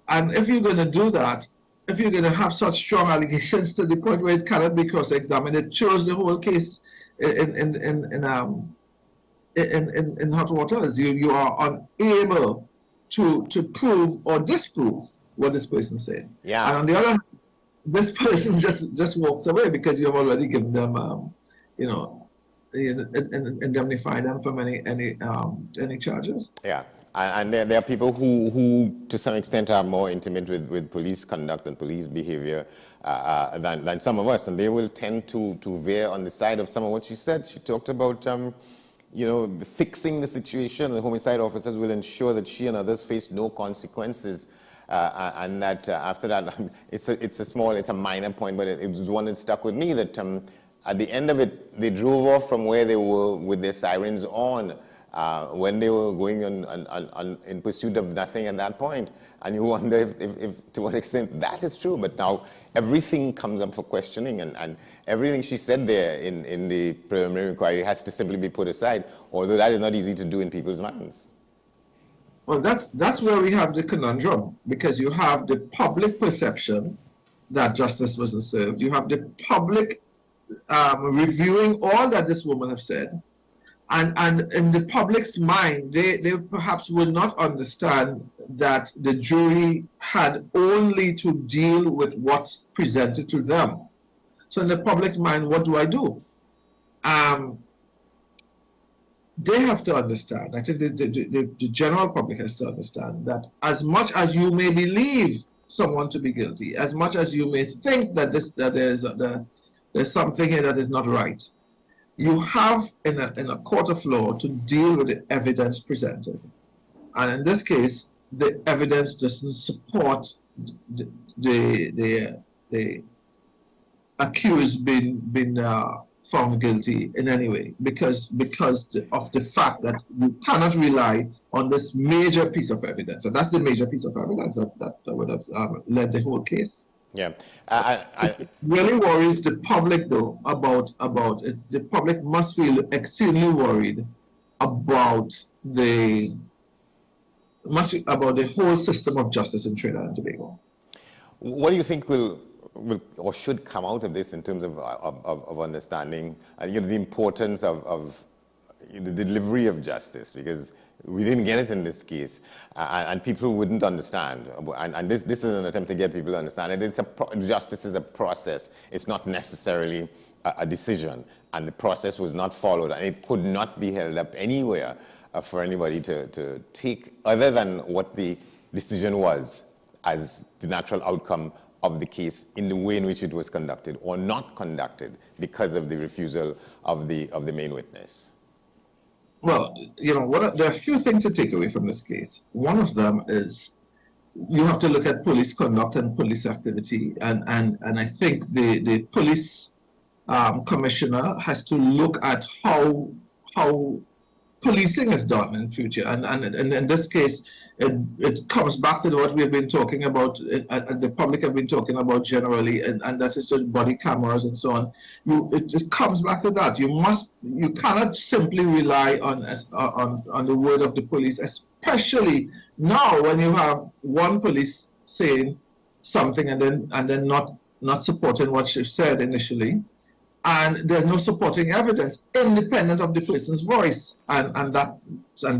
[SPEAKER 20] And if you're going to do that, if you're going to have such strong allegations to the point where it cannot be cross-examined, it throws the whole case in hot waters. You are unable to prove or disprove what this person said.
[SPEAKER 19] Yeah.
[SPEAKER 20] And on the other hand, this person just walks away because you have already given them, indemnify them from any charges.
[SPEAKER 19] Yeah. And there are people who, to some extent, are more intimate with police conduct and police behavior than some of us, and they will tend to veer on the side of some of what she said. She talked about, fixing the situation. The homicide officers will ensure that she and others face no consequences, and that after that, it's a minor point, but it was one that stuck with me. That at the end of it, they drove off from where they were with their sirens on. When they were going on in pursuit of nothing at that point. And you wonder if to what extent that is true. But now everything comes up for questioning, and everything she said there in the preliminary inquiry has to simply be put aside, although that is not easy to do in people's minds.
[SPEAKER 20] Well, that's where we have the conundrum, because you have the public perception that justice wasn't served. You have the public reviewing all that this woman has said. And in the public's mind, they perhaps would not understand that the jury had only to deal with what's presented to them. So in the public's mind, what do I do? They have to understand, I think the general public has to understand that as much as you may believe someone to be guilty, as much as you may think that there's something here that is not right, you have in a court of law to deal with the evidence presented. And in this case, the evidence doesn't support the accused being found guilty in any way because of the fact that you cannot rely on this major piece of evidence. And that's the major piece of evidence that would have led the whole case.
[SPEAKER 19] Yeah.
[SPEAKER 20] It really worries the public, though, about it. The public must feel exceedingly worried about the whole system of justice in Trinidad and Tobago.
[SPEAKER 19] What do you think will or should come out of this in terms of understanding the importance of the delivery of justice? Because we didn't get it in this case, and people wouldn't understand. And this is an attempt to get people to understand it. Justice is a process. It's not necessarily a decision, and the process was not followed, and it could not be held up anywhere for anybody to take other than what the decision was as the natural outcome of the case in the way in which it was conducted or not conducted because of the refusal of the main witness.
[SPEAKER 20] Well, there are a few things to take away from this case. One of them is you have to look at police conduct and police activity, and I think the police commissioner has to look at how policing is done in future, and in this case, it comes back to what we've been talking about, the public have been talking about generally, and that is the body cameras and so on. It comes back to that. You cannot simply rely on the word of the police, especially now when you have one police saying something and then not supporting what she said initially, and there's no supporting evidence independent of the person's voice, and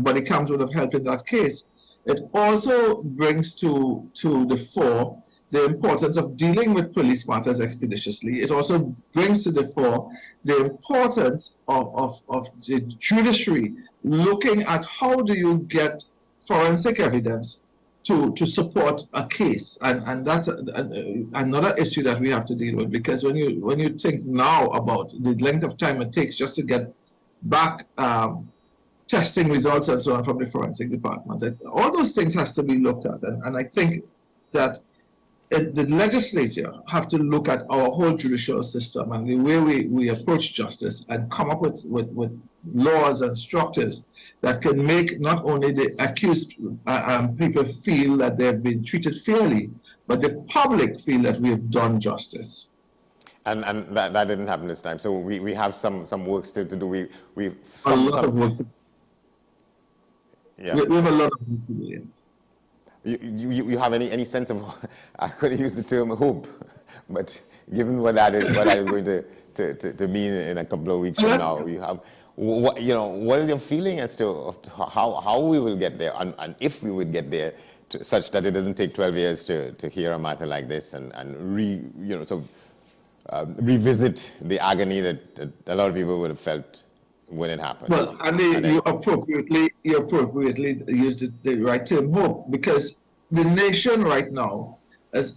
[SPEAKER 20] body cams would have helped in that case. It also brings to the fore the importance of dealing with police matters expeditiously. It also brings to the fore the importance of the judiciary looking at how do you get forensic evidence to support a case, and that's another issue that we have to deal with, because when you think now about the length of time it takes just to get back testing results and so on from the forensic department, all those things has to be looked at, and I think that the legislature have to look at our whole judicial system and the way we approach justice and come up with laws and structures that can make not only the accused people feel that they've been treated fairly, but the public feel that we have done justice.
[SPEAKER 19] And that didn't happen this time. So we have some work still to do. We have
[SPEAKER 20] a lot of work.
[SPEAKER 19] Yeah.
[SPEAKER 20] We have a lot of work to do, yes.
[SPEAKER 19] You have any sense of, I could have used the term hope, but given what that is going to mean in a couple of weeks from now, you have, what is your feeling as to how we will get there, and if we would get there, such that it doesn't take 12 years to hear a matter like this and revisit the agony that a lot of people would have felt when it happened.
[SPEAKER 20] Well, you appropriately used the right term, hope, because the nation right now is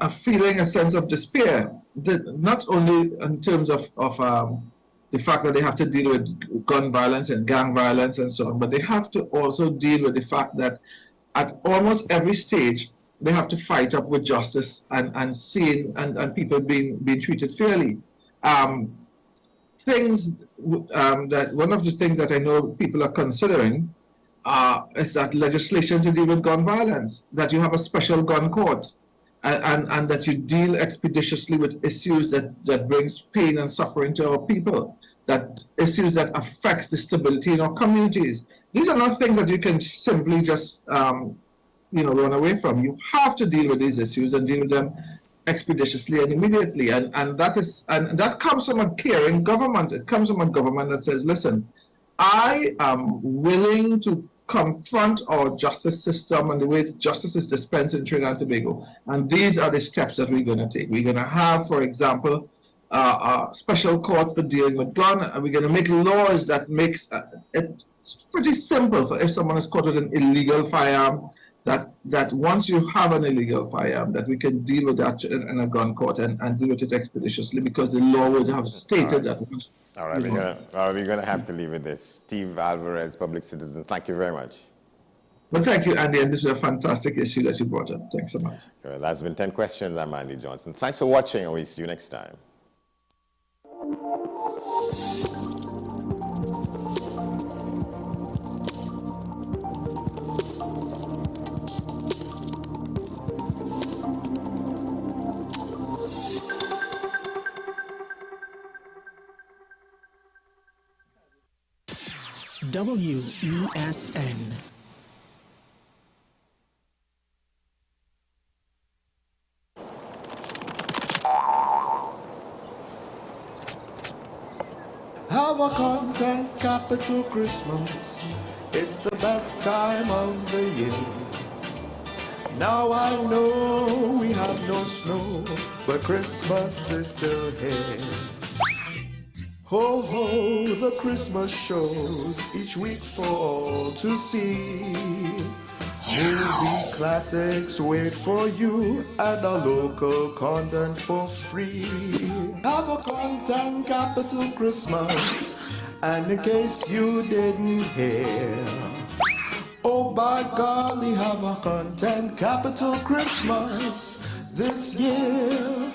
[SPEAKER 20] feeling a sense of despair, not only in terms of the fact that they have to deal with gun violence and gang violence and so on, but they have to also deal with the fact that at almost every stage they have to fight up with justice and seeing and people being treated fairly. One of the things that I know people are considering is that legislation to deal with gun violence, that you have a special gun court, and that you deal expeditiously with issues that brings pain and suffering to our people, that issues that affects the stability in our communities. These are not things that you can simply just run away from. You have to deal with these issues and deal with them expeditiously and immediately, and that comes from a caring government. It comes from a government that says, listen, I am willing to confront our justice system and the way justice is dispensed in Trinidad and Tobago, and these are the steps that we're going to take. We're going to have, for example, a special court for dealing with gun, and we're going to make laws that makes it pretty simple for if someone is caught with an illegal firearm, that once you have an illegal firearm, that we can deal with that in a gun court and deal with it expeditiously, because the law would have stated that.
[SPEAKER 19] All right, we're going to have to leave with this. Steve Alvarez, Public Citizen, thank you very much.
[SPEAKER 20] Well, thank you, Andy, and this is a fantastic issue that you brought up. Thanks so much.
[SPEAKER 19] That's been 10 Questions. I'm Andy Johnson. Thanks for watching, and we'll see you next time.
[SPEAKER 2] WESN.
[SPEAKER 5] Have a content capital Christmas. It's the best time of the year. Now I know we have no snow, but Christmas is still here. Ho ho, the Christmas shows each week for all to see. Movie classics wait for you and our local content for free. Have a content capital Christmas, and in case you didn't hear, oh by golly, have a content capital Christmas this year.